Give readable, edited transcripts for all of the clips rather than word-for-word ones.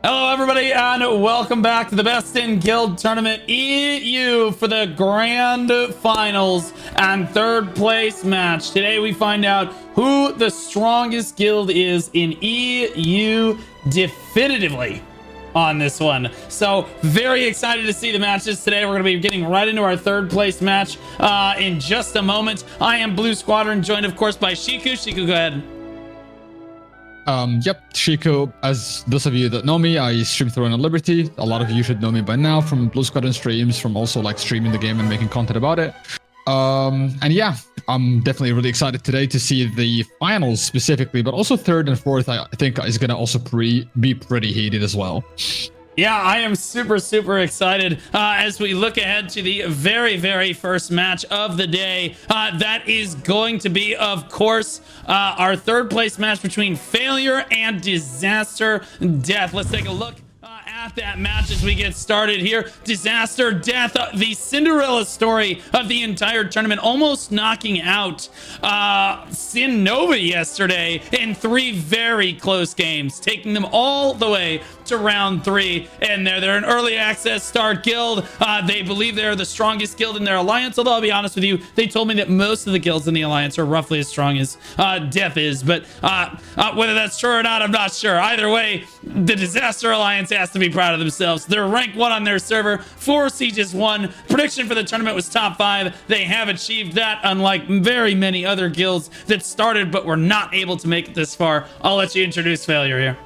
Hello, everybody, and welcome back to the Best in Guild Tournament EU for the Grand Finals and third place match. Today, we find out who the strongest guild is in EU definitively on this one. So, very excited to see the matches today. We're going to be getting right into our third place match in just a moment. I am Blue Squadron, joined, of course, by Shiku. Shiku, go ahead. Yep, Chico, as those of you that know me, I stream Throne of Liberty. A lot of you should know me by now from Blue Squadron streams, from also like streaming the game and making content about it. And yeah, I'm definitely really excited today to see the finals specifically, but also third and fourth, I think is going to also be pretty heated as well. Yeah, I am super excited as we look ahead to the very first match of the day. That is going to be, of course, our third place match between Failure and Disaster Death. Let's take a look at that match as we get started here. Disaster Death, the Cinderella story of the entire tournament, almost knocking out Sin Nova yesterday in 3 very close games, taking them all the way to round 3. And they're an early access star guild. They believe they're the strongest guild in their alliance, although I'll be honest with you, they told me that most of the guilds in the alliance are roughly as strong as Death is, but whether that's true or not, I'm not sure. Either way, the Disaster Alliance has to be proud of themselves. They're rank 1 on their server, 4 sieges won. Prediction for the tournament was top 5. They have achieved that, unlike very many other guilds that started but were not able to make it this far. I'll let you introduce Failure here.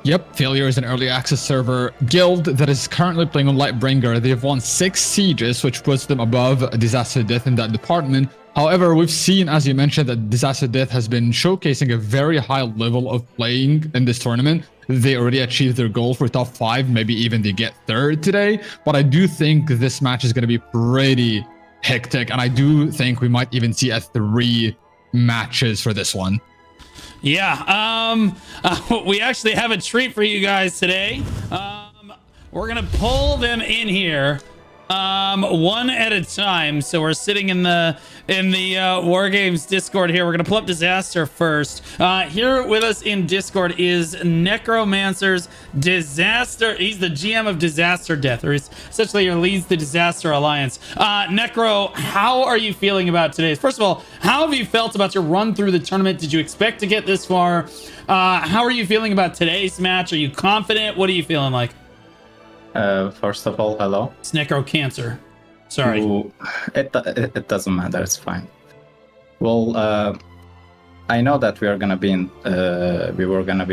Yep, Failure is an early access server guild that is currently playing on Lightbringer. They have won 6 sieges, which puts them above Disaster Death in that department. However, we've seen, as you mentioned, that Disaster Death has been showcasing a very high level of playing in this tournament. They already achieved their goal for top 5, maybe even they get third today. But I do think this match is going to be pretty hectic, and I do think we might even see 3 matches for this one. Yeah, we actually have a treat for you guys today. We're gonna pull them in here one at a time. So we're sitting in the War Games Discord here. We're gonna pull up Disaster first. Here with us in Discord is Necromancer's Disaster. He's the GM of Disaster Death, or essentially leads the Disaster Alliance. Necro, how are you feeling about today? First of all, how have you felt about your run through the tournament? Did you expect to get this far? How are you feeling about today's match? Are you confident? What are you feeling like? First of all, hello. It's Necro Cancer. Sorry. Ooh, it doesn't matter. It's fine. Well, I know that we were gonna be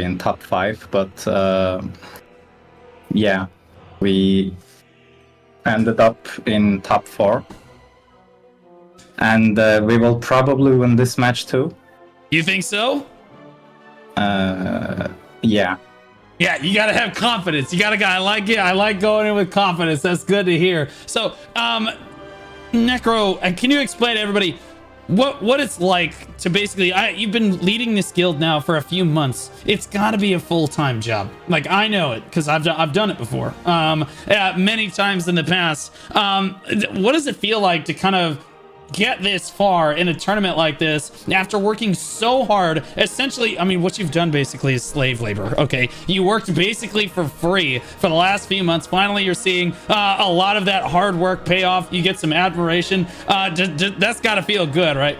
in top 5, but yeah, we ended up in top 4, and we will probably win this match too. You think so? Yeah. Yeah, you gotta have confidence. You gotta, I like it. I like going in with confidence. That's good to hear. So, Necro, can you explain to everybody what it's like to basically? You've been leading this guild now for a few months. It's got to be a full-time job. Like, I know it because I've done it before, many times in the past. What does it feel like to kind of get this far in a tournament like this after working so hard? Essentially, I mean, what you've done basically is slave labor. Okay, you worked basically for free for the last few months. Finally, you're seeing a lot of that hard work pay off. You get some admiration. That's got to feel good, right?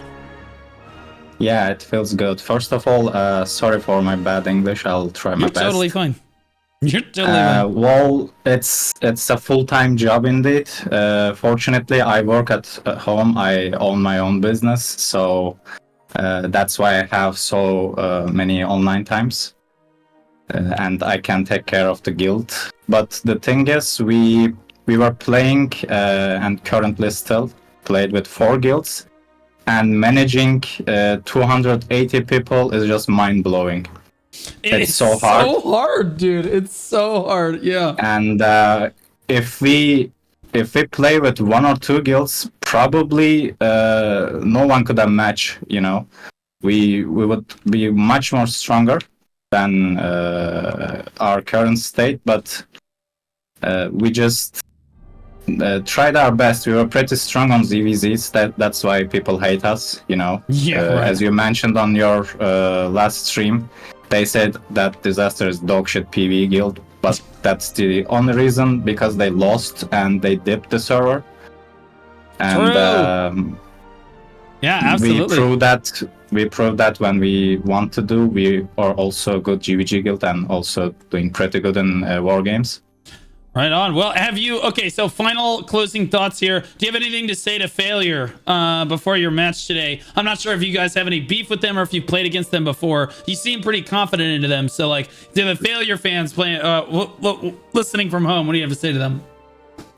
Yeah, it feels good. First of all, sorry for my bad English. I'll try my best. You're totally fine. You're totally fine. Well, it's a full-time job indeed. Fortunately, I work at home. I own my own business, so that's why I have so many online times, and I can take care of the guild. But the thing is, we were playing and currently still played with 4 guilds, and managing 280 people is just mind-blowing. It's so hard. So hard, dude. It's so hard. Yeah. And if we play with 1 or 2 guilds, probably no one could have matched. You know, we would be much more stronger than our current state. But we just tried our best. We were pretty strong on ZVZs. That's why people hate us. You know. Yeah. Right. As you mentioned on your last stream. they said that Disaster is dogshit PvE guild, but that's the only reason, because they lost and they dipped the server. And yeah, absolutely. we proved that when we want to do, we are also good GVG guild and also doing pretty good in war games. Right on. Well, okay, so final closing thoughts here. Do you have anything to say to Failure before your match today? I'm not sure if you guys have any beef with them or if you've played against them before. You seem pretty confident into them. So, like, to the Failure fans playing, listening from home, what do you have to say to them?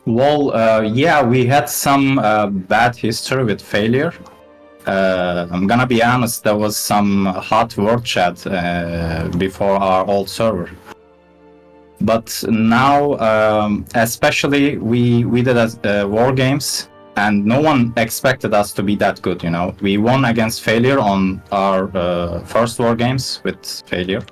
Well, yeah, we had some bad history with Failure. I'm gonna be honest, there was some hot word chat before our old server. But now, especially, we did war games, and no one expected us to be that good, you know. We won against Failure on our first war games with Failure.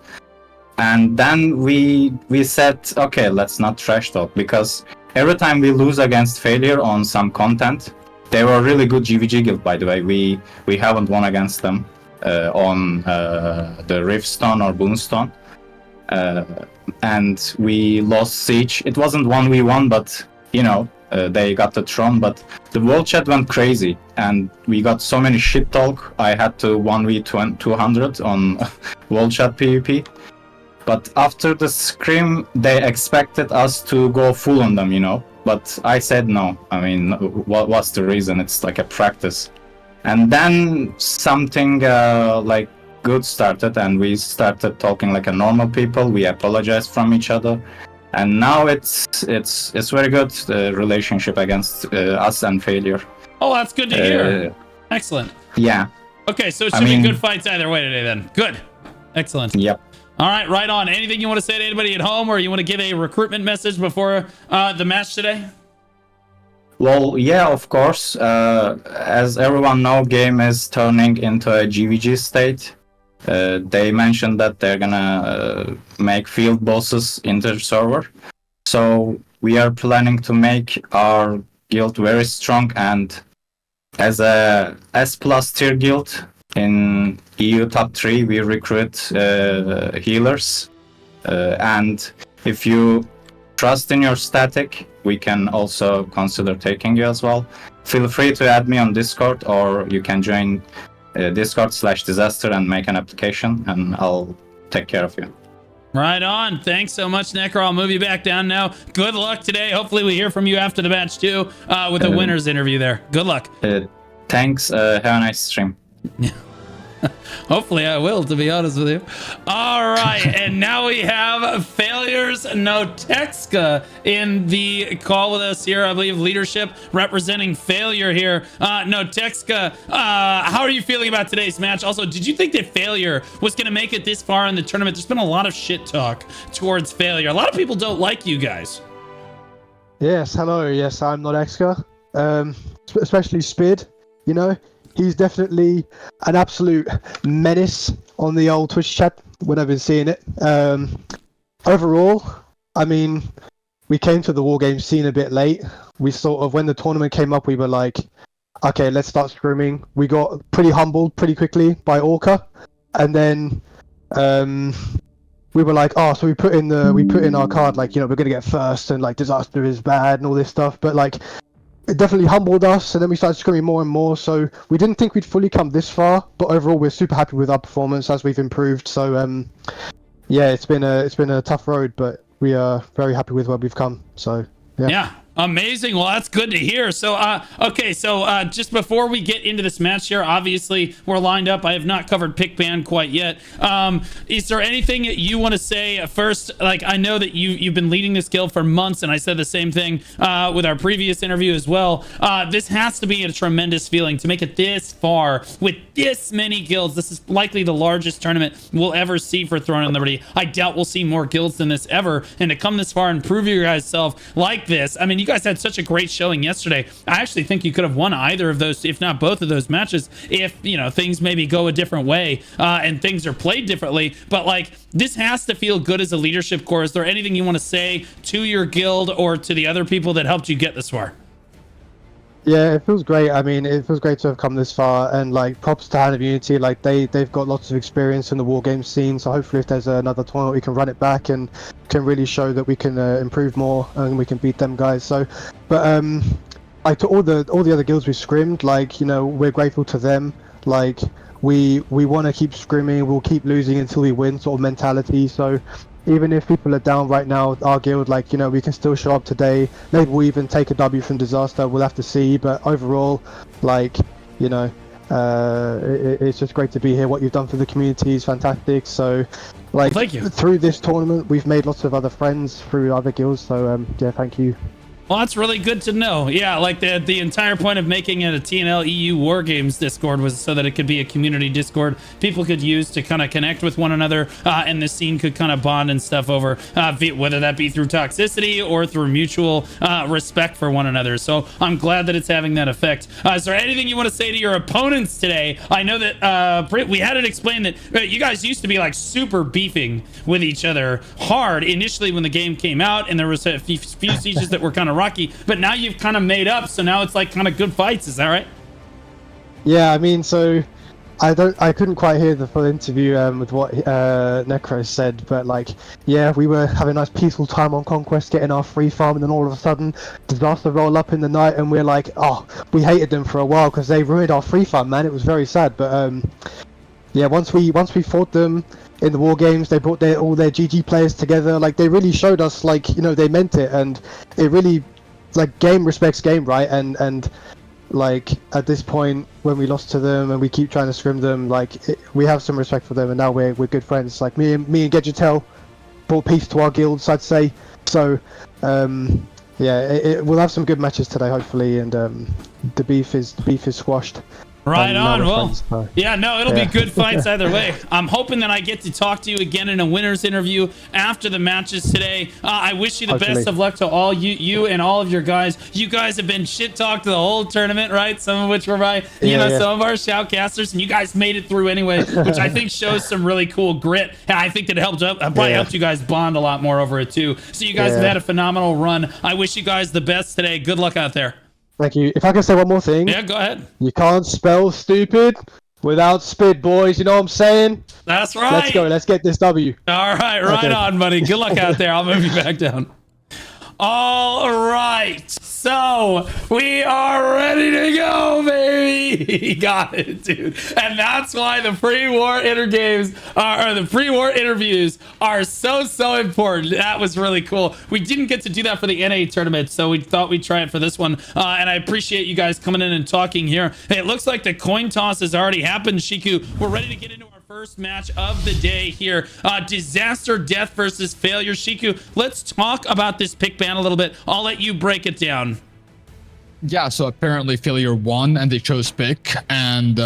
And then we said, okay, let's not trash talk, because every time we lose against Failure on some content, they were really good GVG guild, by the way. We haven't won against them on the Riftstone or Boonstone. And we lost Siege. It wasn't 1v1, but, you know, they got the throne. But the world chat went crazy, and we got so many shit talk. I had to 1v200 on world chat PvP. But after the scrim, they expected us to go full on them, you know. But I said no. I mean, what's the reason? It's like a practice. And then something like good started, and we started talking like a normal people. We apologized from each other, and now it's very good relationship against us and Failure. Oh, that's good to hear. Excellent. Yeah. Okay, so it should be good fights either way today then. Good. Excellent. Yep. All right on. Anything you want to say to anybody at home, or you want to give a recruitment message before the match today? Well, yeah, of course. As everyone knows, game is turning into a GVG state. They mentioned that they're gonna make field bosses in their server. So we are planning to make our guild very strong, and as a S+ tier guild in EU top 3, we recruit healers. And if you trust in your static, we can also consider taking you as well. Feel free to add me on Discord, or you can join Discord/Disaster and make an application, and I'll take care of you. Right on. Thanks so much, Necro. I'll move you back down now. Good luck today. Hopefully we hear from you after the match too, with the winners interview there. Good luck. Thanks. Have a nice stream. Hopefully I will, to be honest with you. All right, and now we have Failure's Notexka in the call with us here. I believe leadership representing Failure here. Notexka, how are you feeling about today's match? Also, did you think that Failure was going to make it this far in the tournament? There's been a lot of shit talk towards Failure. A lot of people don't like you guys. Yes, hello. Yes, I'm Notexka. Especially Spid, you know. He's definitely an absolute menace on the old Twitch chat when I've been seeing it. Overall, I mean, we came to the war game scene a bit late. We sort of, when the tournament came up, we were like, okay, let's start screaming. We got pretty humbled pretty quickly by Orca, and then we were like, oh, so we put in our card, like, you know, we're gonna get first, and like Disaster is bad and all this stuff, but like, it definitely humbled us, and then we started screaming more and more. So we didn't think we'd fully come this far, but overall we're super happy with our performance as we've improved. So yeah, it's been a tough road, but we are very happy with where we've come. So yeah. Amazing. Well, that's good to hear. So, okay. So, just before we get into this match here, obviously we're lined up. I have not covered pick ban quite yet. Is there anything that you want to say first? Like, I know that you've been leading this guild for months, and I said the same thing with our previous interview as well. This has to be a tremendous feeling to make it this far with this many guilds. This is likely the largest tournament we'll ever see for Throne and Liberty. I doubt we'll see more guilds than this ever. And to come this far and prove your guys' self like this, I mean, you guys had such a great showing yesterday. I actually think you could have won either of those, if not both of those matches, if, you know, things maybe go a different way and things are played differently. But like, this has to feel good as a leadership core. Is there anything you want to say to your guild or to the other people that helped you get this far? Yeah, it feels great. I mean, it feels great to have come this far, and like props to Hand of Unity. Like they've got lots of experience in the war game scene. So hopefully, if there's another tournament, we can run it back and can really show that we can improve more and we can beat them guys. So, but like to all the other guilds we scrimmed, like, you know, we're grateful to them. Like we want to keep scrimming. We'll keep losing until we win, sort of mentality. So even if people are down right now, our guild, like, you know, we can still show up today. Maybe we'll even take a W from Disaster. We'll have to see. But overall, like, you know, it's just great to be here. What you've done for the community is fantastic. So, like, Well, thank you. through this tournament, we've made lots of other friends through other guilds. So, yeah, thank you. Well, that's really good to know. Yeah, like the entire point of making it a TNL EU War Games Discord was so that it could be a community Discord people could use to kind of connect with one another, and the scene could kind of bond and stuff over, whether that be through toxicity or through mutual respect for one another. So I'm glad that it's having that effect. Is there anything you want to say to your opponents today? I know that we had it explained that you guys used to be like super beefing with each other hard initially when the game came out, and there was a few sieges that were kind of rocky, but now you've kind of made up, so now it's like kind of good fights. Is that right? Yeah, I mean, so I couldn't quite hear the full interview with what Necro said, but like, yeah, we were having a nice peaceful time on Conquest, getting our free farm, and then all of a sudden, Disaster roll up in the night, and we're like, oh, we hated them for a while because they ruined our free farm, man. It was very sad, but yeah, once we fought them in the war games, they brought all their GG players together. Like, they really showed us, like, you know, they meant it, and it really, like, game respects game, right? And like, at this point, when we lost to them and we keep trying to scrim them, like, we have some respect for them, and now we're good friends. Like, me and Gadgetel brought peace to our guilds, I'd say. So yeah, we'll have some good matches today, hopefully, and the beef is squashed. Right on. Well, friends, so. yeah, no, it'll be good fights either way. I'm hoping that I get to talk to you again in a winner's interview after the matches today. I wish you the best of luck to all you and all of your guys. You guys have been shit talked the whole tournament, right? Some of which were by some of our shoutcasters, and you guys made it through anyway, which I think shows some really cool grit. And I think that it probably helped you guys bond a lot more over it too. So you guys have had a phenomenal run. I wish you guys the best today. Good luck out there. Thank you. If I can say one more thing. Yeah, go ahead. You can't spell stupid without spid, boys. You know what I'm saying? That's right. Let's go. Let's get this W. All right. Right on, buddy. Good luck out there. I'll move you back down. All right. So we are ready to go, baby. He got it, dude. And that's why the pre-war interviews are so important. That was really cool. We didn't get to do that for the NA tournament, so we thought we'd try it for this one. And I appreciate you guys coming in and talking here. It looks like the coin toss has already happened, Shiku. We're ready to get into our first match of the day here. Disaster Death versus Failure. Shiku, let's talk about this pick ban a little bit. I'll let you break it down. Yeah, so apparently Failure won and they chose pick, and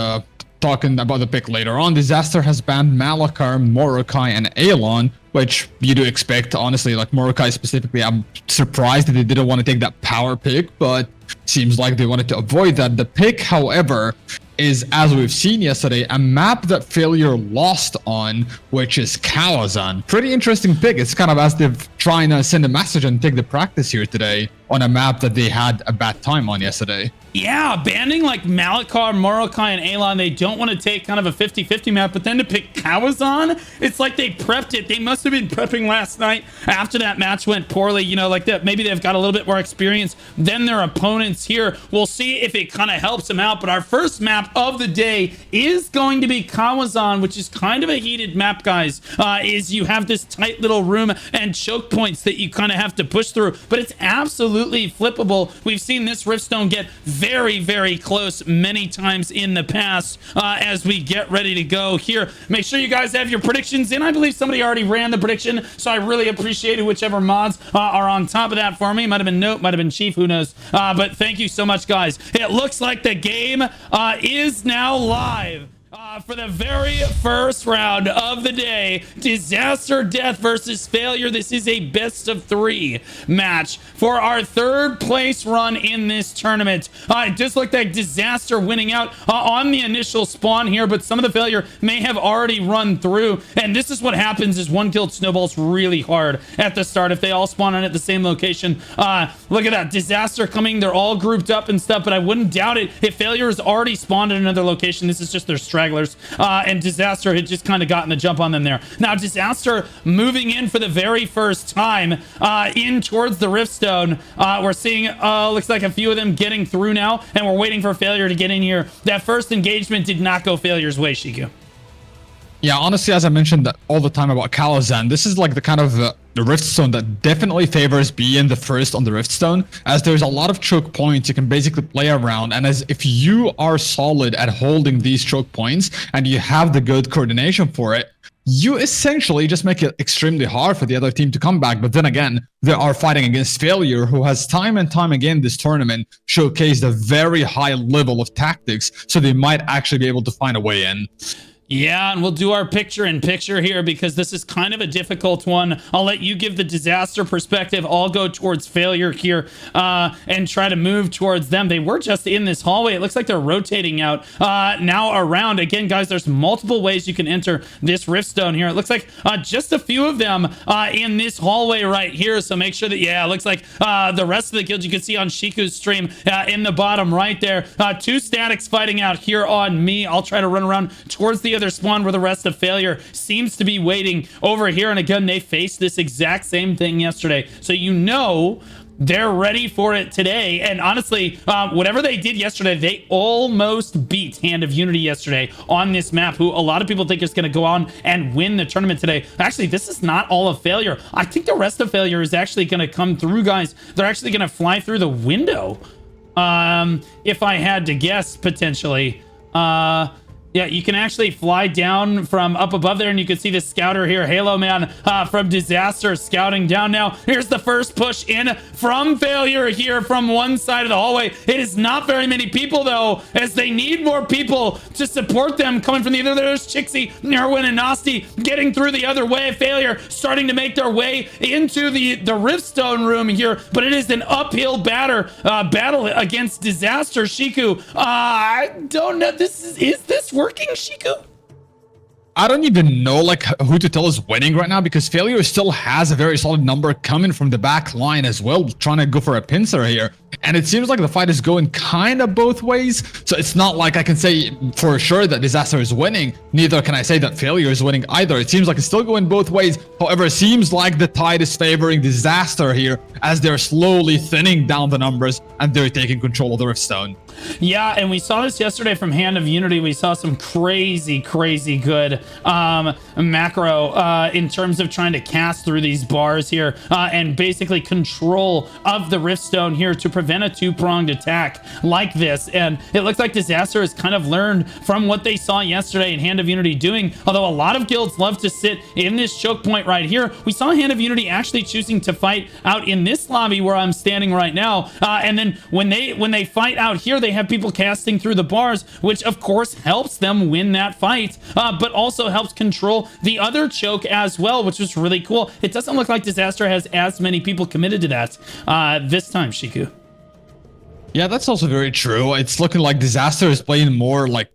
talking about the pick later on, Disaster has banned Malakar, Morokai, and Aelon, which you do expect, honestly. Like Morokai specifically, I'm surprised that they didn't want to take that power pick, but seems like they wanted to avoid that. The pick, however, is, as we've seen yesterday, a map that Failure lost on, which is Kawazan. Pretty interesting pick. It's kind of as they're trying to send a message and take the practice here today on a map that they had a bad time on yesterday. Yeah, banning like Malakar, Morokai, and Aelon, they don't want to take kind of a 50-50 map, but then to pick Kawazan, it's like they prepped it. They must have been prepping last night after that match went poorly, you know, like that. Maybe they've got a little bit more experience than their opponents here. We'll see if it kind of helps them out, but our first map of the day is going to be Kawazan, which is kind of a heated map, guys. Is you have this tight little room and choke points that you kind of have to push through, but it's absolutely flippable. We've seen this Riftstone get very close many times in the past. As we get ready to go here, make sure you guys have your predictions in. I believe somebody already ran the prediction, so I really appreciate it, whichever mods are on top of that for me. Might have been Note, might have been Chief, who knows, but thank you so much, guys. It looks like the game is now live. For the very first round of the day, Disaster Death versus Failure. This is a best of 3 match for our third place run in this tournament. It does look like Disaster winning out on the initial spawn here, but some of the Failure may have already run through. And this is what happens is one kill snowballs really hard at the start if they all spawn in at the same location. Look at that, Disaster coming. They're all grouped up and stuff, but I wouldn't doubt it if Failure has already spawned in another location. This is just their stragglers. And Disaster had just kind of gotten the jump on them there. Now Disaster moving in for the very first time in towards the Riftstone. We're seeing looks like a few of them getting through now, and we're waiting for Failure to get in here. That first engagement did not go Failure's way, Shiku. Yeah, honestly, as I mentioned all the time about Kalazan, this is like the kind of the Riftstone that definitely favors being the first on the Riftstone, as there's a lot of choke points you can basically play around, and as if you are solid at holding these choke points and you have the good coordination for it, you essentially just make it extremely hard for the other team to come back. But then again, they are fighting against Failure, who has time and time again this tournament showcased a very high level of tactics, so they might actually be able to find a way in. Yeah, and we'll do our picture-in-picture here because this is kind of a difficult one. I'll let you give the Disaster perspective. I'll go towards Failure here and try to move towards them. They were just in this hallway. It looks like they're rotating out now around. Again, guys, there's multiple ways you can enter this Riftstone here. It looks like just a few of them in this hallway right here. So make sure that, yeah, it looks like the rest of the guilds you can see on Shiku's stream in the bottom right there. 2 statics fighting out here on me. I'll try to run around towards the other spawn where the rest of Failure seems to be waiting over here. And again, they faced this exact same thing yesterday, so you know they're ready for it today. And honestly, whatever they did yesterday, they almost beat Hand of Unity yesterday on this map, who a lot of people think is going to go on and win the tournament today. Actually, this is not all of Failure. I think the rest of Failure is actually going to come through, guys. They're actually going to fly through the window, if I had to guess, potentially. Yeah, you can actually fly down from up above there, and you can see the scouter here, Halo Man, from Disaster scouting down now. Here's the first push in from Failure here from one side of the hallway. It is not very many people, though, as they need more people to support them coming from the other. There's Chixie, Nerwin, and Nasty getting through the other way. Failure starting to make their way into the Riftstone room here, but it is an uphill battle against Disaster. Shiku, I don't know. Is this working, Shiku? I don't even know like who to tell is winning right now, because Failure still has a very solid number coming from the back line as well, trying to go for a pincer here. And it seems like the fight is going kind of both ways. So it's not like I can say for sure that Disaster is winning. Neither can I say that Failure is winning either. It seems like it's still going both ways. However, it seems like the tide is favoring Disaster here, as they're slowly thinning down the numbers and they're taking control of the Riftstone. Yeah, and we saw this yesterday from Hand of Unity. We saw some crazy good macro in terms of trying to cast through these bars here and basically control of the Riftstone here to prevent a 2-pronged attack like this. And it looks like Disaster has kind of learned from what they saw yesterday in Hand of Unity doing, although a lot of guilds love to sit in this choke point right here. We saw Hand of Unity actually choosing to fight out in this lobby where I'm standing right now, and then when they fight out here, they have people casting through the bars, which of course helps them win that fight, but also helps control the other choke as well, which was really cool. It doesn't look like Disaster has as many people committed to that this time, Shiku. Yeah, that's also very true. It's looking like Disaster is playing more like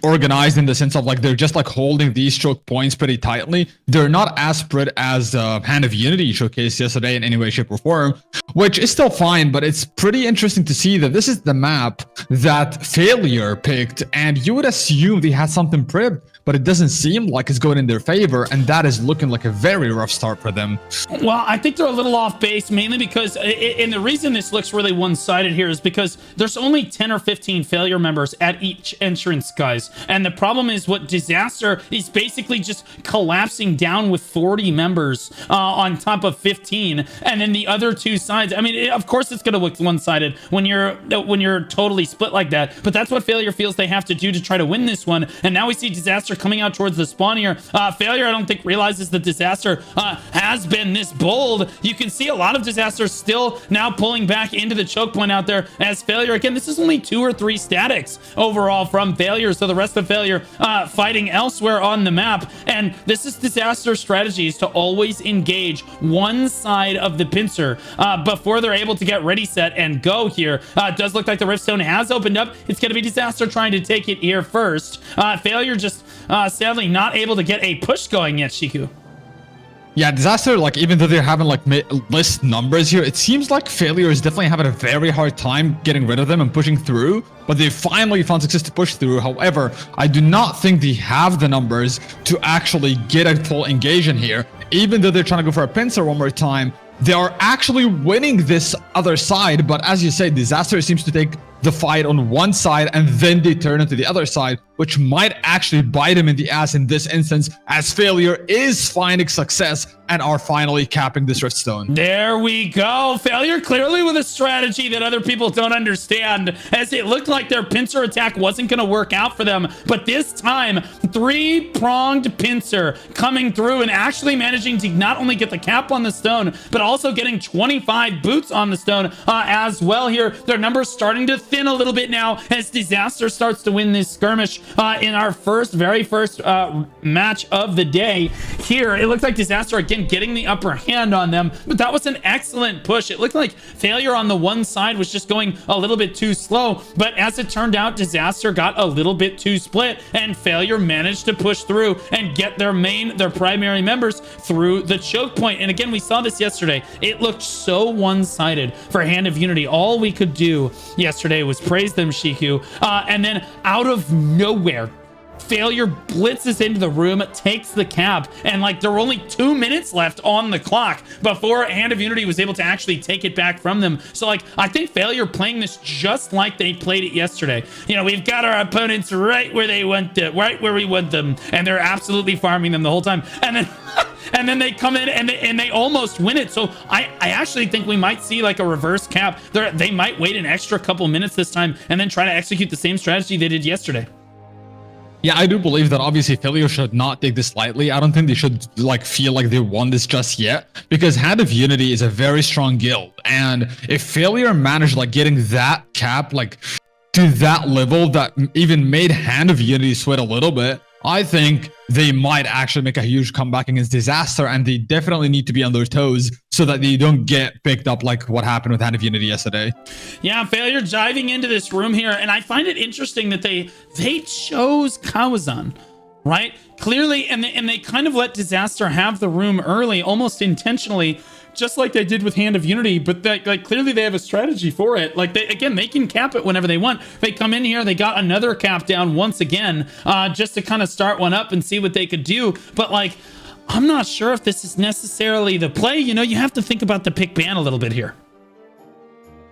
organized in the sense of like they're just like holding these choke points pretty tightly. They're not as spread as Hand of Unity showcased yesterday in any way, shape, or form, which is still fine, but it's pretty interesting to see that this is the map that Failure picked, and you would assume they had something prepped, but it doesn't seem like it's going in their favor, and that is looking like a very rough start for them. Well, I think they're a little off base, mainly because, and the reason this looks really one-sided here is because there's only 10 or 15 Failure members at each entrance, guys. And the problem is what Disaster is basically just collapsing down with 40 members on top of 15, and then the other two sides. I mean, of course it's going to look one-sided when you're totally split like that, but that's what Failure feels they have to do to try to win this one. And now we see Disaster Disaster coming out towards the spawn here. Failure, I don't think, realizes that Disaster has been this bold. You can see a lot of Disaster still now pulling back into the choke point out there as Failure. Again, this is only 2 or 3 statics overall from Failure, so the rest of Failure fighting elsewhere on the map. And this is Disaster's strategy, is to always engage one side of the pincer before they're able to get ready, set, and go here. It does look like the Riftstone has opened up. It's going to be Disaster trying to take it here first. Failure just sadly not able to get a push going yet, Shiku. Yeah, Disaster, like, even though they're having, like, list numbers here, it seems like Failure is definitely having a very hard time getting rid of them and pushing through, but they finally found success to push through. However, I do not think they have the numbers to actually get a full engagement here. Even though they're trying to go for a pincer one more time, they are actually winning this other side, but as you say, Disaster seems to take the fight on one side and then they turn into the other side, which might actually bite him in the ass in this instance, as Failure is finding success and are finally capping this Riftstone. There we go. Failure clearly with a strategy that other people don't understand, as it looked like their pincer attack wasn't going to work out for them. But this time, 3-pronged pincer coming through and actually managing to not only get the cap on the stone, but also getting 25 boots on the stone as well here. Their numbers starting to thin a little bit now as Disaster starts to win this skirmish in our very first match of the day. Here, it looks like Disaster again getting the upper hand on them, but that was an excellent push. It looked like Failure on the one side was just going a little bit too slow, but as it turned out, Disaster got a little bit too split, and Failure managed to push through and get their primary members through the choke point. And again, we saw this yesterday. It looked so one-sided for Hand of Unity. All we could do yesterday was praise them, Shiku, and then out of nowhere, Failure blitzes into the room, takes the cap, and like there were only 2 minutes left on the clock before Hand of Unity was able to actually take it back from them. So like, I think Failure playing this just like they played it yesterday. You know, we've got our opponents right where they want to, right where we want them, and they're absolutely farming them the whole time. And then and then they come in and they almost win it. So I actually think we might see like a reverse cap. They might wait an extra couple minutes this time and then try to execute the same strategy they did yesterday. Yeah, I do believe that obviously Failure should not take this lightly. I don't think they should like feel like they won this just yet, because Hand of Unity is a very strong guild, and if Failure managed like getting that cap like to that level that even made Hand of Unity sweat a little bit, I think they might actually make a huge comeback against Disaster, and they definitely need to be on their toes so that they don't get picked up like what happened with Hand of Unity yesterday. Yeah, Failure diving into this room here, and I find it interesting that they chose Kawazan, right? Clearly, and they kind of let Disaster have the room early, almost intentionally, just like they did with Hand of Unity, but like clearly they have a strategy for it. Like they can cap it whenever they want. They come in here, they got another cap down once again, just to kind of start one up and see what they could do. But like, I'm not sure if this is necessarily the play. You know, you have to think about the pick ban a little bit here.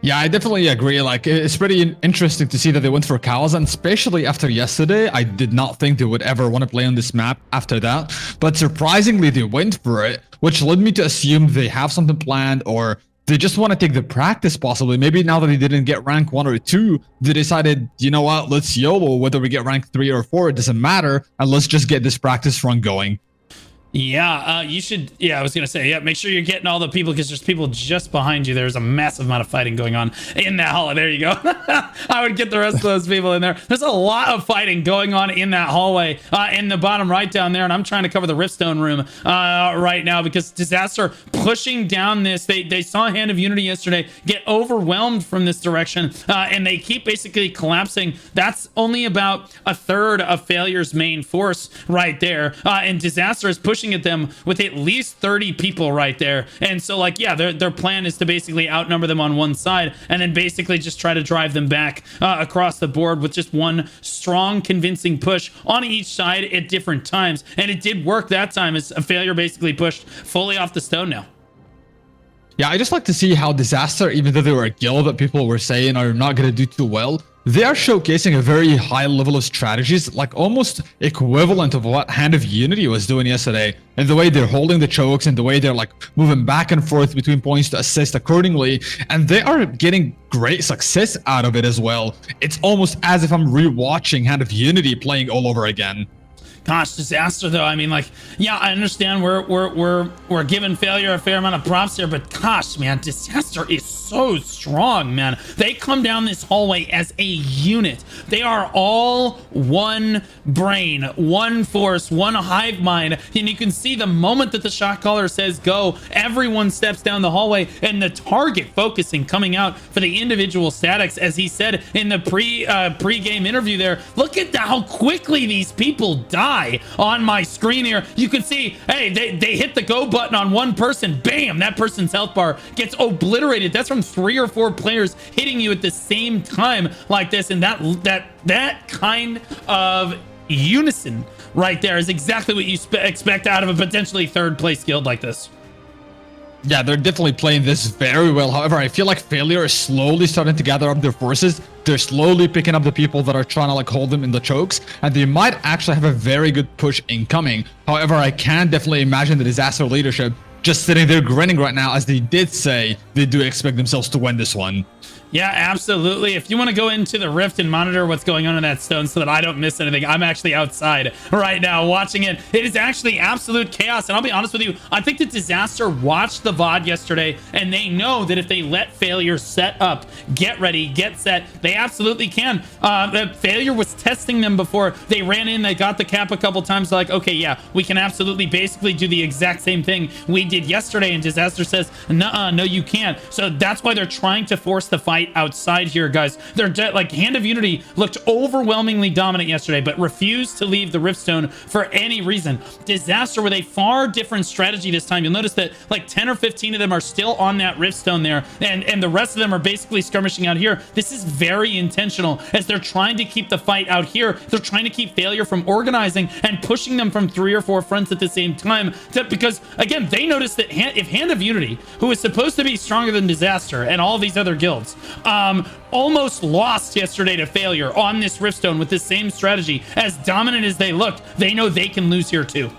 Yeah, I definitely agree. Like, it's pretty interesting to see that they went for Kawazan, especially after yesterday. I did not think they would ever want to play on this map after that, but surprisingly they went for it, which led me to assume they have something planned, or they just want to take the practice possibly. Maybe now that they didn't get rank 1 or 2, they decided, you know what, let's YOLO, whether we get rank 3 or 4, it doesn't matter, and let's just get this practice run going. Yeah, you should. Yeah, I was gonna say, yeah, make sure you're getting all the people, because there's people just behind you. There's a massive amount of fighting going on in that hallway. There you go. I would get the rest of those people in there. There's a lot of fighting going on in that hallway, in the bottom right down there. And I'm trying to cover the Riftstone room right now, because Disaster pushing down this. They saw Hand of Unity yesterday get overwhelmed from this direction, and they keep basically collapsing. That's only about a third of Failure's main force right there, and Disaster is pushing at them with at least 30 people right there. And so like, yeah, their plan is to basically outnumber them on one side and then basically just try to drive them back across the board with just one strong convincing push on each side at different times. And it did work that time, as a Failure basically pushed fully off the stone now. Yeah, I just like to see how Disaster, even though they were a guild that people were saying are not going to do too well, they are showcasing a very high level of strategies, like almost equivalent of what Hand of Unity was doing yesterday, and the way they're holding the chokes and the way they're like moving back and forth between points to assist accordingly, and they are getting great success out of it as well. It's almost as if I'm rewatching Hand of Unity playing all over again. Gosh, Disaster though. I mean, like, yeah, I understand we're giving Failure a fair amount of props here, but gosh, man, Disaster is so strong, man. They come down this hallway as a unit. They are all one brain, one force, one hive mind, and you can see the moment that the shot caller says go, everyone steps down the hallway, and the target focusing coming out for the individual statics, as he said in the pre-game interview there. Look at how quickly these people die on my screen here. You can see, hey, they hit the go button on one person, bam, that person's health bar gets obliterated. That's from 3 or 4 players hitting you at the same time like this, and that kind of unison right there is exactly what you expect out of a potentially third place guild like this. Yeah, they're definitely playing this very well. However, I feel like Failure is slowly starting to gather up their forces. They're slowly picking up the people that are trying to like hold them in the chokes, and they might actually have a very good push incoming. However, I can definitely imagine the Disaster leadership just sitting there grinning right now, as they did say they do expect themselves to win this one. Yeah, absolutely. If you want to go into the Rift and monitor what's going on in that stone so that I don't miss anything, I'm actually outside right now watching it. It is actually absolute chaos. And I'll be honest with you, I think the Disaster watched the VOD yesterday, and they know that if they let Failure set up, get ready, get set, they absolutely can. Failure was testing them before. They ran in, they got the cap a couple times, like, okay, yeah, we can absolutely basically do the exact same thing we did yesterday. And Disaster says, nuh-uh, no, you can't. So that's why they're trying to force the fight outside here, guys. They're like, Hand of Unity looked overwhelmingly dominant yesterday, but refused to leave the Riftstone for any reason. Disaster with a far different strategy this time. You'll notice that like 10 or 15 of them are still on that Riftstone there, and the rest of them are basically skirmishing out here. This is very intentional, as they're trying to keep the fight out here. They're trying to keep Failure from organizing and pushing them from 3 or 4 fronts at the same time, because again, they noticed that if Hand of Unity, who is supposed to be stronger than Disaster and all these other guilds, almost lost yesterday to Failure on this Riftstone with this same strategy, as dominant as they looked, they know they can lose here too.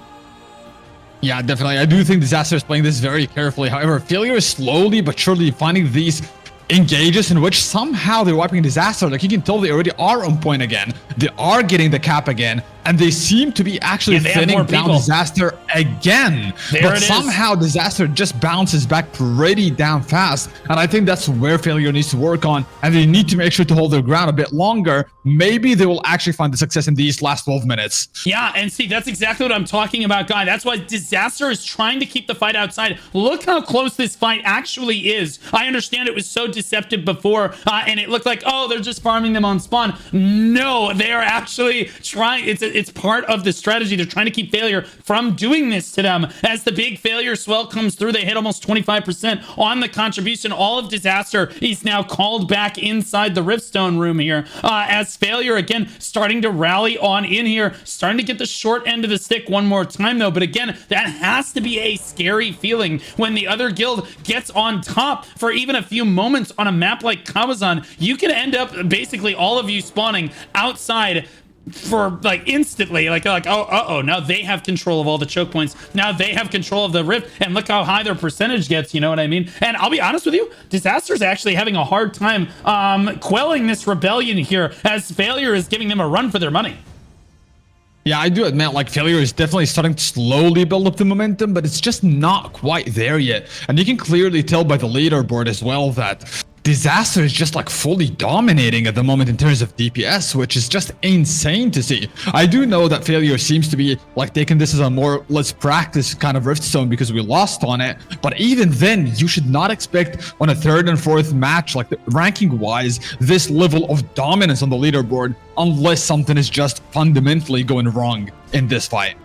Yeah, definitely. I do think Disaster is playing this very carefully. However, Failure is slowly but surely finding these engages in which somehow they're wiping Disaster. Like, you can tell they already are on point again. They are getting the cap again, and they seem to be actually thinning down Disaster again. But somehow Disaster just bounces back pretty damn fast, and I think that's where Failure needs to work on, and they need to make sure to hold their ground a bit longer. Maybe they will actually find the success in these last 12 minutes. Yeah, and see, that's exactly what I'm talking about, guy. That's why Disaster is trying to keep the fight outside. Look how close this fight actually is. I understand it was so deceptive before, and it looked like, oh, they're just farming them on spawn. No, they are actually trying. It's part of the strategy. They're trying to keep Failure from doing this to them. As the big Failure swell comes through, they hit almost 25% on the contribution. All of Disaster is now called back inside the Riftstone room here, as Failure again starting to rally on in here, starting to get the short end of the stick one more time though. But again, that has to be a scary feeling when the other guild gets on top for even a few moments on a map like Kabazan. You can end up basically all of you spawning outside for like instantly, like oh, now they have control of all the choke points. Now they have control of the rift, and look how high their percentage gets, you know what I mean? And I'll be honest with you, Disaster's actually having a hard time quelling this rebellion here, as Failure is giving them a run for their money. Yeah, I do admit, like, Failure is definitely starting to slowly build up the momentum, but it's just not quite there yet. And you can clearly tell by the leaderboard as well that Disaster is just like fully dominating at the moment in terms of DPS, which is just insane to see. I do know that Failure seems to be like taking this as a more let's practice kind of Riftstone because we lost on it, but even then you should not expect on a 3rd and 4th match, like ranking wise, this level of dominance on the leaderboard unless something is just fundamentally going wrong in this fight.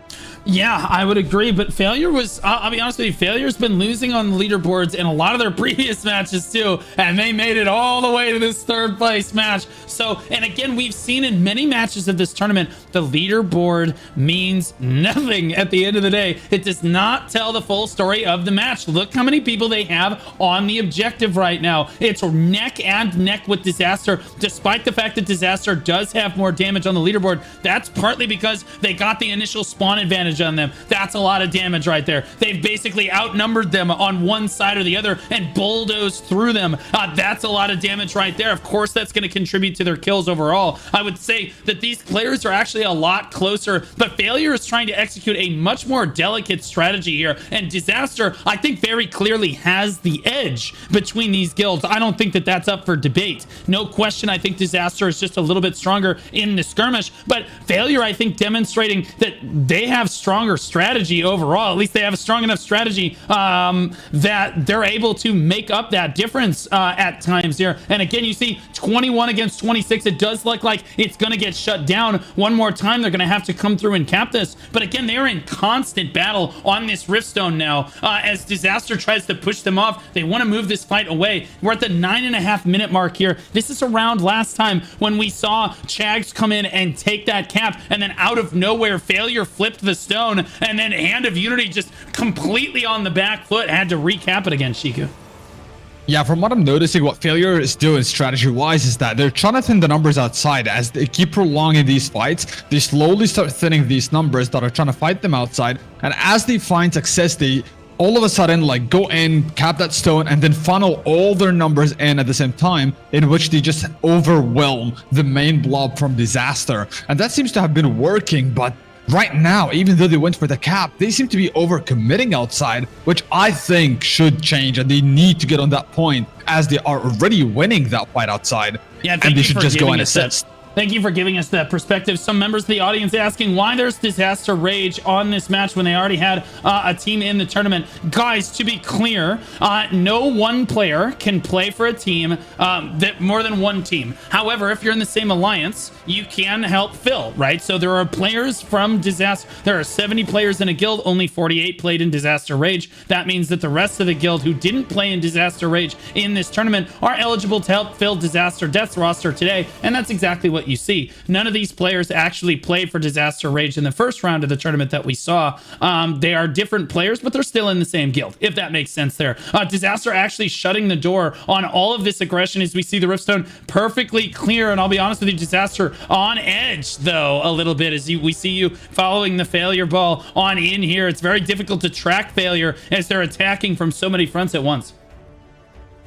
Yeah, I would agree, but Failure was, I'll be honest with you, Failure's been losing on the leaderboards in a lot of their previous matches too, and they made it all the way to this 3rd place match. So, and again, we've seen in many matches of this tournament, the leaderboard means nothing at the end of the day. It does not tell the full story of the match. Look how many people they have on the objective right now. It's neck and neck with Disaster, despite the fact that Disaster does have more damage on the leaderboard. That's partly because they got the initial spawn advantage advantage on them. That's a lot of damage right there. They've basically outnumbered them on one side or the other and bulldozed through them. That's a lot of damage right there. Of course, that's going to contribute to their kills overall. I would say that these players are actually a lot closer, but Failure is trying to execute a much more delicate strategy here, and Disaster, I think, very clearly has the edge between these guilds. I don't think that that's up for debate. No question, I think Disaster is just a little bit stronger in the skirmish, but Failure, I think, demonstrating that they have stronger strategy overall. At least they have a strong enough strategy that they're able to make up that difference at times here. And again, you see 21 against 26. It does look like it's going to get shut down one more time. They're going to have to come through and cap this. But again, they are in constant battle on this Riftstone now. As Disaster tries to push them off, they want to move this fight away. We're at the 9.5 minute mark here. This is around last time when we saw Chags come in and take that cap, and then out of nowhere, Failure flipped the stone, and then Hand of Unity just completely on the back foot had to recap it again, Shiku. Yeah, from what I'm noticing, what Failure is doing strategy-wise is that they're trying to thin the numbers outside. As they keep prolonging these fights, they slowly start thinning these numbers that are trying to fight them outside. And as they find success, they all of a sudden like go in, cap that stone, and then funnel all their numbers in at the same time, in which they just overwhelm the main blob from Disaster. And that seems to have been working, but right now, even though they went for the cap, they seem to be overcommitting outside, which I think should change, and they need to get on that point as they are already winning that fight outside. Yeah, and they should just go and assist. Thank you for giving us that perspective. Some members of the audience asking why there's Disaster Rage on this match when they already had a team in the tournament. Guys, to be clear, no one player can play for a team that more than one team. However, if you're in the same alliance, you can help fill, right? So there are players from Disaster. There are 70 players in a guild. Only 48 played in Disaster Rage. That means that the rest of the guild who didn't play in Disaster Rage in this tournament are eligible to help fill Disaster Death's roster today, and that's exactly what you see. None of these players actually played for Disaster Rage in the first round of the tournament that we saw. They are different players, but they're still in the same guild, if that makes sense there. Disaster actually shutting the door on all of this aggression as we see the Riftstone perfectly clear, and I'll be honest with you, Disaster on edge, though, a little bit as we see you following the Failure ball on in here. It's very difficult to track Failure as they're attacking from so many fronts at once.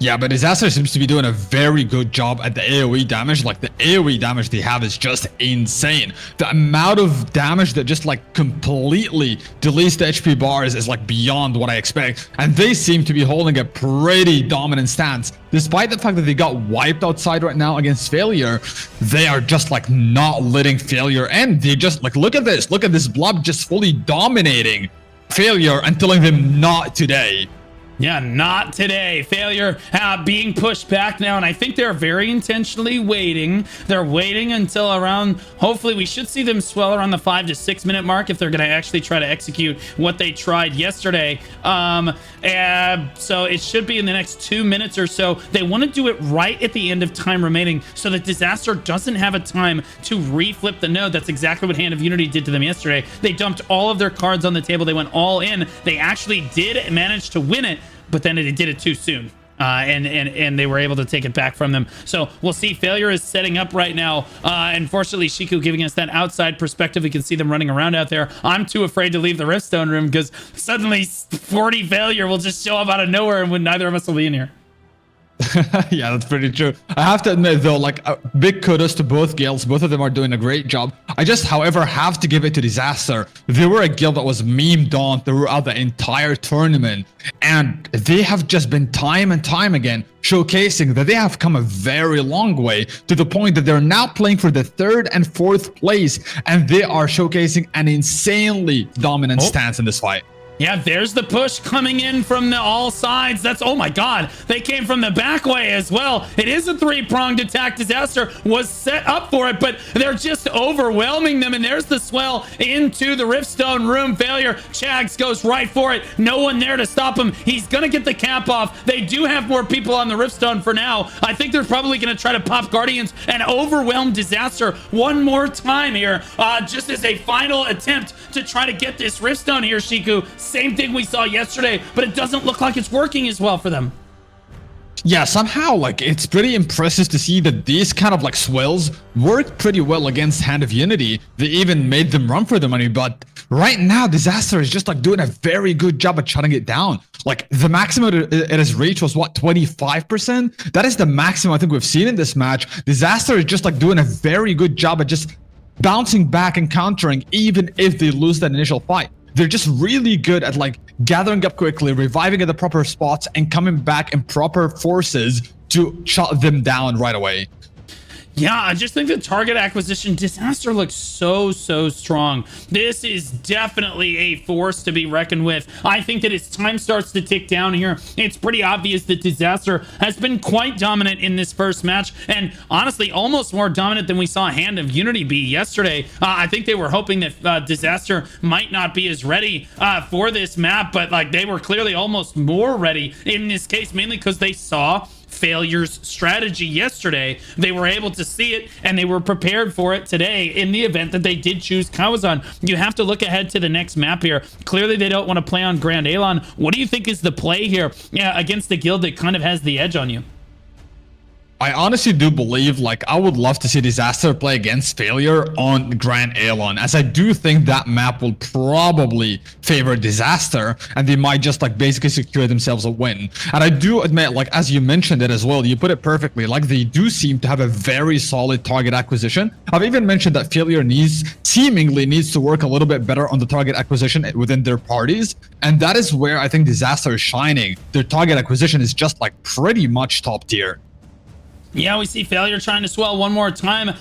Yeah, but Disaster seems to be doing a very good job at the AoE damage. Like, the AoE damage they have is just insane. The amount of damage that just like completely deletes the HP bars is like beyond what I expect. And they seem to be holding a pretty dominant stance. Despite the fact that they got wiped outside right now against Failure, they are just like not letting Failure end. They just like, look at this blob just fully dominating Failure and telling them not today. Yeah, not today. Failure being pushed back now, and I think they're very intentionally waiting. They're waiting until around, hopefully we should see them swell around the 5 to 6 minute mark if they're going to actually try to execute what they tried yesterday. So it should be in the next 2 minutes or so. They want to do it right at the end of time remaining so that Disaster doesn't have a time to reflip the node. That's exactly what Hand of Unity did to them yesterday. They dumped all of their cards on the table. They went all in. They actually did manage to win it, but then they did it too soon. And they were able to take it back from them. So we'll see. Failure is setting up right now. Unfortunately, Shiku giving us that outside perspective. We can see them running around out there. I'm too afraid to leave the Riftstone room because suddenly 40 Failure will just show up out of nowhere and when neither of us will be in here. Yeah, that's pretty true. I have to admit, though, like, big kudos to both guilds. Both of them are doing a great job. I just, however, have to give it to Disaster. They were a guild that was memed on throughout the entire tournament, and they have just been time and time again showcasing that they have come a very long way, to the point that they're now playing for the 3rd and 4th place, and they are showcasing an insanely dominant stance in this fight. Yeah, there's the push coming in from all sides. That's, oh my God, they came from the back way as well. It is a 3-pronged attack. Disaster was set up for it, but they're just overwhelming them. And there's the swell into the Riftstone room. Failure. Chags goes right for it. No one there to stop him. He's going to get the cap off. They do have more people on the Riftstone for now. I think they're probably going to try to pop Guardians and overwhelm Disaster one more time here, just as a final attempt to try to get this Riftstone here, Shiku. Same thing we saw yesterday, but it doesn't look like it's working as well for them. Yeah, somehow, like, it's pretty impressive to see that these kind of, like, swells worked pretty well against Hand of Unity. They even made them run for the money, but right now, Disaster is just, like, doing a very good job at shutting it down. Like, the maximum it has reached was, what, 25%? That is the maximum I think we've seen in this match. Disaster is just, like, doing a very good job at just bouncing back and countering, even if they lose that initial fight. They're just really good at like gathering up quickly, reviving at the proper spots, and coming back in proper forces to shut them down right away. Yeah, I just think the target acquisition Disaster looks so strong. This is definitely a force to be reckoned with. I think that as time starts to tick down here, it's pretty obvious that Disaster has been quite dominant in this first match, and honestly, almost more dominant than we saw Hand of Unity be yesterday. I think they were hoping that Disaster might not be as ready for this map, but like they were clearly almost more ready in this case, mainly because they saw Failure's strategy yesterday. They were able to see it and they were prepared for it today in the event that they did choose Kawazan. You have to look ahead to the next map here. Clearly they don't want to play on Grand Alon. What do you think is the play here against a guild that kind of has the edge on you? I honestly do believe, like, I would love to see Disaster play against Failure on Grand Alon, as I do think that map will probably favor Disaster, and they might just, like, basically secure themselves a win. And I do admit, like, as you mentioned it as well, you put it perfectly, like, they do seem to have a very solid target acquisition. I've even mentioned that Failure seemingly needs to work a little bit better on the target acquisition within their parties, and that is where I think Disaster is shining. Their target acquisition is just, like, pretty much top tier. Yeah, we see Failure trying to swell one more time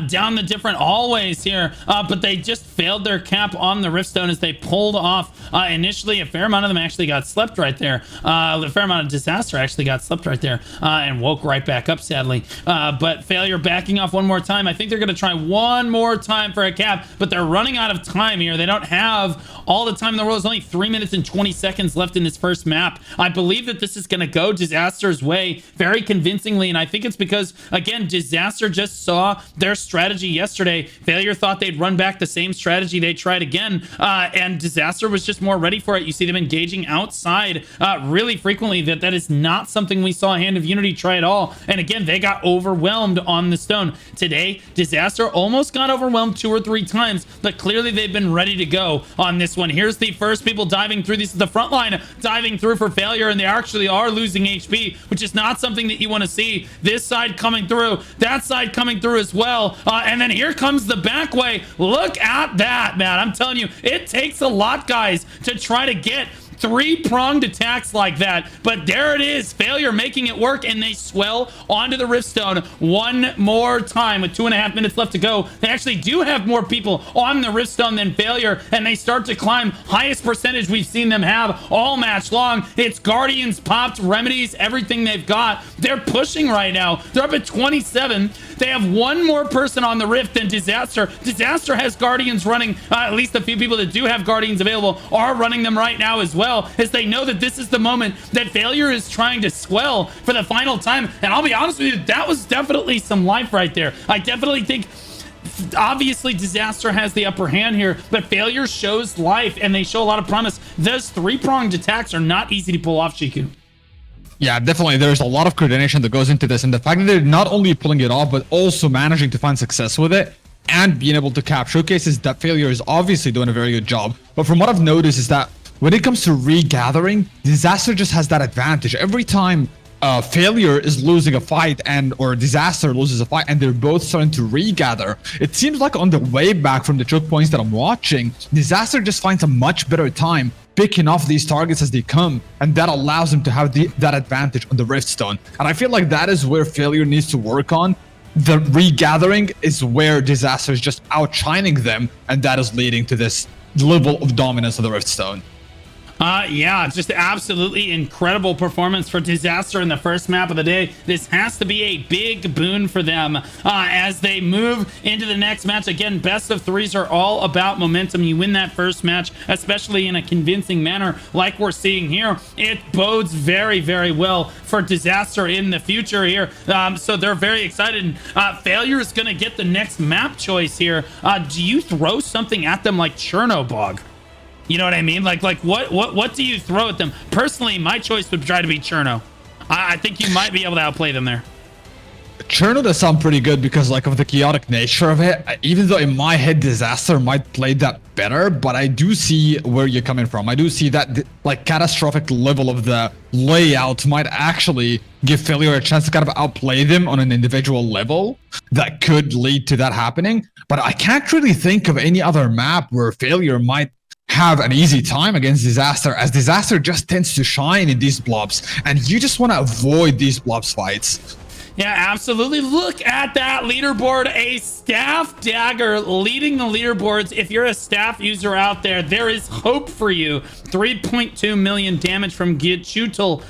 down the different hallways here, but they just failed their cap on the Riftstone as they pulled off. Initially, a fair amount of them actually got slept right there. A fair amount of Disaster actually got slept right there and woke right back up, sadly. But Failure backing off one more time. I think they're going to try one more time for a cap, but they're running out of time here. They don't have all the time in the world. There's only 3 minutes and 20 seconds left in this first map. I believe that this is going to go Disaster's way very convincingly, and I think it's because, again, Disaster just saw their strategy yesterday. Failure thought they'd run back the same strategy. They tried again, and Disaster was just more ready for it. You see them engaging outside really frequently. That is not something we saw Hand of Unity try at all. And again, they got overwhelmed on the stone. Today, Disaster almost got overwhelmed 2 or 3 times, but clearly they've been ready to go on this one. Here's the first people diving through. This is the front line diving through for Failure, and they actually are losing HP, which is not something that you want to see. This side coming through, that side coming through as well, and then here comes the back way. Look at that, man. I'm telling you, it takes a lot, guys, to try to get 3-pronged attacks like that, but there it is. Failure making it work, and they swell onto the Riftstone one more time with 2.5 minutes left to go. They actually do have more people on the Riftstone than Failure, and they start to climb. Highest percentage we've seen them have all match long. It's Guardians popped, Remedies, everything they've got. They're pushing right now. They're up at 27. They have one more person on the Rift than Disaster. Disaster has Guardians running. At least a few people that do have Guardians available are running them right now as well, as they know that this is the moment that Failure is trying to swell for the final time. And I'll be honest with you, that was definitely some life right there. I definitely think, obviously, Disaster has the upper hand here, but Failure shows life, and they show a lot of promise. Those 3-pronged attacks are not easy to pull off, Shiku. Yeah, definitely. There's a lot of coordination that goes into this, and the fact that they're not only pulling it off, but also managing to find success with it and being able to cap showcases that Failure is obviously doing a very good job. But from what I've noticed is that when it comes to regathering, Disaster just has that advantage. Every time Failure is losing a fight or Disaster loses a fight and they're both starting to regather, it seems like on the way back from the choke points that I'm watching, Disaster just finds a much better time picking off these targets as they come, and that allows him to have that advantage on the Riftstone. And I feel like that is where Failure needs to work on. The regathering is where Disaster is just outshining them, and that is leading to this level of dominance of the Riftstone. Yeah, just absolutely incredible performance for Disaster in the first map of the day. This has to be a big boon for them as they move into the next match. Again, best of 3s are all about momentum. You win that first match, especially in a convincing manner like we're seeing here. It bodes very, very well for Disaster in the future here. So they're very excited. Failure is going to get the next map choice here. Do you throw something at them like Chernobog? You know what I mean? Like what do you throw at them? Personally, my choice would try to be Cherno. I think you might be able to outplay them there. Cherno does sound pretty good because like of the chaotic nature of it, even though in my head Disaster might play that better, but I do see where you're coming from. I do see that like catastrophic level of the layout might actually give Failure a chance to kind of outplay them on an individual level that could lead to that happening. But I can't really think of any other map where Failure might have an easy time against Disaster, as Disaster just tends to shine in these blobs, and you just want to avoid these blobs fights. Yeah, absolutely. Look at that leaderboard. A staff dagger leading the leaderboards. If you're a staff user out there, there is hope for you. 3.2 million damage from Gichutel,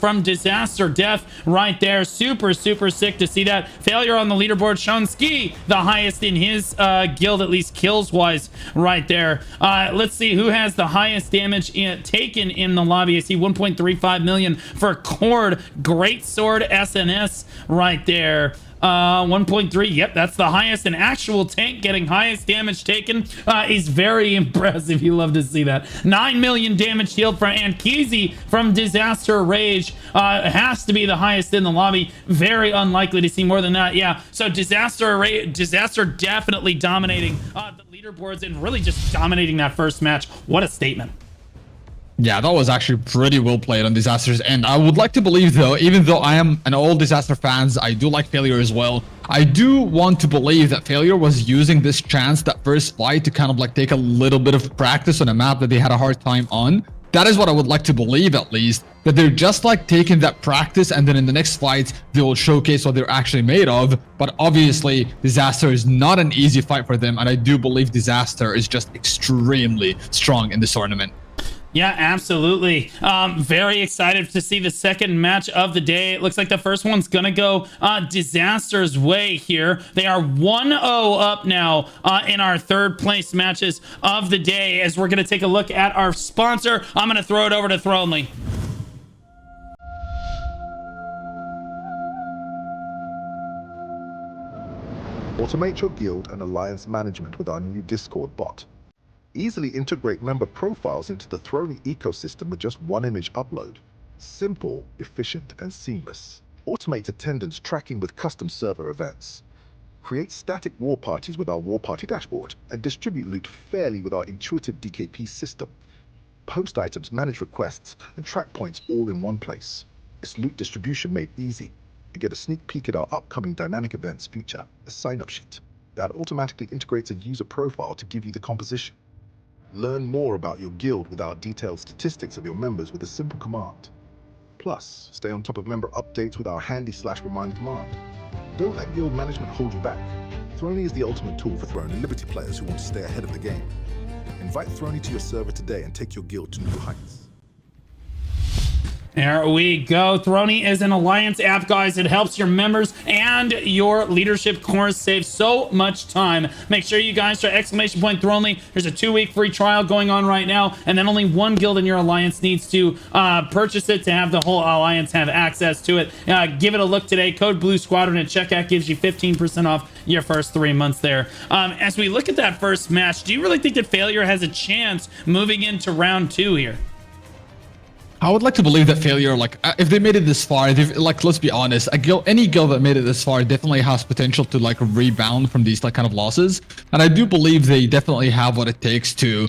from Disaster Death right there. Super, super sick to see that. Failure on the leaderboard. Shonski, the highest in his guild, at least kills-wise, right there. Let's see who has the highest damage taken in the lobby. I see 1.35 million for Cord. Great Sword SNS right there. 1.3. Yep, that's the highest. An actual tank getting highest damage taken is very impressive. You love to see that. 9 million damage healed from Ankizi from Disaster Rage. Has to be the highest in the lobby. Very unlikely to see more than that. Yeah, so Disaster definitely dominating the leaderboards and really just dominating that first match. What a statement. Yeah, that was actually pretty well played on Disaster's end. I would like to believe, though, even though I am an old Disaster fans, I do like Failure as well. I do want to believe that Failure was using this chance, that first fight, to kind of like take a little bit of practice on a map that they had a hard time on. That is what I would like to believe, at least, that they're just like taking that practice, and then in the next fight, they will showcase what they're actually made of. But obviously, Disaster is not an easy fight for them, and I do believe Disaster is just extremely strong in this tournament. Yeah, absolutely. Very excited to see the second match of the day. It looks like the first one's gonna go Disaster's way here. They are 1-0 up now in our third place matches of the day. As we're gonna take a look at our sponsor, I'm gonna throw it over to Thronely. Automate your guild and alliance management with our new Discord bot. Easily integrate member profiles into the Thronely ecosystem with just one image upload. Simple, efficient, and seamless. Automate attendance tracking with custom server events. Create static war parties with our war party dashboard, and distribute loot fairly with our intuitive DKP system. Post items, manage requests, and track points all in one place. It's loot distribution made easy. You get a sneak peek at our upcoming dynamic events feature, a sign-up sheet, that automatically integrates a user profile to give you the composition. Learn more about your guild with our detailed statistics of your members with a simple command. Plus, stay on top of member updates with our handy/remind command. Don't let guild management hold you back. Thronely is the ultimate tool for Thronely Liberty players who want to stay ahead of the game. Invite Thronely to your server today and take your guild to new heights. There we go. Thronely is an alliance app, guys. It helps your members and your leadership course save so much time. Make sure you guys try !Thronely. There's a 2-week free trial going on right now, and then only one guild in your alliance needs to purchase it to have the whole alliance have access to it. Give it a look today. Code Blue Squadron at checkout gives you 15% off your first 3 months there. As we look at that first match, do you really think that Failure has a chance moving into round 2 here? I would like to believe that Failure, like, if they made it this far, like, let's be honest, any guild that made it this far definitely has potential to, like, rebound from these, like, kind of losses. And I do believe they definitely have what it takes to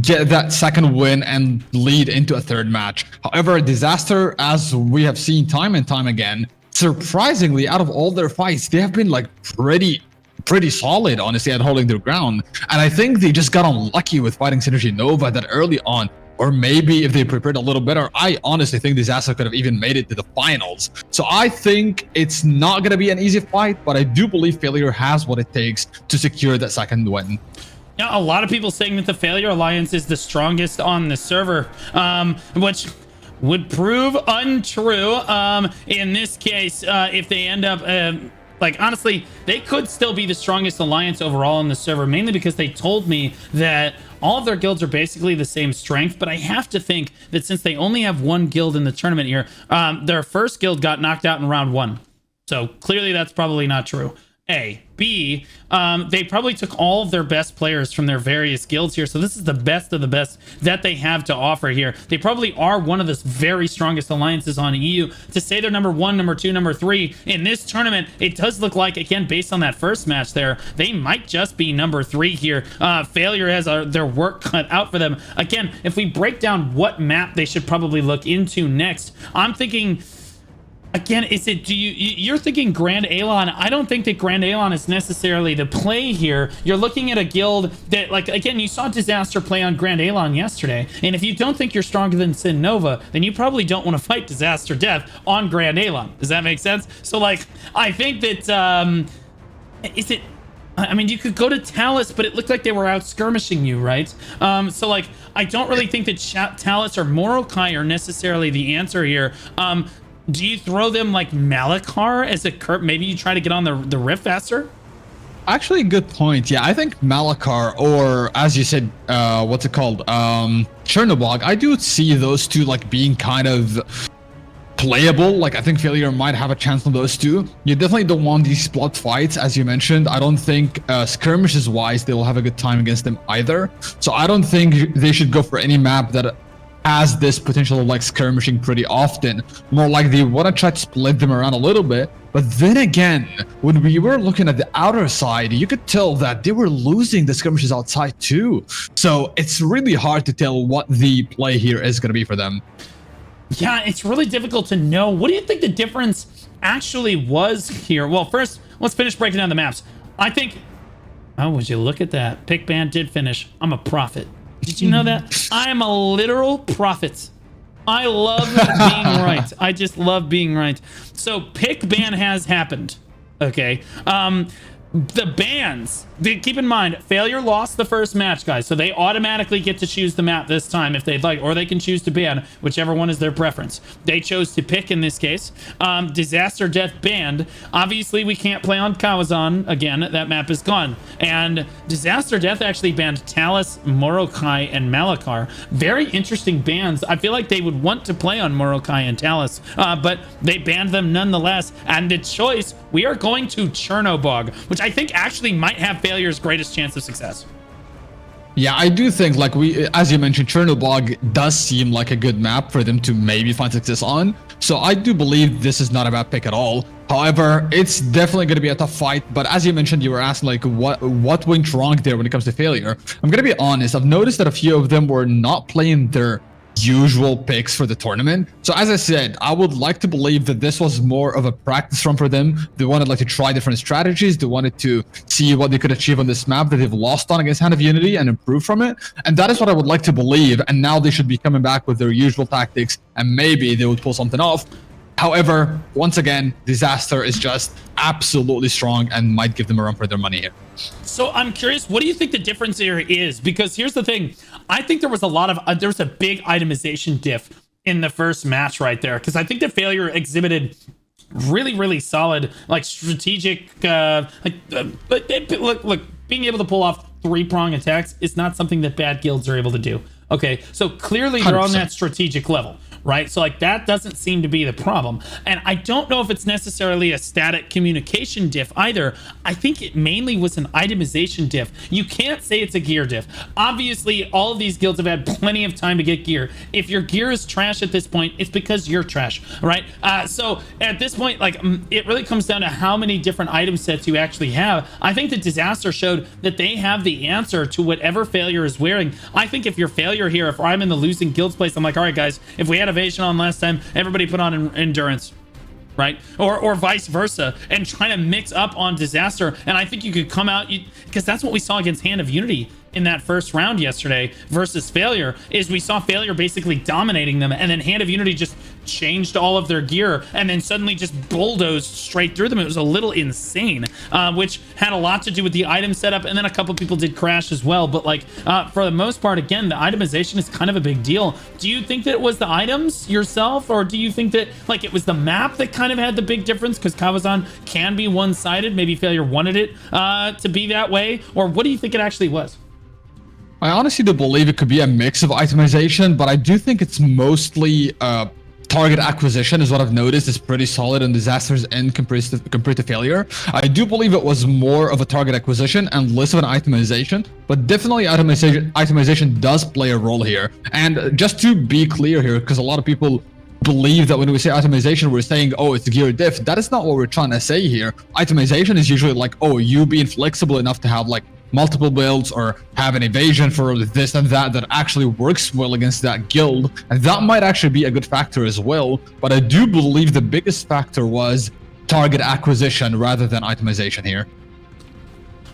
get that second win and lead into a third match. However, Disaster, as we have seen time and time again, surprisingly, out of all their fights, they have been, like, pretty solid, honestly, at holding their ground. And I think they just got unlucky with fighting Synergy Nova that early on. Or maybe if they prepared a little better, I honestly think Disaster could have even made it to the finals. So I think it's not going to be an easy fight, but I do believe Failure has what it takes to secure that second win. Yeah, a lot of people saying that the Failure Alliance is the strongest on the server, which would prove untrue in this case if they end up... like, honestly, they could still be the strongest alliance overall on the server, mainly because they told me that all of their guilds are basically the same strength, but I have to think that since they only have one guild in the tournament here, their first guild got knocked out in round 1. So clearly that's probably not true. A. B, they probably took all of their best players from their various guilds here. So this is the best of the best that they have to offer here. They probably are one of the very strongest alliances on EU. To say they're number 1, number 2, number 3 in this tournament, it does look like, again, based on that first match there, they might just be number 3 here. Failure has their work cut out for them. Again, if we break down what map they should probably look into next, I'm thinking... Again, you're thinking Grand Alon. I don't think that Grand Alon is necessarily the play here. You're looking at a guild that, like, again, you saw Disaster play on Grand Alon yesterday. And if you don't think you're stronger than Sin Nova, then you probably don't want to fight Disaster Death on Grand Alon. Does that make sense? So, like, I think that, I mean, you could go to Talus, but it looked like they were out skirmishing you, right? So, like, I don't really think that Talus or Morokai are necessarily the answer here. Do you throw them like Malachar as a curb? Maybe you try to get on the rift faster? Actually, good point. Yeah, I think Malachar, or as you said, what's it called? Chernobog, I do see those two like being kind of playable. Like, I think Failure might have a chance on those two. You definitely don't want these spot fights, as you mentioned. I don't think skirmishes wise they will have a good time against them either. So I don't think they should go for any map that has this potential of like skirmishing pretty often. More like they want to try to split them around a little bit. But then again, when we were looking at the outer side, you could tell that they were losing the skirmishes outside too. So it's really hard to tell what the play here is going to be for them. Yeah, it's really difficult to know. What do you think the difference actually was here? Well, first, let's finish breaking down the maps. I think... Oh, would you look at that? Pick Band did finish. I'm a prophet. Did you know that? I am a literal prophet. I love being right. I just love being right. So pick ban has happened. Okay. The bans, keep in mind, Failure lost the first match, guys, so they automatically get to choose the map this time if they'd like, or they can choose to ban, whichever one is their preference. They chose to pick in this case. Disaster Death banned. Obviously, we can't play on Kawazan again. That map is gone. And Disaster Death actually banned Talus, Morokai, and Malachar. Very interesting bans. I feel like they would want to play on Morokai and Talus, but they banned them nonetheless. And the choice, we are going to Chernobog, which I think actually might have Failure's greatest chance of success. Yeah, I do think, like as you mentioned, Chernobog does seem like a good map for them to maybe find success on. So I do believe this is not a bad pick at all. However, it's definitely going to be a tough fight. But as you mentioned, you were asking like what went wrong there when it comes to Failure. I'm going to be honest. I've noticed that a few of them were not playing their usual picks for the tournament. So as I said, I would like to believe that this was more of a practice run for them. They wanted like to try different strategies. They wanted to see what they could achieve on this map that they've lost on against Hand of Unity and improve from it. And that is what I would like to believe. And now they should be coming back with their usual tactics and maybe they would pull something off. However, once again, Disaster is just absolutely strong and might give them a run for their money here. So I'm curious, what do you think the difference here is? Because here's the thing. I think there was a lot of, there was a big itemization diff in the first match right there. Because I think the Failure exhibited really, really solid, like strategic, look, being able to pull off 3-prong attacks is not something that bad guilds are able to do. Okay, so clearly they're 100%. On that strategic level, right? So like that doesn't seem to be the problem. And I don't know if it's necessarily a static communication diff either. I think it mainly was an itemization diff. You can't say it's a gear diff. Obviously, all of these guilds have had plenty of time to get gear. If your gear is trash at this point, it's because you're trash, right? So at this point, like it really comes down to how many different item sets you actually have. I think the Disaster showed that they have the answer to whatever Failure is wearing. I think if you're Failure here, if I'm in the losing guilds place, I'm like, all right, guys, if we had Evasion on last time, everybody put on Endurance, right? Or vice versa, and trying to mix up on Disaster. And I think you could come out, because that's what we saw against Hand of Unity in that first round yesterday versus Failure, is we saw Failure basically dominating them, and then Hand of Unity just changed all of their gear and then suddenly just bulldozed straight through them. It was a little insane, which had a lot to do with the item setup, and then a couple people did crash as well. But like for the most part, again, the itemization is kind of a big deal. Do you think that it was the items yourself, or do you think that like it was the map that kind of had the big difference? Because Kawazan can be one-sided. Maybe Failure wanted it to be that way, or what do you think it actually was? I honestly do believe it could be a mix of itemization, but I do think it's mostly target acquisition is what I've noticed is pretty solid on Disasters and compared to Failure. I do believe it was more of a target acquisition and less of an itemization, but definitely itemization does play a role here. And just to be clear here, because a lot of people believe that when we say itemization, we're saying, oh, it's gear diff. That is not what we're trying to say here. Itemization is usually like, oh, you being flexible enough to have like multiple builds or have an evasion for this and that actually works well against that guild, and that might actually be a good factor as well. But I do believe the biggest factor was target acquisition rather than itemization here.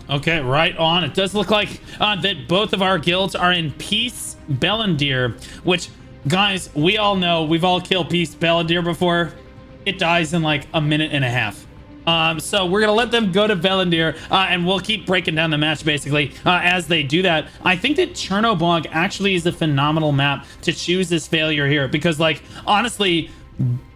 Okay, right on. It does look like that both of our guilds are in Peace Bellendir, which, guys, we all know, we've all killed Peace Bellendir before. It dies in like a minute and a half. So we're gonna let them go to Bellendir, and we'll keep breaking down the match basically as they do that. I think that Chernobog actually is a phenomenal map to choose as Failure here, because like honestly,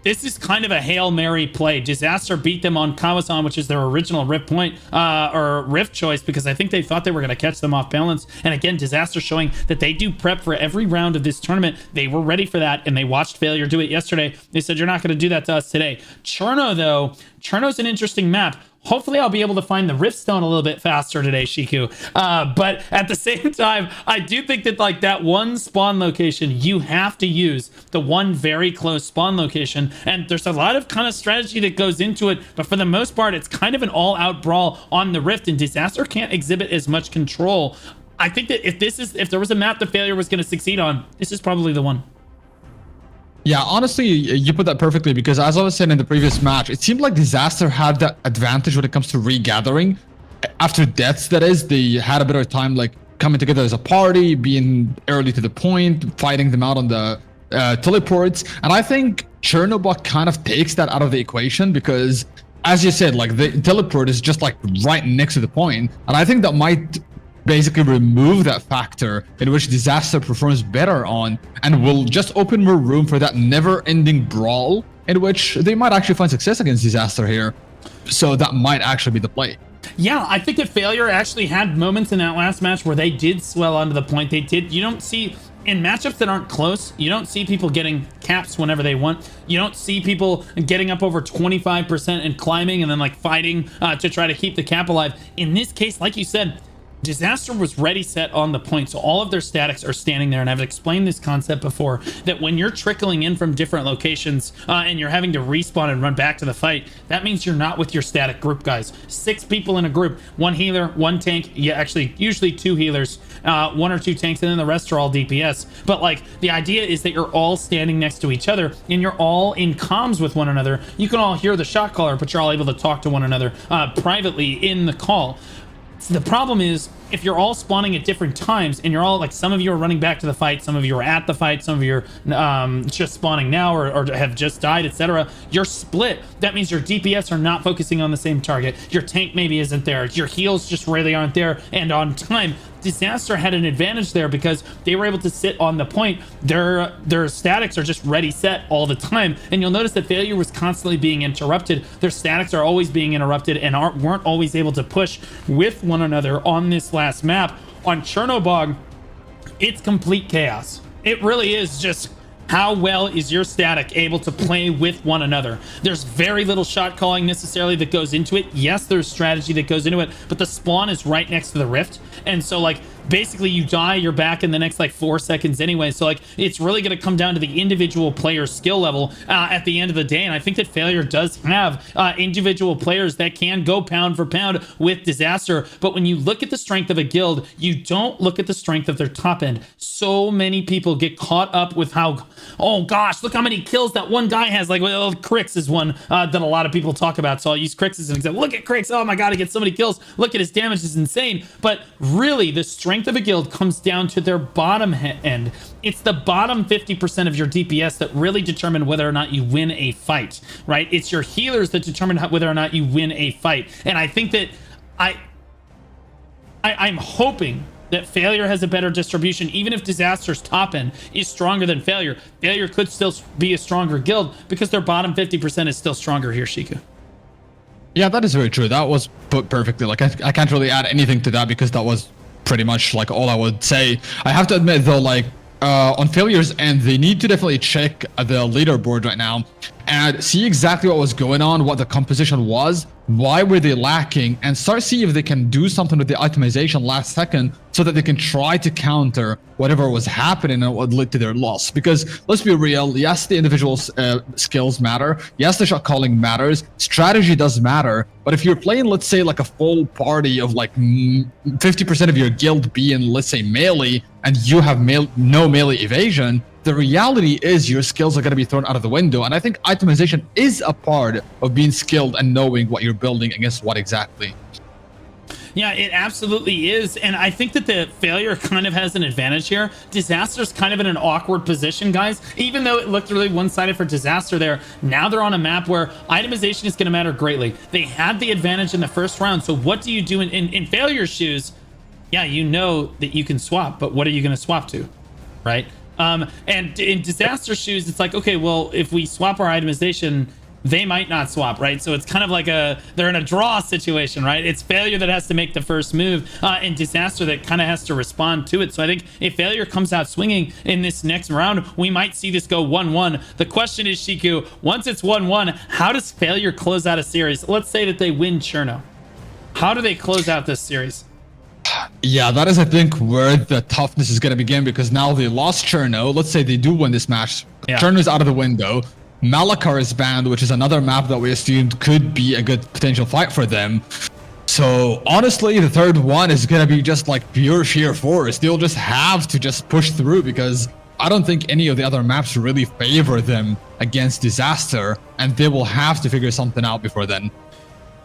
this is kind of a Hail Mary play. Disaster beat them on Kawasan, which is their original Rift point, or Rift choice, because I think they thought they were going to catch them off balance. And again, Disaster showing that they do prep for every round of this tournament. They were ready for that, and they watched Failure do it yesterday. They said, you're not going to do that to us today. Cherno, though, Cherno's an interesting map. Hopefully I'll be able to find the Riftstone a little bit faster today, Shiku. But at the same time, I do think that like that one spawn location, you have to use the one very close spawn location. And there's a lot of kind of strategy that goes into it. But for the most part, it's kind of an all-out brawl on the Rift, and Disaster can't exhibit as much control. I think that if there was a map that Failure was going to succeed on, this is probably the one. Yeah, honestly, you put that perfectly, because as I was saying in the previous match, it seemed like Disaster had that advantage when it comes to regathering. After deaths, that is, they had a bit of time like coming together as a party, being early to the point, fighting them out on the teleports. And I think Chernobog kind of takes that out of the equation, because as you said, like the teleport is just like right next to the point. And I think that might basically remove that factor in which Disaster performs better on, and will just open more room for that never-ending brawl in which they might actually find success against Disaster here. So that might actually be the play. Yeah, I think that Failure actually had moments in that last match where they did swell onto the point. They did. You don't see, in matchups that aren't close, you don't see people getting caps whenever they want. You don't see people getting up over 25% and climbing and then like fighting to try to keep the cap alive. In this case, like you said, Disaster was ready set on the point, so all of their statics are standing there. And I've explained this concept before, that when you're trickling in from different locations and you're having to respawn and run back to the fight, that means you're not with your static group, guys. 6 people in a group, 1 healer, 1 tank, yeah, actually usually 2 healers, 1 or 2 tanks, and then the rest are all DPS. But like the idea is that you're all standing next to each other and you're all in comms with one another. You can all hear the shot caller, but you're all able to talk to one another privately in the call. The problem is, if you're all spawning at different times and you're all like, some of you are running back to the fight, some of you are at the fight, some of you are just spawning now or have just died, etc. You're split. That means your DPS are not focusing on the same target. Your tank maybe isn't there. Your heals just really aren't there. And on time, Disaster had an advantage there because they were able to sit on the point. Their statics are just ready set all the time. And you'll notice that Failure was constantly being interrupted. Their statics are always being interrupted and weren't always able to push with one another on this last map. On Chernobog, it's complete chaos. It really is just how well is your static able to play with one another. There's very little shot calling necessarily that goes into it. Yes, there's strategy that goes into it, but the spawn is right next to the rift. And so like basically you die, you're back in the next like 4 seconds anyway. So like it's really going to come down to the individual player skill level at the end of the day. And I think that Failure does have individual players that can go pound for pound with Disaster. But when you look at the strength of a guild, you don't look at the strength of their top end. So many people get caught up with how, oh gosh, look how many kills that one guy has. Like, well, Crix is one that a lot of people talk about. So I'll use Crix as an example. Look at Crix. Oh my God, he gets so many kills. Look at his damage is insane. But really the strength of a guild comes down to their bottom end. It's the bottom 50% of your DPS that really determine whether or not you win a fight, right? It's your healers that determine whether or not you win a fight. And I think that I'm hoping that Failure has a better distribution. Even if Disaster's top end is stronger than Failure, Failure could still be a stronger guild because their bottom 50% is still stronger here, Shiku. Yeah, that is very true. That was put perfectly. Like I can't really add anything to that because that was pretty much like all I would say. I have to admit though, like on Failure's end, they need to definitely check the leaderboard right now and see exactly what was going on, what the composition was, why were they lacking, and start see if they can do something with the itemization last second so that they can try to counter whatever was happening and what led to their loss. Because let's be real, yes, the individual skills matter, yes, the shot calling matters, strategy does matter, but if you're playing, let's say, like a full party of like 50% of your guild being, let's say, melee, and you have no melee evasion, the reality is your skills are going to be thrown out of the window. And I think itemization is a part of being skilled and knowing what you're building against what exactly. Yeah, it absolutely is. And I think that the Failure kind of has an advantage here. Disaster's kind of in an awkward position, guys. Even though it looked really one-sided for Disaster there, now they're on a map where itemization is going to matter greatly. They had the advantage in the first round. So what do you do in Failure's shoes? Yeah, you know that you can swap, but what are you going to swap to, right? And in Disaster shoes, it's like, okay, well, if we swap our itemization, they might not swap, right? So it's kind of like they're in a draw situation, right? It's Failure that has to make the first move, and Disaster that kind of has to respond to it. So I think if Failure comes out swinging in this next round, we might see this go 1-1. The question is, Shiku, once it's 1-1, how does Failure close out a series? Let's say that they win Cherno. How do they close out this series? Yeah, that is, I think, where the toughness is going to begin, because now they lost Cherno. Let's say they do win this match. Yeah. Cherno's out of the window. Malachar is banned, which is another map that we assumed could be a good potential fight for them. So honestly, the third one is going to be just like pure sheer force. They'll just have to just push through, because I don't think any of the other maps really favor them against Disaster, and they will have to figure something out before then.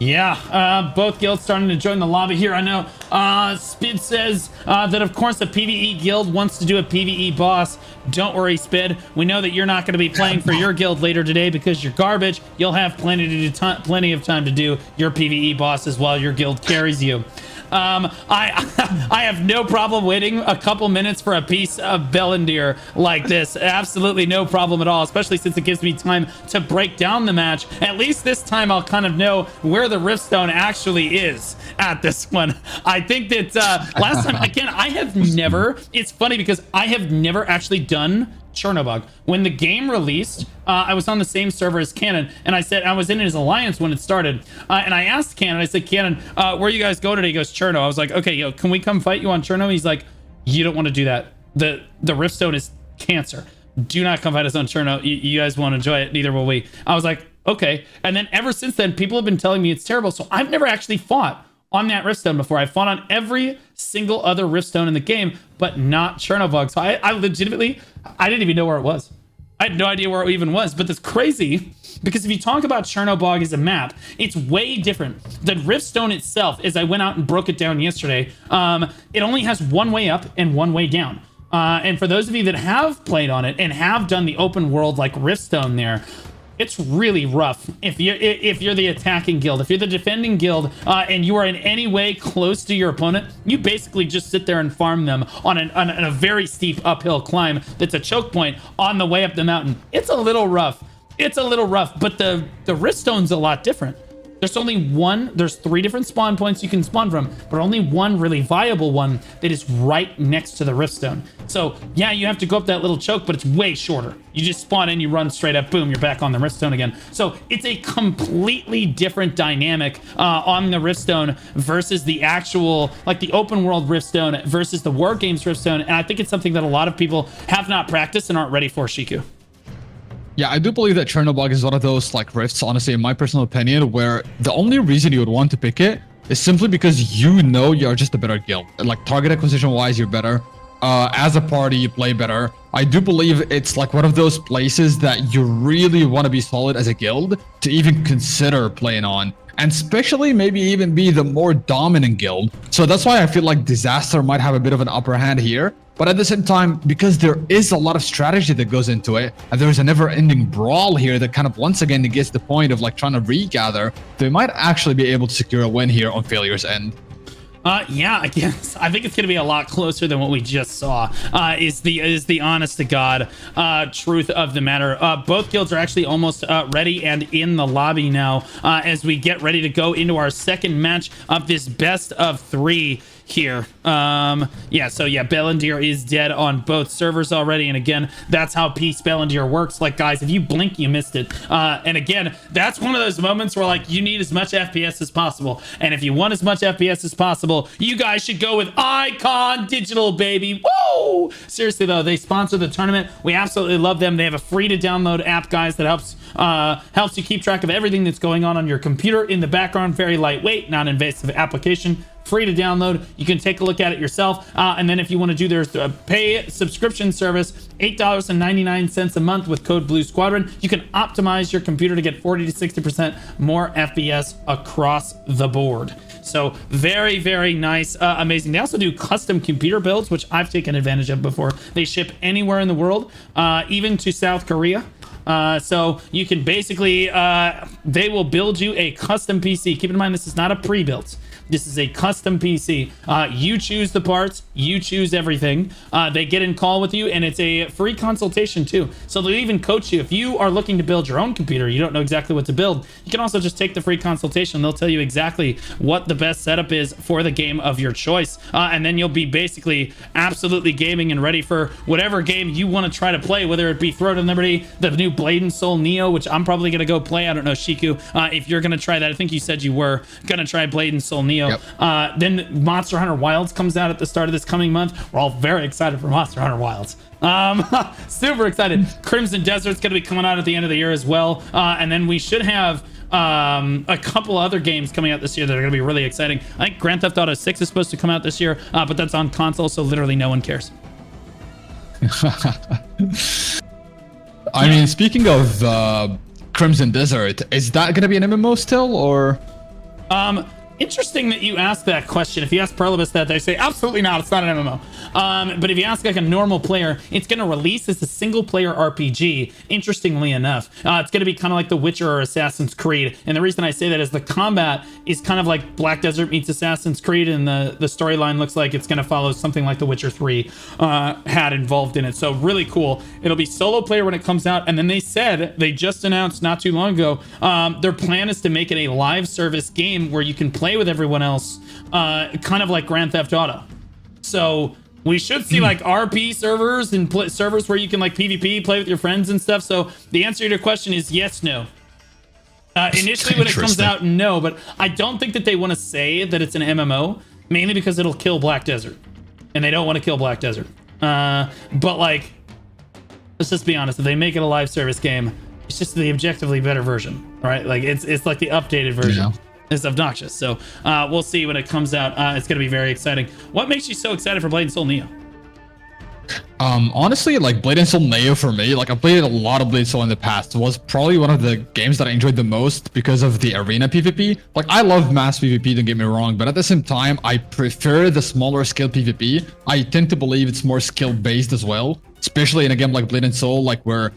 Yeah, both guilds starting to join the lobby here. I know Spid says that, of course, a PvE guild wants to do a PvE boss. Don't worry, Spid. We know that you're not going to be playing for your guild later today because you're garbage. You'll have plenty of time to do your PvE bosses while your guild carries you. I have no problem waiting a couple minutes for a piece of Bellendir like this. Absolutely no problem at all, especially since it gives me time to break down the match. At least this time I'll kind of know where the Riftstone actually is at this one. I think that last time, again, I have never, it's funny because I have never actually done Chernobog. When the game released, I was on the same server as Cannon, and I said I was in his alliance when it started, and I asked Cannon, I said, Cannon, where you guys go today? He goes, Cherno. I was like, okay, yo, can we come fight you on Cherno? He's like, you don't want to do that. The Riftstone is cancer. Do not come fight us on Cherno. You guys won't enjoy it. Neither will we. I was like, okay. And then ever since then, people have been telling me it's terrible. So I've never actually fought on that Riftstone before. I fought on every single other Riftstone in the game, but not Chernobog. So I legitimately, I didn't even know where it was. I had no idea where it even was, but that's crazy because if you talk about Chernobog as a map, it's way different. The Riftstone itself, as I went out and broke it down yesterday, it only has one way up and one way down. And for those of you that have played on it and have done the open world like Riftstone there, it's really rough if you're the attacking guild. If you're the defending guild and you are in any way close to your opponent, you basically just sit there and farm them on a very steep uphill climb that's a choke point on the way up the mountain. It's a little rough. It's a little rough, but the Riftstone's a lot different. There's only one, there's 3 different spawn points you can spawn from, but only one really viable one that is right next to the Riftstone. So yeah, you have to go up that little choke, but it's way shorter. You just spawn in, you run straight up, boom, you're back on the Riftstone again. So it's a completely different dynamic on the Riftstone versus the actual, like the open world Riftstone versus the War Games Riftstone. And I think it's something that a lot of people have not practiced and aren't ready for, Shiku. Yeah, I do believe that Chernobog is one of those like rifts, honestly, in my personal opinion, where the only reason you would want to pick it is simply because you know you're just a better guild. Like target acquisition wise, you're better. As a party, you play better. I do believe it's like one of those places that you really want to be solid as a guild to even consider playing on. And especially maybe even be the more dominant guild. So that's why I feel like Disaster might have a bit of an upper hand here. But at the same time, because there is a lot of strategy that goes into it, and there's a never-ending brawl here that kind of once again gets the point of like trying to regather, they might actually be able to secure a win here on Failure's end. Yeah, I guess I think it's gonna be a lot closer than what we just saw. Is the honest to God truth of the matter. Both guilds are actually almost ready and in the lobby now as we get ready to go into our second match of this best of 3 here. Yeah, so yeah, Bellandir is dead on both servers already. And again, that's how Peace Bellandir works. Like, guys, if you blink, you missed it. And again, that's one of those moments where, like, you need as much FPS as possible. And if you want as much FPS as possible, you guys should go with Icon Digital, baby. Whoa! Seriously, though, they sponsor the tournament. We absolutely love them. They have a free-to-download app, guys, that helps you keep track of everything that's going on your computer in the background. Very lightweight, non-invasive application. Free to download. You can take a look at it yourself. And then if you want to do their pay subscription service, $8.99 a month with code Blue Squadron, you can optimize your computer to get 40 to 60% more FPS across the board. So very, very nice, amazing. They also do custom computer builds, which I've taken advantage of before. They ship anywhere in the world, even to South Korea. So you can basically, they will build you a custom PC. Keep in mind, this is not a pre-built. This is a custom PC. You choose the parts, you choose everything. They get in call with you, and it's a free consultation too. So they'll even coach you. If you are looking to build your own computer, you don't know exactly what to build, you can also just take the free consultation. They'll tell you exactly what the best setup is for the game of your choice. And then you'll be basically absolutely gaming and ready for whatever game you want to try to play, whether it be Throne of Liberty, the new Blade and Soul Neo, which I'm probably going to go play. I don't know, Shiku, if you're going to try that. I think you said you were going to try Blade and Soul Neo. Yep. Then Monster Hunter Wilds comes out at the start of this coming month. We're all very excited for Monster Hunter Wilds. Super excited. Crimson Desert's going to be coming out at the end of the year as well. And then we should have a couple other games coming out this year that are going to be really exciting. I think Grand Theft Auto 6 is supposed to come out this year, but that's on console, so literally no one cares. I mean, speaking of Crimson Desert, is that going to be an MMO still, or? Interesting that you ask that question. If you ask Perlibus that, they say, absolutely not, it's not an MMO. But if you ask like a normal player, it's going to release as a single player RPG, interestingly enough. It's going to be kind of like The Witcher or Assassin's Creed. And the reason I say that is the combat is kind of like Black Desert meets Assassin's Creed, and the storyline looks like it's going to follow something like The Witcher 3 had involved in it. So really cool. It'll be solo player when it comes out. And then they just announced not too long ago, their plan is to make it a live service game where you can play with everyone else, kind of like Grand Theft Auto. So we should see like RP servers and servers where you can like PvP, play with your friends and stuff. So the answer to your question is yes, no. Initially when it comes out, no, but I don't think that they want to say that it's an MMO, mainly because it'll kill Black Desert, and they don't want to kill Black Desert. But like, let's just be honest, if they make it a live service game, it's just the objectively better version, right? Like it's like the updated version. Yeah. It's obnoxious. So we'll see when it comes out. It's going to be very exciting. What makes you so excited for Blade and Soul Neo? Honestly, like Blade and Soul Neo for me, like I played a lot of Blade and Soul in the past, was probably one of the games that I enjoyed the most because of the arena PvP. Like I love mass PvP, don't get me wrong, but at the same time, I prefer the smaller scale PvP. I tend to believe it's more skill based as well, especially in a game like Blade and Soul, like where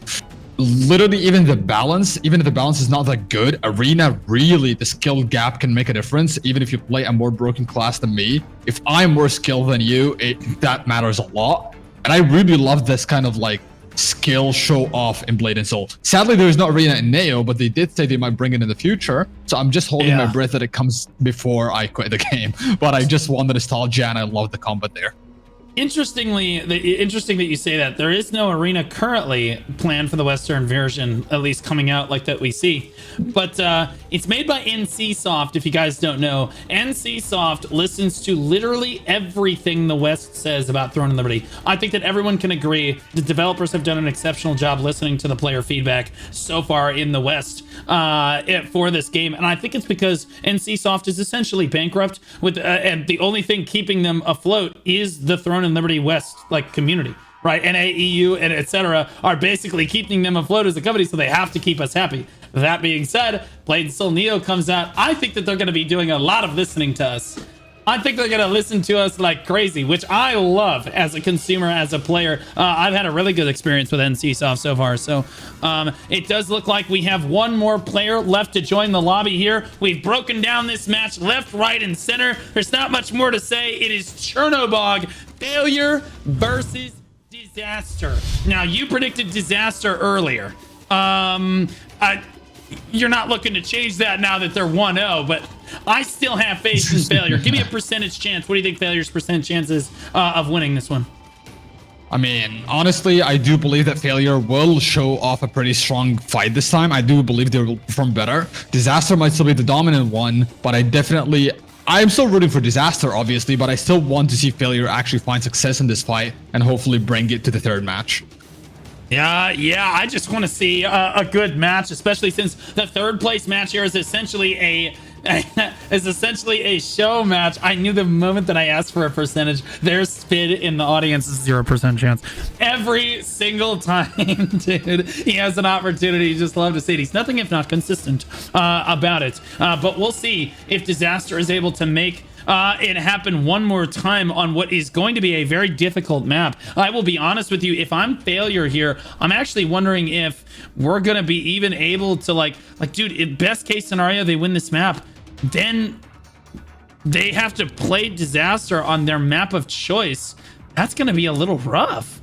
literally even if the balance is not that good, arena really, the skill gap can make a difference. Even if you play a more broken class than me, if I'm more skilled than you, that matters a lot. And I really love this kind of like skill show off in Blade and Soul. Sadly, there is no arena in Neo, but they did say they might bring it in the future. So I'm just holding my breath that it comes before I quit the game. But I just want the nostalgia, and I love the combat there. Interesting that you say that. There is no arena currently planned for the Western version, at least coming out like that we see. But it's made by NCSoft, if you guys don't know. NCSoft listens to literally everything the West says about Throne of Liberty. I think that everyone can agree the developers have done an exceptional job listening to the player feedback so far in the West for this game. And I think it's because NCSoft is essentially bankrupt, with and the only thing keeping them afloat is the Throne and Liberty West like community, right? NAEU and etc. are basically keeping them afloat as a company, so they have to keep us happy. That being said, Blade and Soul Neo comes out. I think that they're going to be doing a lot of listening to us. I think they're going to listen to us like crazy, which I love as a consumer, as a player. I've had a really good experience with NCSoft so far. So it does look like we have one more player left to join the lobby here. We've broken down this match left, right, and center. There's not much more to say. It is Chernobog, failure versus disaster. Now, you predicted disaster earlier. you're not looking to change that now that they're 1-0, but I still have faith in Failure. Give me a percentage chance. What do you think Failure's percent chances of winning this one? I mean, honestly, I do believe that Failure will show off a pretty strong fight this time. I do believe they will perform better. Disaster might still be the dominant one, but I'm still rooting for Disaster, obviously, but I still want to see Failure actually find success in this fight and hopefully bring it to the third match. Yeah, I just want to see a good match, especially since the third place match here is essentially a show match. I knew the moment that I asked for a percentage, there's Spid in the audience, 0% chance. Every single time, dude, he has an opportunity. You just love to see it. He's nothing if not consistent about it. But we'll see if Disaster is able to make it happen one more time on what is going to be a very difficult map. I will be honest with you, if I'm Failure here, I'm actually wondering if we're gonna be even able to like dude, in best case scenario they win this map, then they have to play Disaster on their map of choice. That's gonna be a little rough.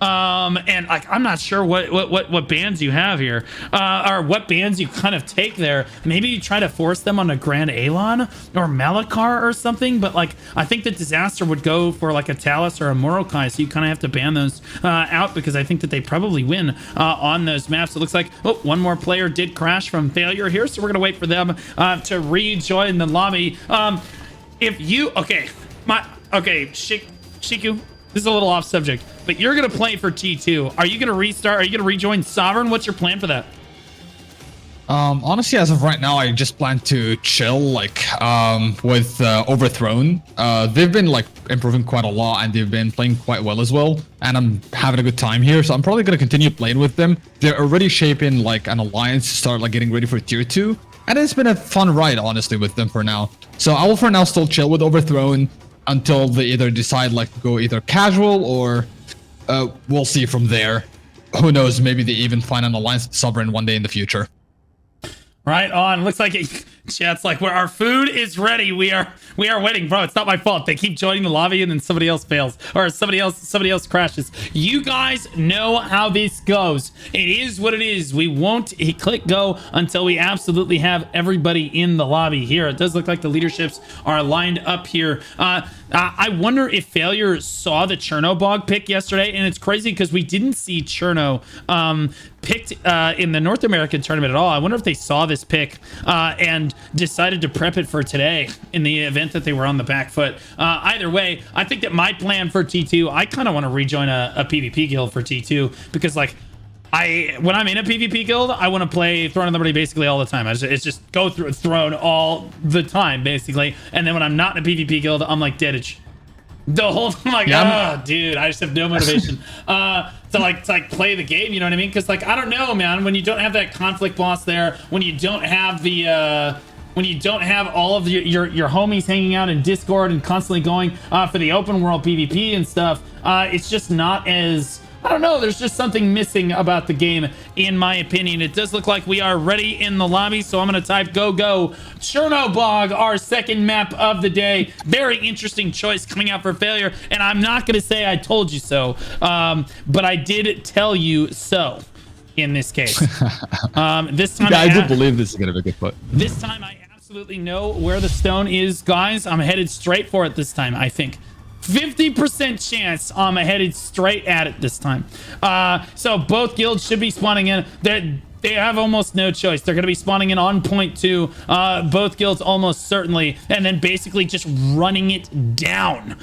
And like, I'm not sure what bans you have here, or what bans you kind of take there. Maybe you try to force them on a Grand Alon or Malakar or something, but like, I think that Disaster would go for like a Talus or a Morokai, so you kind of have to ban those out, because I think that they probably win on those maps. It looks like, oh, one more player did crash from Failure here, so we're gonna wait for them to rejoin the lobby. Shiku, this is a little off subject, but you're going to play for T2. Are you going to restart? Are you going to rejoin Sovereign? What's your plan for that? Honestly, as of right now, I just plan to chill, with Overthrown. They've been improving quite a lot, and they've been playing quite well as well. And I'm having a good time here, so I'm probably gonna continue playing with them. They're already shaping an alliance to start getting ready for tier 2, and it's been a fun ride, honestly, with them for now. So I will for now still chill with Overthrown until they either decide to go either casual or we'll see from there. Who knows? Maybe they even find an alliance with Sovereign one day in the future. Right on. Looks like chat's like, where our food is ready. We are waiting, bro. It's not my fault. They keep joining the lobby and then somebody else fails, or somebody else crashes. You guys know how this goes. It is what it is. We won't click go until we absolutely have everybody in the lobby here. It does look like the leaderships are lined up here. I wonder if Failure saw the Chernobog pick yesterday, and it's crazy because we didn't see Cherno picked in the North American tournament at all. I wonder if they saw this pick and decided to prep it for today in the event that they were on the back foot. Either way, I think that my plan for T2, I kind of want to rejoin a PvP guild for T2, because when I'm in a PvP guild, I want to play Throne of Liberty basically all the time. It's just go through Throne all the time, basically. And then when I'm not in a PvP guild, I'm like Deadage. The whole time, dude, I just have no motivation to play the game, you know what I mean? Because I don't know, man, when you don't have that conflict boss there, when you don't have the when you don't have all of your homies hanging out in Discord and constantly going for the open world PvP and stuff, it's just not as, I don't know, there's just something missing about the game, in my opinion. It does look like we are ready in the lobby, so I'm going to type go. Chernobog, our second map of the day. Very interesting choice coming out for Failure, and I'm not going to say I told you so, but I did tell you so in this case. This time, I do believe this is going to be a good foot. This time, I absolutely know where the stone is, guys. I'm headed straight for it this time, I think. 50% chance I'm headed straight at it this time. So both guilds should be spawning in. They have almost no choice. They're going to be spawning in on point 2. Both guilds almost certainly. And then basically just running it down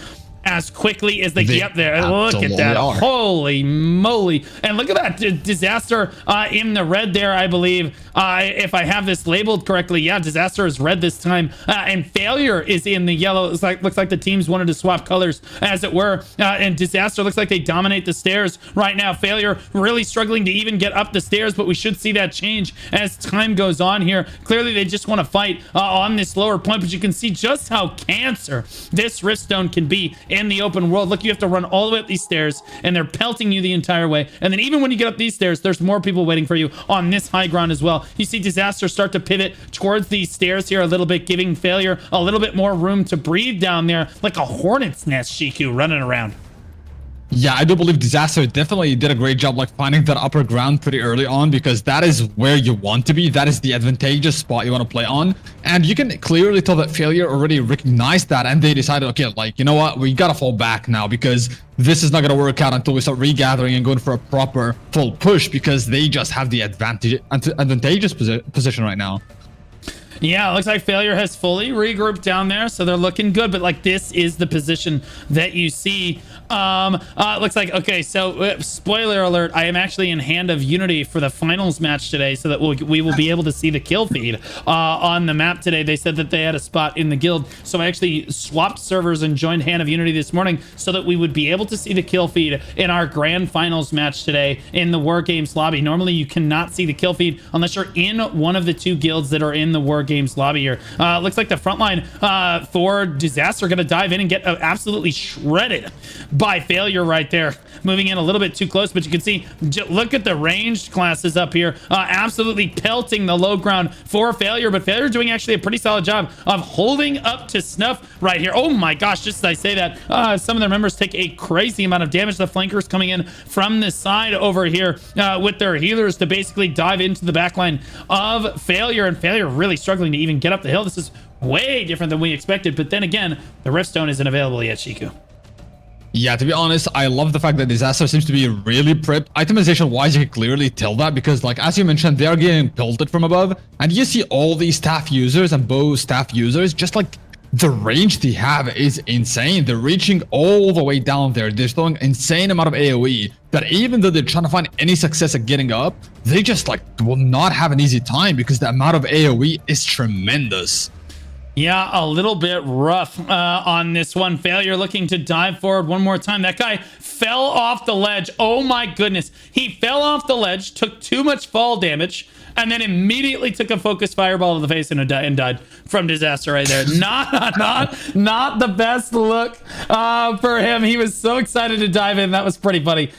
as quickly as they get there. Look at that. Holy moly. And look at that Disaster in the red there, I believe. If I have this labeled correctly, yeah, Disaster is red this time. And Failure is in the yellow. Looks like the teams wanted to swap colors, as it were. And Disaster looks like they dominate the stairs right now. Failure really struggling to even get up the stairs, but we should see that change as time goes on here. Clearly, they just want to fight on this lower point, but you can see just how cancer this Riftstone can be in the open world. Look, you have to run all the way up these stairs, and they're pelting you the entire way. And then even when you get up these stairs, there's more people waiting for you on this high ground as well. You see Disaster start to pivot towards these stairs here a little bit, giving Failure a little bit more room to breathe down there, like a hornet's nest, Shiku, running around. Yeah, I do believe Disaster definitely did a great job like finding that upper ground pretty early on, because that is where you want to be. That is the advantageous spot you want to play on. And you can clearly tell that Failure already recognized that, and they decided, okay, like, you know what, we gotta fall back now, because this is not gonna work out until we start regathering and going for a proper full push, because they just have the advantageous position right now. Yeah, it looks like Failure has fully regrouped down there, so they're looking good. But like, this is the position that you see. It looks like, okay, so spoiler alert, I am actually in Hand of Unity for the finals match today, so that we will be able to see the kill feed on the map today. They said that they had a spot in the guild, so I actually swapped servers and joined Hand of Unity this morning so that we would be able to see the kill feed in our grand finals match today in the War Games lobby. Normally, you cannot see the kill feed unless you're in one of the two guilds that are in the War Games lobby here. Looks like the front line for Disaster gonna dive in and get absolutely shredded by Failure right there. Moving in a little bit too close, but you can see, look at the ranged classes up here, absolutely pelting the low ground for Failure, but Failure doing actually a pretty solid job of holding up to snuff right here. Oh my gosh, just as I say that, some of their members take a crazy amount of damage. The flankers coming in from the side over here with their healers to basically dive into the backline of Failure, and Failure really struggling to even get up the hill. This is way different than we expected, but then again, the Riftstone isn't available yet, Shiku. Yeah, to be honest, I love the fact that Disaster seems to be really prepped. Itemization-wise, you can clearly tell that, because, like, as you mentioned, they are getting pelted from above, and you see all these staff users and bow staff users, just like, the range they have is insane. They're reaching all the way down there. They're throwing insane amount of AoE that even though they're trying to find any success at getting up, they just, like, will not have an easy time because the amount of AoE is tremendous. Yeah, a little bit rough on this one. Failure looking to dive forward one more time. That guy fell off the ledge. Oh my goodness. He fell off the ledge, took too much fall damage, and then immediately took a focus fireball to the face and died from Disaster right there. Not the best look for him. He was so excited to dive in. That was pretty funny.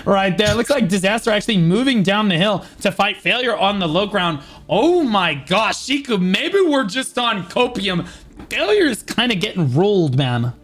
Right there. Looks like Disaster actually moving down the hill to fight Failure on the low ground. Oh my gosh, Shiku, maybe we're just on copium. Failure is kind of getting rolled, man.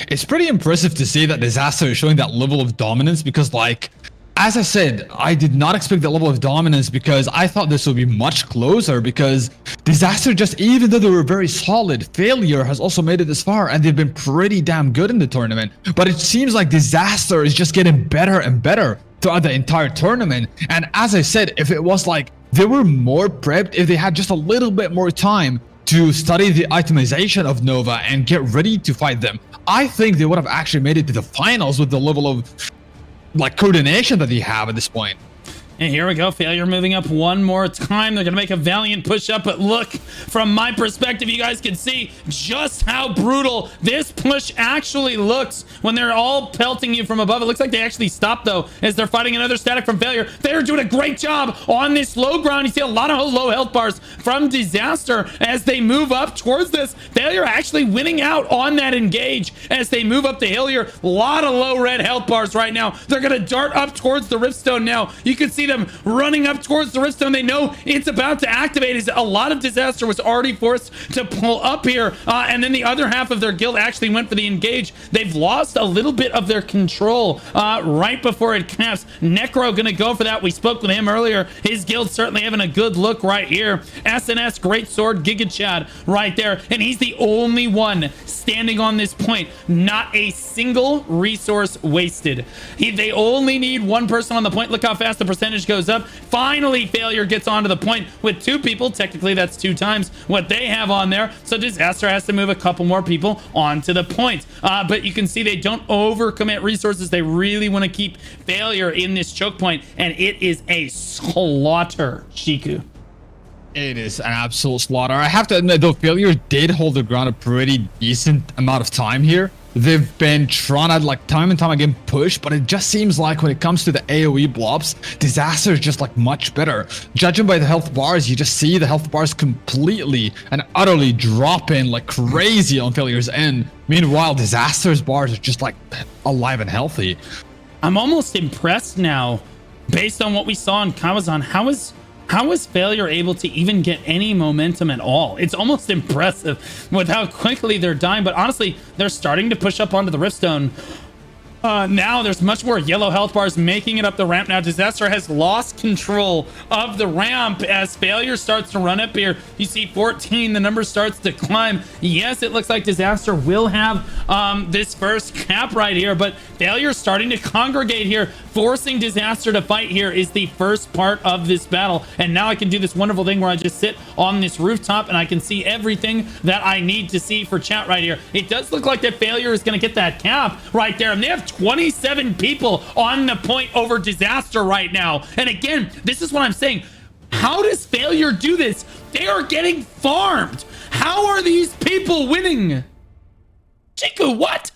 It's pretty impressive to see that Disaster is showing that level of dominance, because, like, as I said, I did not expect that level of dominance, because I thought this would be much closer, because Disaster, just even though they were very solid, Failure has also made it this far, and they've been pretty damn good in the tournament. But it seems like Disaster is just getting better and better throughout the entire tournament. And as I said, if it was like they were more prepped, if they had just a little bit more time to study the itemization of Nova and get ready to fight them, I think they would have actually made it to the finals with the level of, like, coordination that they have at this point. And here we go. Failure moving up one more time. They're going to make a valiant push up. But look, from my perspective, you guys can see just how brutal this push actually looks when they're all pelting you from above. It looks like they actually stopped, though, as they're fighting another static from Failure. They're doing a great job on this low ground. You see a lot of low health bars from Disaster as they move up towards this. Failure actually winning out on that engage as they move up the hill here. A lot of low red health bars right now. They're going to dart up towards the Riftstone now. You can see them running up towards the Riftstone. They know it's about to activate, as a lot of Disaster was already forced to pull up here, and then the other half of their guild actually went for the engage. They've lost a little bit of their control right before it caps. Necro gonna go for that. We spoke with him earlier. His guild certainly having a good look right here. SNS, Great Sword, Giga Chad right there, and he's the only one standing on this point. Not a single resource wasted. They only need one person on the point. Look how fast the percentage goes up. Finally, Failure gets onto the point with two people. Technically, that's 2 times what they have on there. So Disaster has to move a couple more people onto the point. But you can see they don't overcommit resources. They really want to keep Failure in this choke point, and it is a slaughter, Shiku. It is an absolute slaughter. I have to admit, though, Failure did hold the ground a pretty decent amount of time here. They've been trying to, like, time and time again push, but it just seems like when it comes to the AoE blobs, Disaster is just, like, much better. Judging by the health bars, you just see the health bars completely and utterly drop in like crazy on Failure's end. Meanwhile, Disaster's bars are just, like, alive and healthy. I'm almost impressed now, based on what we saw in Kawazan. How is How is Failure able to even get any momentum at all? It's almost impressive with how quickly they're dying, but honestly, they're starting to push up onto the Riftstone. Now there's much more yellow health bars making it up the ramp. Now Disaster has lost control of the ramp as Failure starts to run up here. You see 14, the number starts to climb. Yes, it looks like Disaster will have this first cap right here, but Failure starting to congregate here. Forcing Disaster to fight here is the first part of this battle. And now I can do this wonderful thing where I just sit on this rooftop and I can see everything that I need to see for chat right here. It does look like that Failure is going to get that cap right there. And they have 27 people on the point over Disaster right now. And again, this is what I'm saying. How does Failure do this? They are getting farmed. How are these people winning? Chiku, what?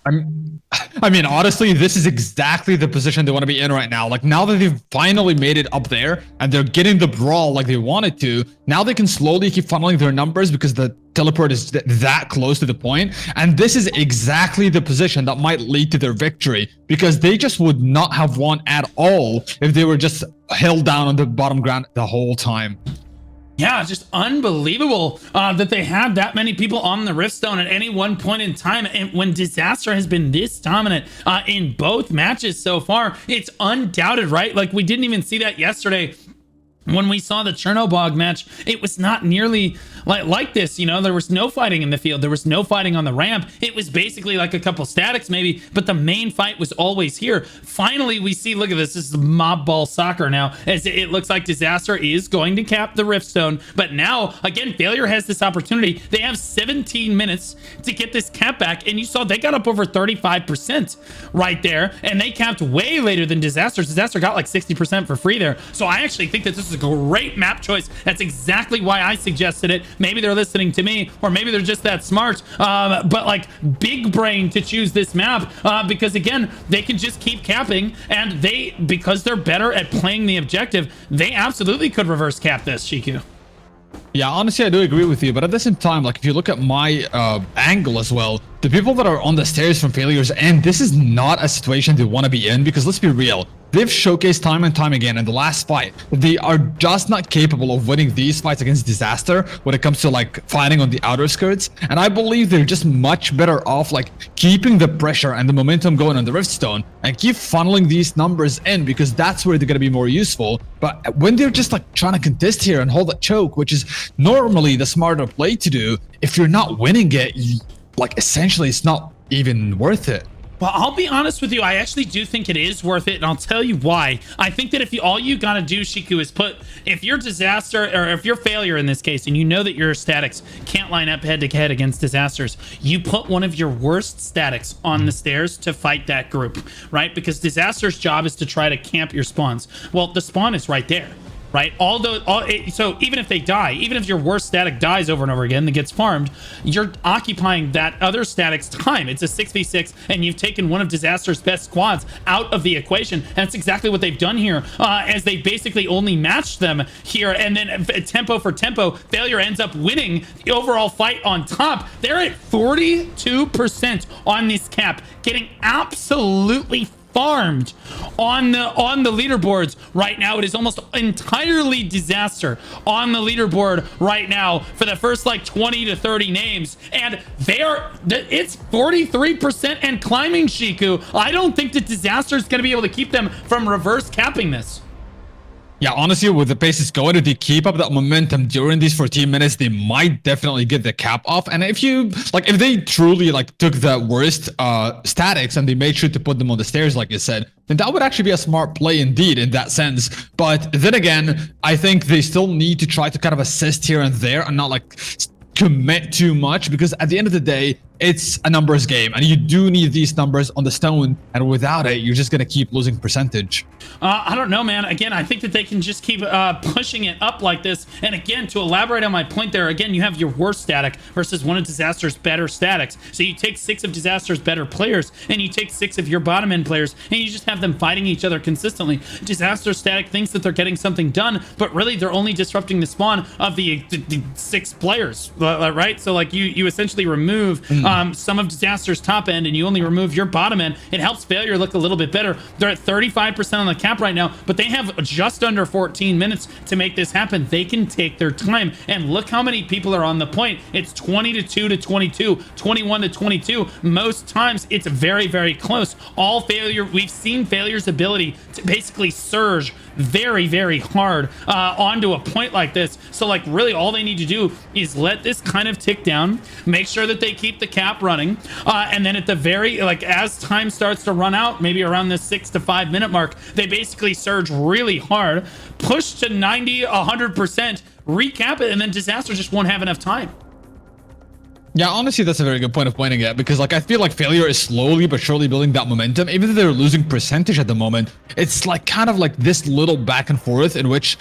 I mean, honestly, this is exactly the position they want to be in right now. Like, now that they've finally made it up there and they're getting the brawl like they wanted to, now they can slowly keep funneling their numbers because the teleport is that close to the point. And this is exactly the position that might lead to their victory, because they just would not have won at all if they were just held down on the bottom ground the whole time. Yeah, just unbelievable that they had that many people on the Riftstone at any one point in time. And when Disaster has been this dominant in both matches so far, it's undoubted, right? Like, we didn't even see that yesterday. When we saw the Chernobog match, it was not nearly like this, you know. There was no fighting in the field. There was no fighting on the ramp. It was basically like a couple statics maybe, but the main fight was always here. Finally, we see, look at this. This is mob ball soccer now, as it looks like Disaster is going to cap the Riftstone. But now, again, Failure has this opportunity. They have 17 minutes to get this cap back, and you saw they got up over 35% right there, and they capped way later than Disaster. Disaster got like 60% for free there. So I actually think that this is a great map choice. That's exactly why I suggested it. Maybe they're listening to me, or maybe they're just that smart, but like big brain to choose this map, because again, they can just keep capping, and because they're better at playing the objective, they absolutely could reverse cap this, Shiku. Yeah, honestly, I do agree with you, but at the same time, like, if you look at my angle as well, the people that are on the stairs from Failure's end, this is not a situation they want to be in, because let's be real, they've showcased time and time again in the last fight they are just not capable of winning these fights against Disaster when it comes to like fighting on the outer skirts. And I believe they're just much better off like keeping the pressure and the momentum going on the Riftstone and keep funneling these numbers in, because that's where they're going to be more useful. But when they're just like trying to contest here and hold that choke, which is normally the smarter play to do, if you're not winning it, like essentially it's not even worth it. Well, I'll be honest with you. I actually do think it is worth it, and I'll tell you why. I think that if all you gotta do, Shiku, is if you're Disaster, or if you're Failure in this case, and you know that your statics can't line up head-to-head against Disasters, you put one of your worst statics on the stairs to fight that group, right? Because Disaster's job is to try to camp your spawns. Well, the spawn is right there. Right? So even if they die, even if your worst static dies over and over again that gets farmed, you're occupying that other static's time. It's a 6v6, and you've taken one of Disaster's best squads out of the equation. And that's exactly what they've done here, as they basically only matched them here. And then tempo for tempo, Failure ends up winning the overall fight on top. They're at 42% on this cap, getting absolutely farmed on the leaderboards right now. It is almost entirely Disaster on the leaderboard right now for the first like 20 to 30 names, and it's 43% and climbing, Shiku. I don't think that Disaster is going to be able to keep them from reverse capping this. Yeah, honestly, with the pace it's going, if they keep up that momentum during these 14 minutes, they might definitely get the cap off. And if they truly like took the worst statics and they made sure to put them on the stairs, like you said, then that would actually be a smart play indeed in that sense. But then again, I think they still need to try to kind of assist here and there and not like commit too much, because at the end of the day, it's a numbers game, and you do need these numbers on the stone, and without it, you're just going to keep losing percentage. I don't know, man. Again, I think that they can just keep pushing it up like this. And again, to elaborate on my point there, again, you have your worst static versus one of Disaster's better statics. So you take 6 of Disaster's better players, and you take 6 of your bottom end players, and you just have them fighting each other consistently. Disaster static thinks that they're getting something done, but really they're only disrupting the spawn of the 6 players, right? So like you essentially remove some of Disaster's top end and you only remove your bottom end, it helps Failure look a little bit better. They're at 35% on the cap right now, but they have just under 14 minutes to make this happen. They can take their time, and look how many people are on the point. It's 22 to 22, 21 to 22. Most times it's very, very close. All Failure, we've seen Failure's ability to basically surge very, very hard onto a point like this. So like really all they need to do is let this kind of tick down, make sure that they keep the cap running, and then at the very, like as time starts to run out, maybe around the 6 to 5 minute mark, they basically surge really hard, push to 90, 100%, recap it, and then Disaster just won't have enough time. Yeah, honestly, that's a very good point of pointing at, because like I feel like Failure is slowly but surely building that momentum. Even though they're losing percentage at the moment, it's like kind of like this little back and forth in which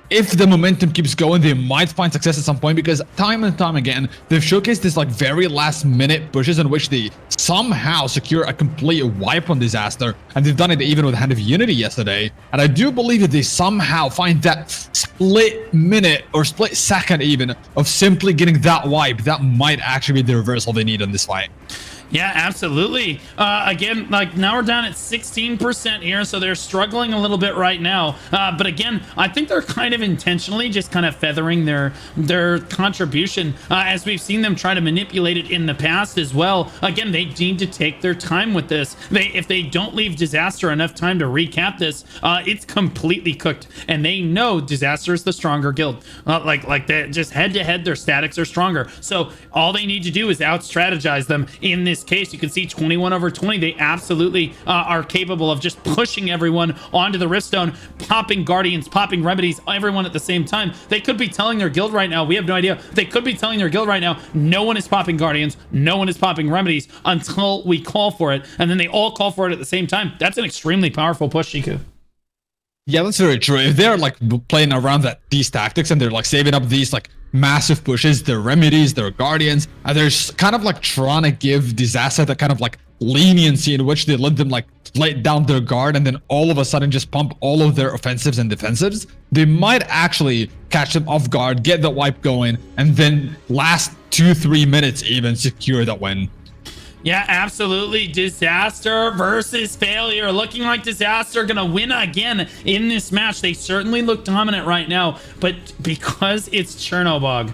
if the momentum keeps going, they might find success at some point, because time and time again, they've showcased this like very last minute pushes in which they somehow secure a complete wipe on Disaster, and they've done it even with Hand of Unity yesterday. And I do believe that they somehow find that split minute or split second even of simply getting that wipe. That might actually be the reversal they need in this fight. Yeah, absolutely. Again, like now we're down at 16% here, so they're struggling a little bit right now. But again, I think they're kind of intentionally just kind of feathering their contribution, as we've seen them try to manipulate it in the past as well. Again, they need to take their time with this. If they don't leave Disaster enough time to recap this, it's completely cooked, and they know Disaster is the stronger guild. Like they just head to head, their statics are stronger. So all they need to do is out strategize them in this case. You can see 21 over 20. They absolutely are capable of just pushing everyone onto the Riftstone, popping Guardians, popping Remedies, everyone at the same time. They could be telling their guild right now, we have no idea. They could be telling their guild right now, no one is popping Guardians, no one is popping Remedies until we call for it. And then they all call for it at the same time. That's an extremely powerful push, Shiku. Yeah, that's very true. If they're like playing around these tactics and they're like saving up these like massive pushes, their Remedies, their Guardians, and they're kind of like trying to give Disaster that kind of like leniency in which they let them like lay down their guard and then all of a sudden just pump all of their offensives and defensives, they might actually catch them off guard, get the wipe going, and then last 2-3 minutes even secure that win. Yeah, absolutely. Disaster versus Failure. Looking like Disaster gonna win again in this match. They certainly look dominant right now, but because it's Chernobog,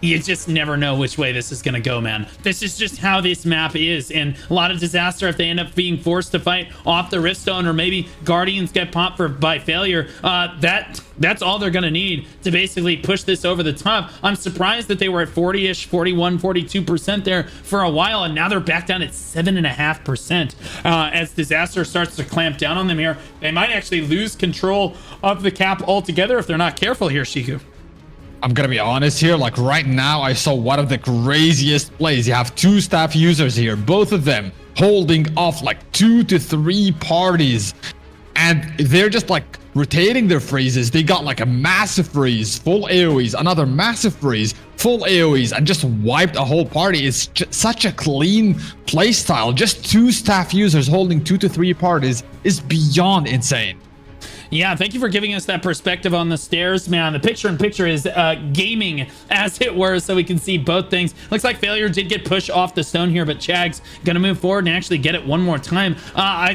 you just never know which way this is going to go, man. This is just how this map is. And a lot of Disaster, if they end up being forced to fight off the Riftstone, or maybe Guardians get popped by Failure, that's all they're going to need to basically push this over the top. I'm surprised that they were at 40-ish, 41, 42% there for a while, and now they're back down at 7.5%. As Disaster starts to clamp down on them here, they might actually lose control of the cap altogether if they're not careful here, Shiku. I'm gonna be honest here, like right now I saw one of the craziest plays. You have two staff users here, both of them holding off like 2 to 3 parties, and they're just like rotating their freezes. They got like a massive freeze, full AoEs, another massive freeze, full AoEs, and just wiped a whole party. It's just such a clean playstyle. Just 2 staff users holding 2 to 3 parties is beyond insane. Yeah, thank you for giving us that perspective on the stairs, man. The picture-in-picture is gaming, as it were, so we can see both things. Looks like Failure did get pushed off the stone here, but Chag's gonna move forward and actually get it one more time.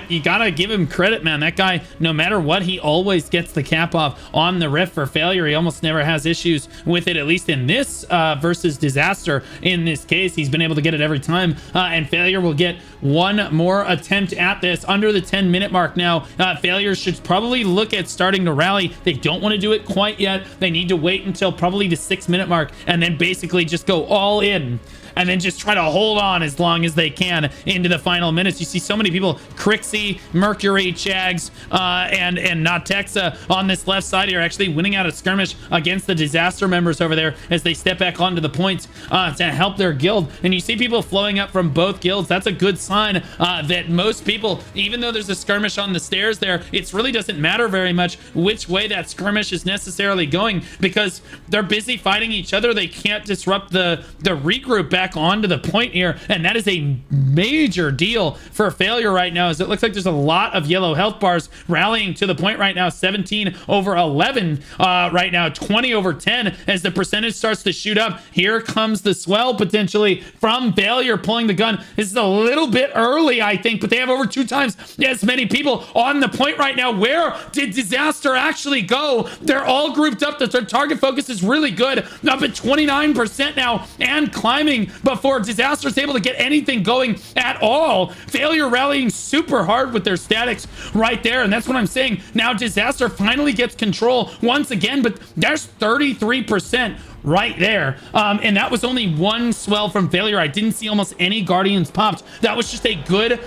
You gotta give him credit, man. That guy, no matter what, he always gets the cap off on the rift for Failure. He almost never has issues with it, at least in this versus Disaster. In this case, he's been able to get it every time, and Failure will get one more attempt at this under the 10-minute mark now. Failure should probably look at starting to rally. They don't want to do it quite yet. They need to wait until probably the 6-minute mark and then basically just go all in and then just try to hold on as long as they can into the final minutes. You see so many people, Crixie, Mercury, Chags, and Notexa on this left side here actually winning out a skirmish against the Disaster members over there as they step back onto the points to help their guild. And you see people flowing up from both guilds. That's a good sign that most people, even though there's a skirmish on the stairs there, it really doesn't matter very much which way that skirmish is necessarily going because they're busy fighting each other. They can't disrupt the regroup back back onto the point here, and that is a major deal for Failure right now, as it looks like there's a lot of yellow health bars rallying to the point right now. 17 over 11 right now, 20 over 10 as the percentage starts to shoot up. Here comes the swell potentially from Failure pulling the gun. This is a little bit early, I think, but they have over 2 times as many people on the point right now. Where did Disaster actually go? They're all grouped up. The target focus is really good, up at 29% now and climbing before Disaster's able to get anything going at all. Failure rallying super hard with their statics right there, and that's what I'm saying. Now Disaster finally gets control once again, but there's 33% right there, and that was only one swell from Failure. I didn't see almost any Guardians popped. That was just a good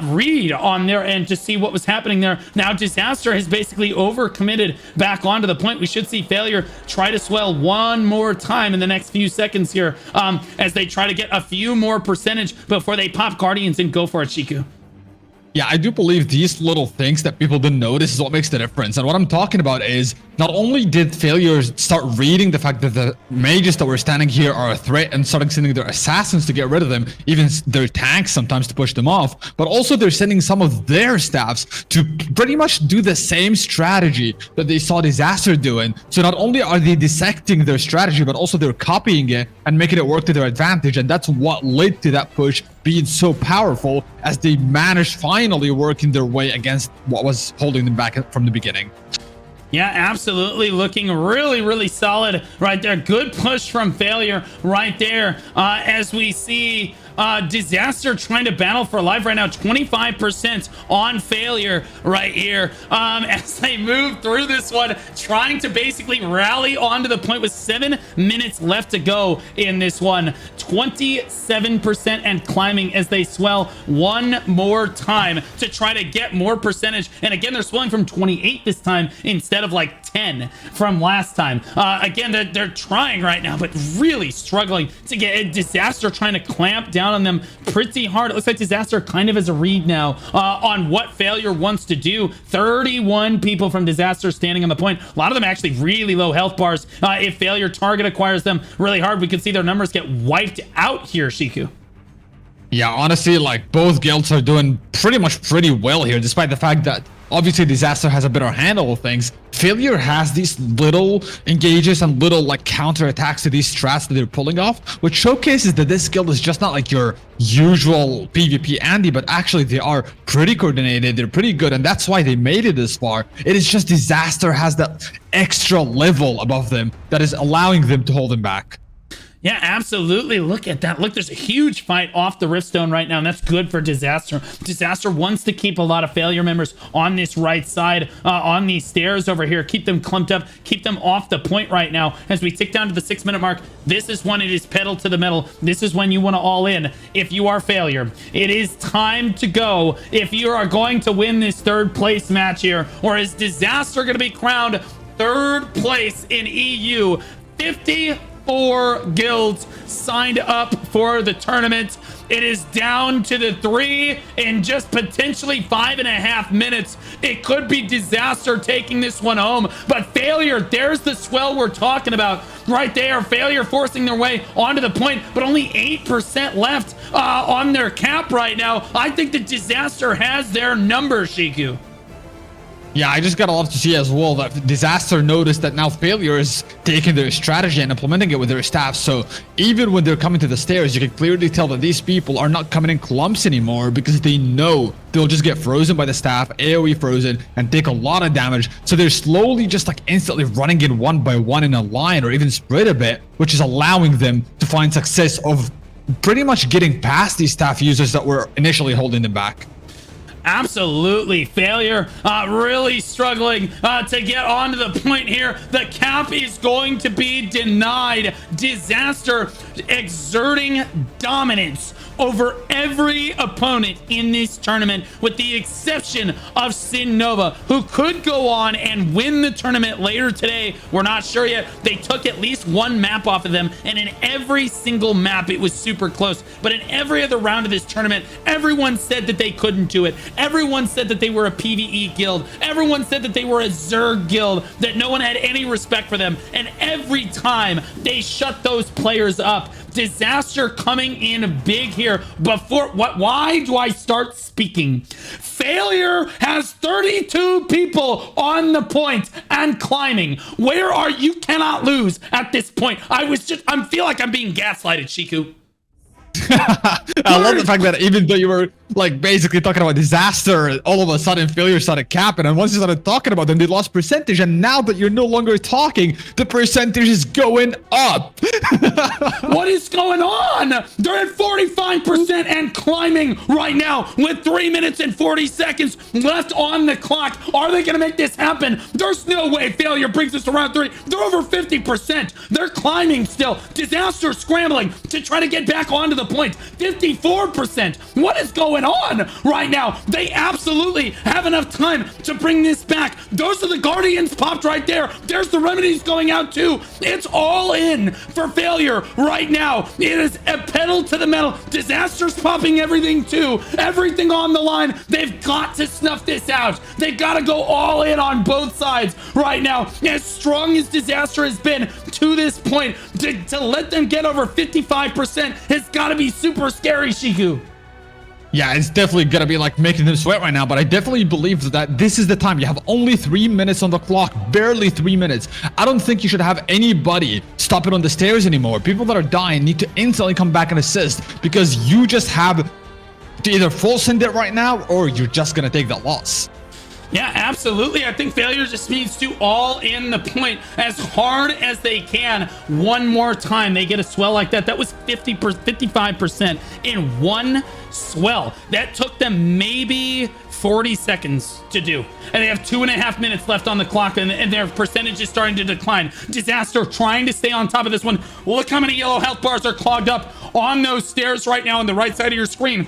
read on their end to see what was happening there. Now Disaster has basically overcommitted back onto the point. We should see Failure try to swell one more time in the next few seconds here, as they try to get a few more percentage before they pop Guardians and go for it, Shiku. Yeah, I do believe these little things that people didn't notice is what makes the difference. And what I'm talking about is not only did Failures start reading the fact that the mages that were standing here are a threat and starting sending their assassins to get rid of them, even their tanks sometimes to push them off, but also they're sending some of their staffs to pretty much do the same strategy that they saw Disaster doing. So not only are they dissecting their strategy, but also they're copying it and making it work to their advantage. And that's what led to that push being so powerful, as they managed finally working their way against what was holding them back from the beginning. Yeah, absolutely. Looking really, really solid right there. Good push from Failure right there, as we see Disaster trying to battle for life right now. 25% on Failure right here, as they move through this one, trying to basically rally onto the point with 7 minutes left to go in this one. 27% and climbing as they swell one more time to try to get more percentage. And again, they're swelling from 28 this time instead of like 10 from last time. Again, they're trying right now, but really struggling to get a Disaster, trying to clamp down on them pretty hard. It looks like Disaster kind of has a read now on what Failure wants to do. 31 people from Disaster standing on the point. A lot of them actually really low health bars. If Failure target acquires them really hard, we could see their numbers get wiped out here, Shiku. Yeah, honestly, like both guilds are doing pretty well here, despite the fact that obviously Disaster has a better handle of things. Failure has these little engages and little like counter attacks to these strats that they're pulling off, which showcases that this guild is just not like your usual PvP Andy, but actually they are pretty coordinated, they're pretty good, and that's why they made it this far. It is just Disaster has that extra level above them that is allowing them to hold them back. Yeah, absolutely. Look at that. Look, there's a huge fight off the Riftstone right now, and that's good for Disaster. Disaster wants to keep a lot of Failure members on this right side, on these stairs over here. Keep them clumped up, keep them off the point right now. As we tick down to the 6-minute mark, this is when it is pedal to the metal. This is when you want to all in. If you are Failure, it is time to go. If you are going to win this 3rd place match here, or is Disaster going to be crowned 3rd place in EU? 54 guilds signed up for the tournament. It is down to the 3 in just potentially 5.5 minutes. It could be Disaster taking this one home, but Failure, there's the swell we're talking about right there. Failure forcing their way onto the point, but only 8% left on their cap right now. I think that Disaster has their number, Shiku. Yeah, I just gotta love to see as well that Disaster noticed that now Failure is taking their strategy and implementing it with their staff. So even when they're coming to the stairs, you can clearly tell that these people are not coming in clumps anymore, because they know they'll just get frozen by the staff, AoE frozen, and take a lot of damage. So they're slowly just like instantly running in one by one in a line, or even spread a bit, which is allowing them to find success of pretty much getting past these staff users that were initially holding them back. Absolutely. Failure really struggling to get onto the point here. The cap is going to be denied. Disaster exerting dominance over every opponent in this tournament, with the exception of Sin Nova, who could go on and win the tournament later today. We're not sure yet. They took at least one map off of them, and in every single map it was super close. But in every other round of this tournament, everyone said that they couldn't do it. Everyone said that they were a PvE guild. Everyone said that they were a Zerg guild, that no one had any respect for them. And every time they shut those players up, up. Disaster coming in big here. Why do I start speaking? Failure has 32 people on the point and climbing. Where are you? Cannot lose at this point. I feel like I'm being gaslighted, Shiku. I love the fact that even though you were like basically talking about disaster, all of a sudden failure started capping, and once you started talking about them, they lost percentage, and now that you're no longer talking, the percentage is going up. What is going on? They're at 45% and climbing right now with 3 minutes and 40 seconds left on the clock. Are they going to make this happen? There's no way failure brings us to round 3. They're over 50%. They're climbing still. Disaster scrambling to try to get back onto the point. 54%. What is going on right now? They absolutely have enough time to bring this back. Those are the Guardians popped right there. There's the remedies going out too. It's all in for failure right now. It is a pedal to the metal. Disaster's popping everything too. Everything on the line. They've got to snuff this out. They got to go all in on both sides right now. As strong as Disaster has been to this point, to let them get over 55% has got to be super scary, Shiku. Yeah, it's definitely gonna be like making them sweat right now, but I definitely believe that this is the time. You have only 3 minutes on the clock, barely 3 minutes. I don't think you should have anybody stop it on the stairs anymore. People that are dying need to instantly come back and assist, because you just have to either full send it right now or you're just gonna take that loss. Yeah, absolutely. I think failure just needs to all in the point as hard as they can one more time. They get a swell like that. That was 55% in one swell. That took them maybe 40 seconds to do. And they have 2.5 minutes left on the clock, and their percentage is starting to decline. Disaster trying to stay on top of this one. Look how many yellow health bars are clogged up on those stairs right now on the right side of your screen.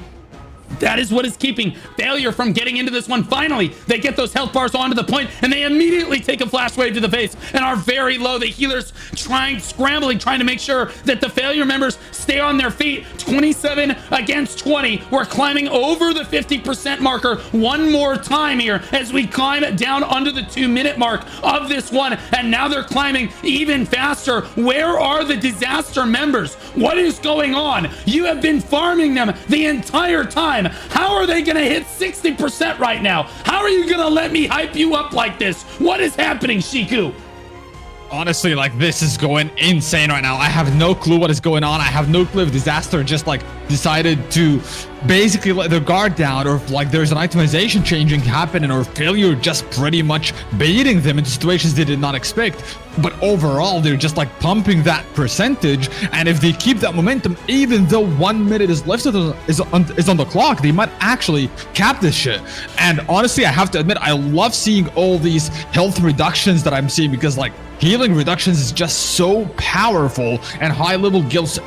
That is what is keeping failure from getting into this one. Finally, they get those health bars onto the point, and they immediately take a flash wave to the face and are very low. The healers scrambling, trying to make sure that the failure members stay on their feet. 27 against 20. We're climbing over the 50% marker one more time here as we climb down under the 2-minute mark of this one. And now they're climbing even faster. Where are the disaster members? What is going on? You have been farming them the entire time. How are they going to hit 60% right now? How are you going to let me hype you up like this? What is happening, Shiku? Honestly, like, this is going insane right now. I have no clue what is going on. I have no clue if Disaster just like decided to basically let their guard down, or if like there's an itemization changing happening, or failure just pretty much baiting them into situations they did not expect. But overall, they're just like pumping that percentage, and if they keep that momentum, even though 1 minute is left is on the clock, they might actually cap this shit. And honestly, I have to admit, I love seeing all these health reductions that I'm seeing, because like healing reductions is just so powerful, and high level guilds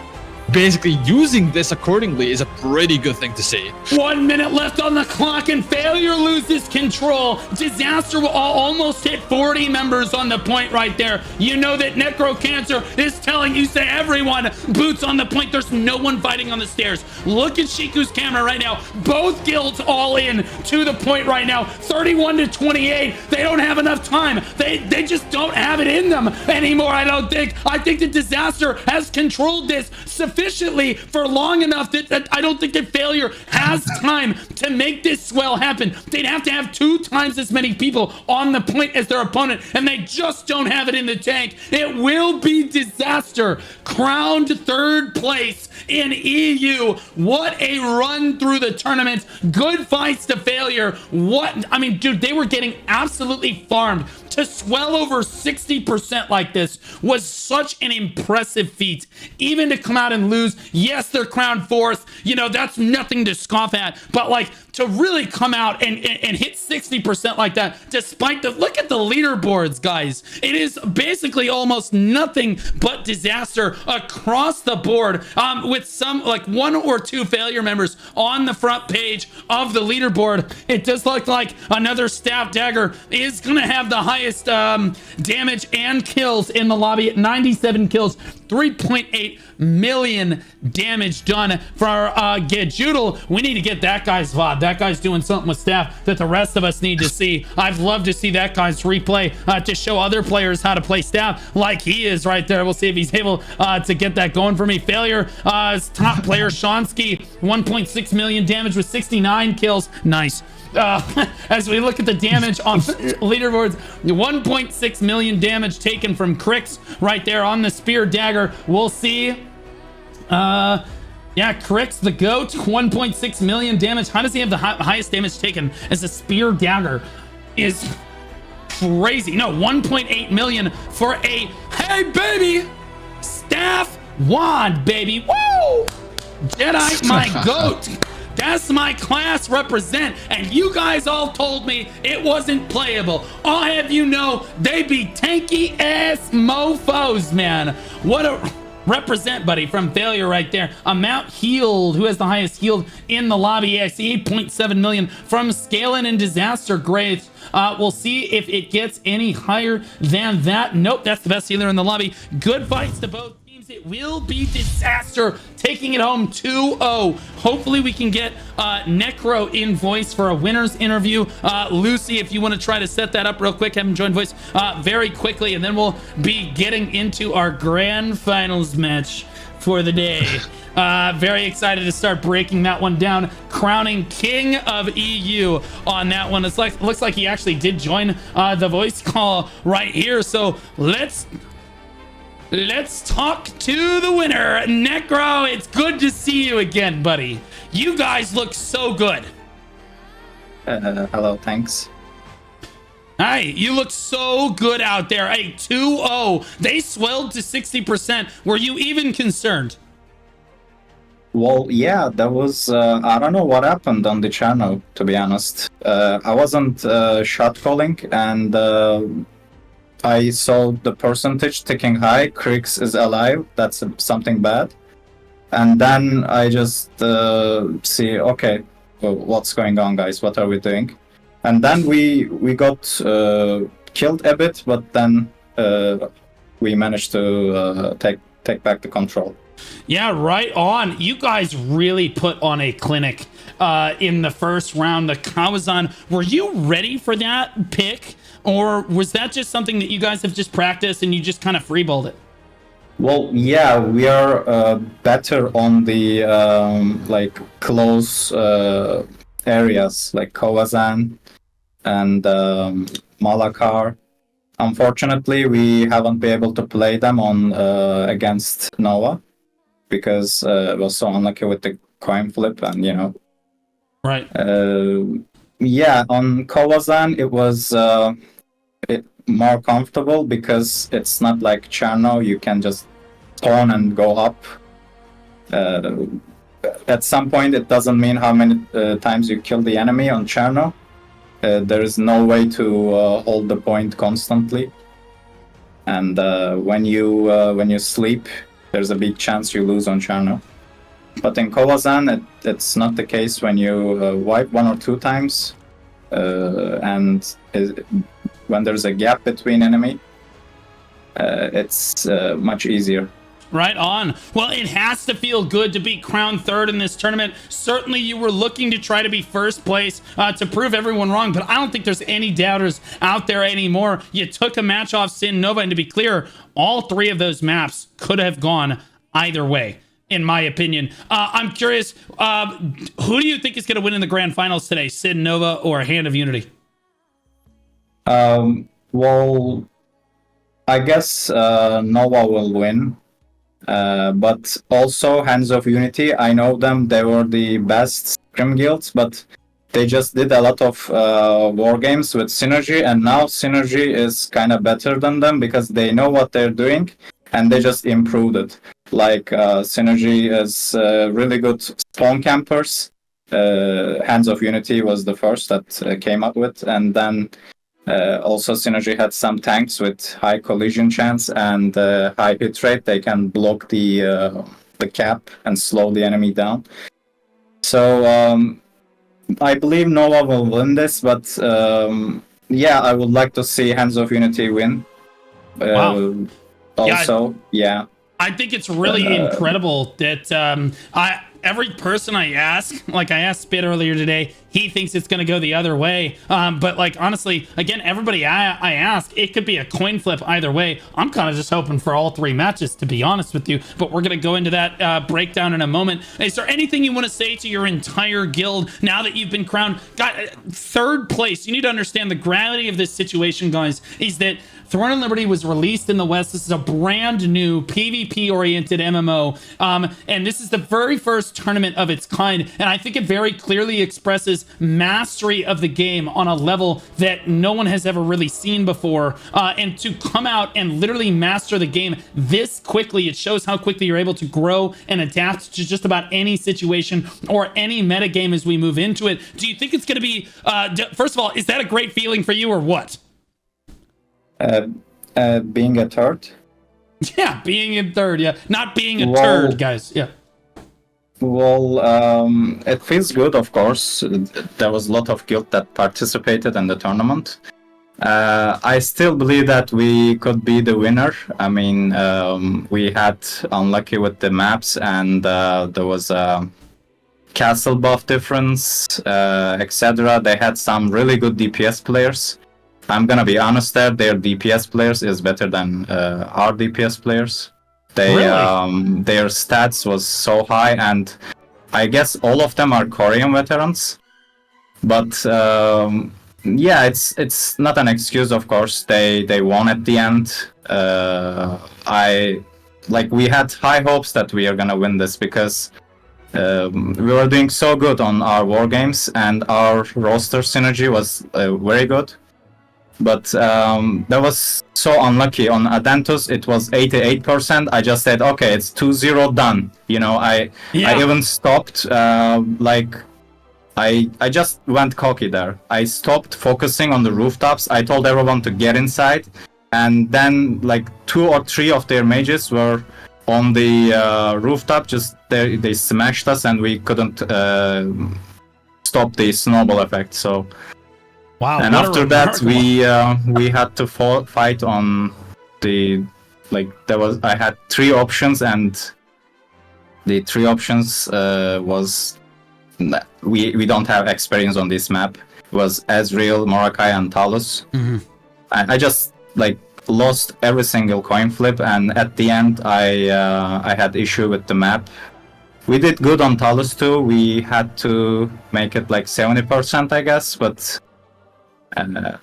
basically using this accordingly is a pretty good thing to see. 1 minute left on the clock and failure loses control. Disaster will almost hit 40 members on the point right there. You know that Necrocancer is telling you, say everyone, boots on the point. There's no one fighting on the stairs. Look at Shiku's camera right now. Both guilds all in to the point right now. 31 to 28. They don't have enough time. They just don't have it in them anymore, I don't think. I think the Disaster has controlled this sufficiently for long enough that I don't think that failure has time to make this swell happen. They'd have to have 2 times as many people on the point as their opponent, and they just don't have it in the tank. It will be Disaster, crowned 3rd place in EU. What a run through the tournament. Good fights to failure. I mean, dude, they were getting absolutely farmed. To swell over 60% like this was such an impressive feat. Even to come out and lose, yes, they're crowned 4th. You know, that's nothing to scoff at. But like, to really come out and hit 60% like that, despite look at the leaderboards, guys. It is basically almost nothing but Disaster across the board, with some like 1 or 2 failure members on the front page of the leaderboard. It does look like another Staff Dagger is gonna have the highest highest damage and kills in the lobby at 97 kills, 3.8 million damage done for Gedjudel. We need to get that guy's VOD. That guy's doing something with staff that the rest of us need to see. I'd love to see that guy's replay to show other players how to play staff like he is right there. We'll see if he's able to get that going for me. Failure is top player Shonsky, 1.6 million damage with 69 kills. Nice. As we look at the damage on leaderboards, 1.6 million damage taken from Crix right there on the spear dagger. We'll see. Yeah, Crix the GOAT, 1.6 million damage. How does he have the highest damage taken as a spear dagger? Is crazy. No, 1.8 million for a, hey baby, staff wand, baby. Woo! Jedi, my GOAT. That's my class represent, and you guys all told me it wasn't playable. I'll have you know, they be tanky ass mofos, man. What a represent, buddy, from Failure right there. Amount healed, who has the highest healed in the lobby? I see 8.7 million from Scalen and Disaster Graves. We'll see if it gets any higher than that. Nope, that's the best healer in the lobby. Good fights to both. It will be Disaster taking it home 2-0. Hopefully we can get Necro in voice for a winner's interview. Lucy, if you want to try to set that up real quick, have him join voice very quickly, and then we'll be getting into our grand finals match for the day. Very excited to start breaking that one down, crowning King of EU on that one. It's like, looks like he actually did join the voice call right here, so Let's talk to the winner. Necro, it's good to see you again, buddy. You guys look so good. Hello, thanks. Hi, you look so good out there. Hey, 2-0. They swelled to 60%. Were you even concerned? Well, yeah, that was, I don't know what happened on the channel, to be honest. I wasn't shot calling, and I saw the percentage ticking high. Crix is alive. That's something bad. And then I just see, okay, well, what's going on, guys? What are we doing? And then we got killed a bit, but then we managed to take back the control. Yeah, right on. You guys really put on a clinic in the first round. The Kawazan, were you ready for that pick? Or was that just something that you guys have just practiced and you just kind of freeballed it? Well, yeah, we are better on the like close areas like Kawazan and Malakar. Unfortunately, we haven't been able to play them on against Nova because it was so unlucky with the coin flip, and you know. Right. Yeah, on Kawazan it was more comfortable because it's not like Cherno. You can just spawn and go up. At some point, it doesn't mean how many times you kill the enemy on Cherno. There is no way to hold the point constantly, and when you sleep, there's a big chance you lose on Cherno. But in Kawazan, it's not the case. When you wipe 1 or 2 times, and when there's a gap between enemy, it's much easier. Right on. Well, it has to feel good to be crowned third in this tournament. Certainly you were looking to try to be first place to prove everyone wrong, but I don't think there's any doubters out there anymore. You took a match off Sin Nova, and to be clear, all 3 of those maps could have gone either way, in my opinion. I'm curious, who do you think is going to win in the grand finals today, Sin Nova or Hand of Unity? Well, I guess Nova will win. But also Hands of Unity, I know them, they were the best Scrim guilds, but they just did a lot of war games with Synergy, and now Synergy is kind of better than them because they know what they're doing and they just improved it. Like Synergy is really good spawn campers. Hands of Unity was the first that came up with, and then also Synergy had some tanks with high collision chance and high hit rate. They can block the cap and slow the enemy down. So I believe Nova will win this, but Yeah, I would like to see Hands of Unity win. Wow. Also, yeah. I think it's really incredible that every person I ask, like I asked Spit earlier today, he thinks it's going to go the other way. But like, honestly, again, everybody I ask, it could be a coin flip either way. I'm kind of just hoping for all 3 matches, to be honest with you. But we're going to go into that breakdown in a moment. Is there anything you want to say to your entire guild now that you've been crowned? God, 3rd place. You need to understand the gravity of this situation, guys, is that Throne and Liberty was released in the West. This is a brand new PvP-oriented MMO, and this is the very first tournament of its kind, and I think it very clearly expresses mastery of the game on a level that no one has ever really seen before, and to come out and literally master the game this quickly, it shows how quickly you're able to grow and adapt to just about any situation or any meta game as we move into it. Do you think it's going to be, first of all, is that a great feeling for you or what? Being a third? Yeah, being in 3rd, yeah. Not being a turd, guys, yeah. Well, it feels good, of course. There was a lot of guild that participated in the tournament. I still believe that we could be the winner. I mean, we had unlucky with the maps, and there was a castle buff difference, etc. They had some really good DPS players. I'm gonna be honest there, their DPS players is better than our DPS players. They Really? Their stats was so high, and I guess all of them are Korean veterans. But yeah, it's not an excuse, of course. They won at the end. We had high hopes that we are gonna win this because we were doing so good on our war games, and our roster synergy was very good. But that was so unlucky. On Adentus, it was 88%. I just said, okay, it's 2-0 done. You know, I even stopped, I just went cocky there. I stopped focusing on the rooftops. I told everyone to get inside. And then, like, 2 or 3 of their mages were on the rooftop. Just they smashed us, and we couldn't stop the snowball effect. So... Wow. And after that, we had to fight on the, I had 3 options, and the 3 options was we don't have experience on this map. It was Ezreal, Mordecai, and Talus. Mm-hmm. I just lost every single coin flip, and at the end I had issue with the map. We did good on Talus too. We had to make it 70%, I guess, but. Well,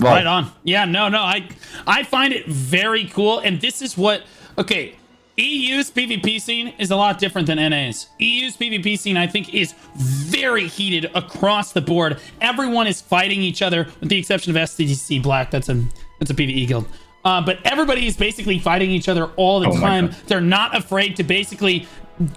right on. Yeah, no, I find it very cool, and this is what, okay, EU's PvP scene is a lot different than NA's. EU's PvP scene, I think, is very heated across the board. Everyone is fighting each other, with the exception of STDC Black. That's a PvE guild. But everybody is basically fighting each other all the time. They're not afraid to basically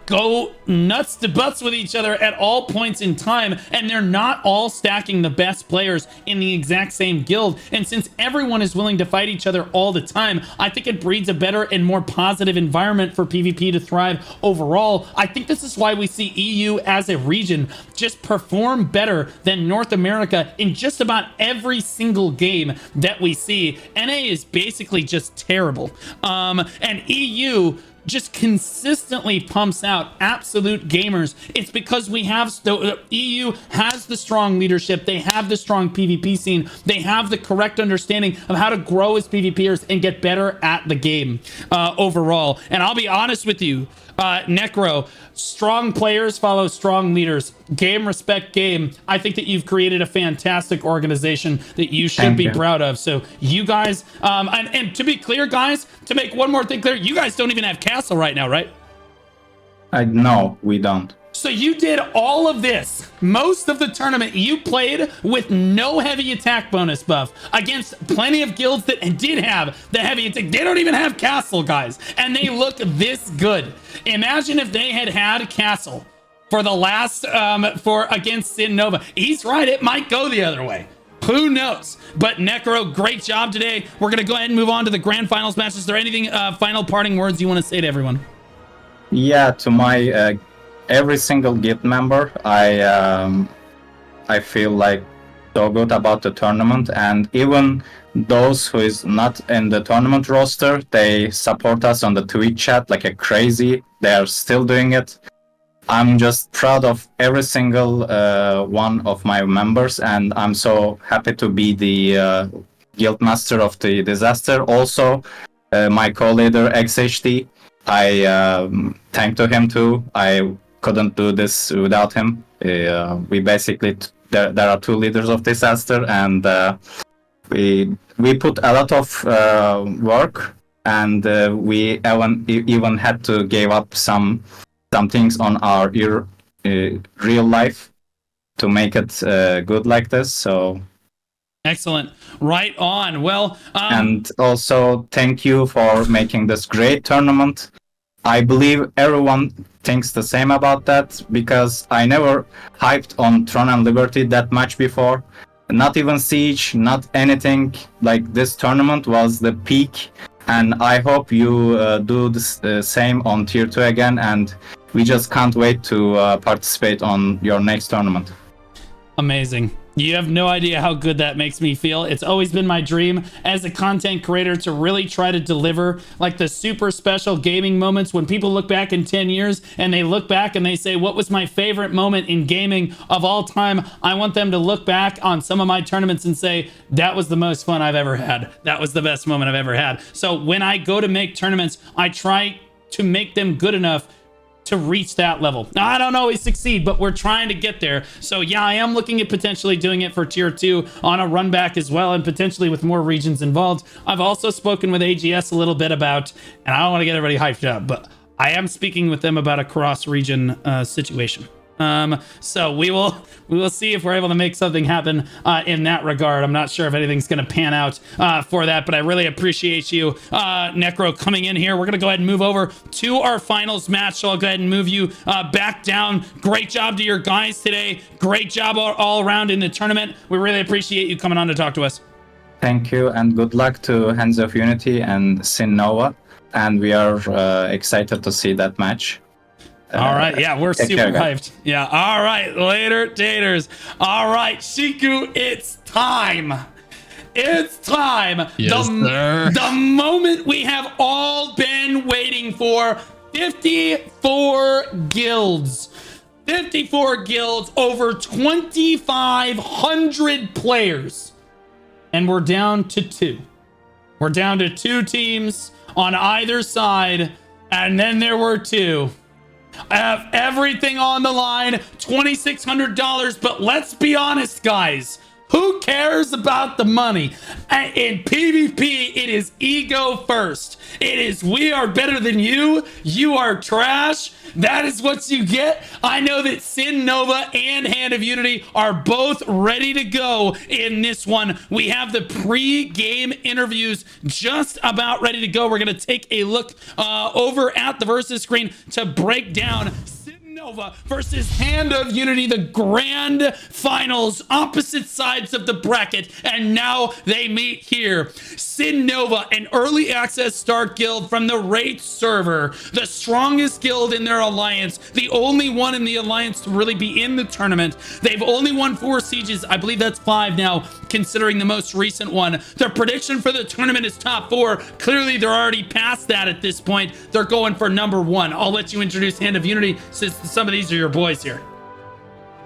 go nuts to butts with each other at all points in time, and they're not all stacking the best players in the exact same guild. And since everyone is willing to fight each other all the time, I think it breeds a better and more positive environment for PvP to thrive overall. I think this is why we see EU as a region just perform better than North America in just about every single game that we see. NA is basically just terrible, and EU just consistently pumps out absolute gamers. It's because we have the EU has the strong leadership, they have the strong PvP scene, they have the correct understanding of how to grow as PvPers and get better at the game overall. And I'll be honest with you, Necro, strong players follow strong leaders. Game respect game. I think that you've created a fantastic organization that you should be proud of. So you guys, and to be clear, guys, to make one more thing clear, you guys don't even have castle right now, right? No, we don't. So you did all of this, most of the tournament you played with no heavy attack bonus buff against plenty of guilds that did have the heavy attack. They don't even have castle, guys, and they look this good. Imagine if they had castle for the last against Sin Nova. He's right, it might go the other way. Who knows? But Necro, great job today. We're gonna go ahead and move on to the grand finals match. Is there anything final parting words you want to say to everyone? Yeah, to my every single guild member, I feel like so good about the tournament, and even those who is not in the tournament roster, they support us on the Twitch chat like a crazy. They are still doing it. I'm just proud of every single one of my members, and I'm so happy to be the guild master of the disaster. Also, my co-leader XHD, I thank to him too. I couldn't do this without him. We basically there are two leaders of disaster, and we put a lot of work, and we even had to give up some things on our real life to make it good like this. So excellent, right on. Well, and also thank you for making this great tournament. I believe everyone thinks the same about that, because I never hyped on Throne and Liberty that much before. Not even Siege, not anything. Like, this tournament was the peak, and I hope you do the same on Tier 2 again, and we just can't wait to participate on your next tournament. amazing. You have no idea how good that makes me feel. It's always been my dream as a content creator to really try to deliver like the super special gaming moments when people look back in 10 years and they look back and they say, what was my favorite moment in gaming of all time? I want them to look back on some of my tournaments and say, that was the most fun I've ever had. That was the best moment I've ever had. So when I go to make tournaments, I try to make them good enough to reach that level. Now, I don't always succeed, but we're trying to get there. So yeah, I am looking at potentially doing it for Tier 2 on a run back as well, and potentially with more regions involved. I've also spoken with AGS a little bit about, and I don't want to get everybody hyped up, but I am speaking with them about a cross-region situation. So we will see if we're able to make something happen in that regard. I'm not sure if anything's going to pan out for that, but I really appreciate you, Necro, coming in here. We're going to go ahead and move over to our finals match. So I'll go ahead and move you back down. Great job to your guys today. Great job all around in the tournament. We really appreciate you coming on to talk to us. Thank you, and good luck to Hands of Unity and Sin Nova. And we are excited to see that match. All right, yeah, we're super hyped. Yeah, all right, later, taters. All right, Shiku, it's time. It's time. Yes, sir. The moment we have all been waiting for. 54 guilds. 54 guilds, over 2,500 players. And we're down to 2. We're down to 2 teams on either side, and then there were 2. I have everything on the line, $2,600, but let's be honest, guys. Who cares about the money? In PvP, it is ego first. It is, we are better than you. You are trash. That is what you get. I know that Sin Nova and Hand of Unity are both ready to go in this one. We have the pre-game interviews just about ready to go. We're going to take a look over at the versus screen to break down Nova versus Hand of Unity, the grand finals, opposite sides of the bracket, and now they meet here. Sin Nova, an early access start guild from the Wraith server, the strongest guild in their alliance, the only one in the alliance to really be in the tournament. They've only won 4 sieges. I believe that's 5 now, considering the most recent one. Their prediction for the tournament is top 4. Clearly, they're already past that at this point. They're going for number 1. I'll let you introduce Hand of Unity, since some of these are your boys here.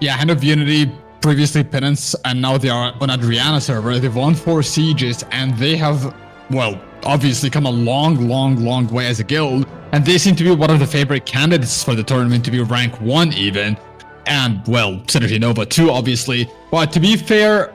Yeah, Hand of Unity, previously Penance, and now they are on Adriana server. They've won 4 sieges, and they have, well, obviously come a long way as a guild, and they seem to be one of the favorite candidates for the tournament to be rank 1 even. And, well, Synergy Nova too, obviously. But to be fair,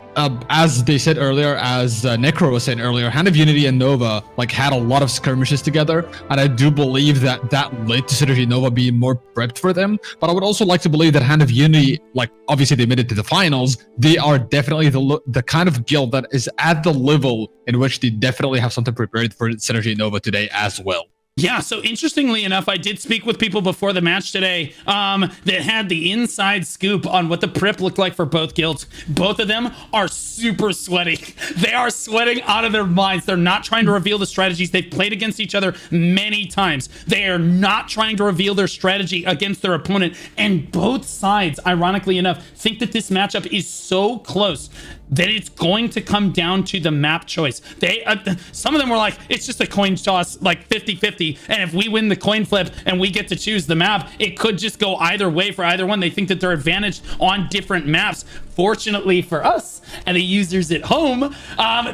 as they said earlier, as Necro was saying earlier, Hand of Unity and Nova like had a lot of skirmishes together, and I do believe that that led to Synergy Nova being more prepped for them. But I would also like to believe that Hand of Unity, like obviously they made it to the finals, they are definitely the kind of guild that is at the level in which they definitely have something prepared for Synergy Nova today as well. Yeah, so interestingly enough, I did speak with people before the match today that had the inside scoop on what the prep looked like for both guilds. Both of them are super sweaty. They are sweating out of their minds. They're not trying to reveal the strategies. They've played against each other many times. They are not trying to reveal their strategy against their opponent. And both sides, ironically enough, think that this matchup is so close. that it's going to come down to the map choice. They some of them were like, it's just a coin toss, like 50-50, and if we win the coin flip and we get to choose the map, it could just go either way for either one. They think that they're advantaged on different maps. Fortunately for us and the users at home,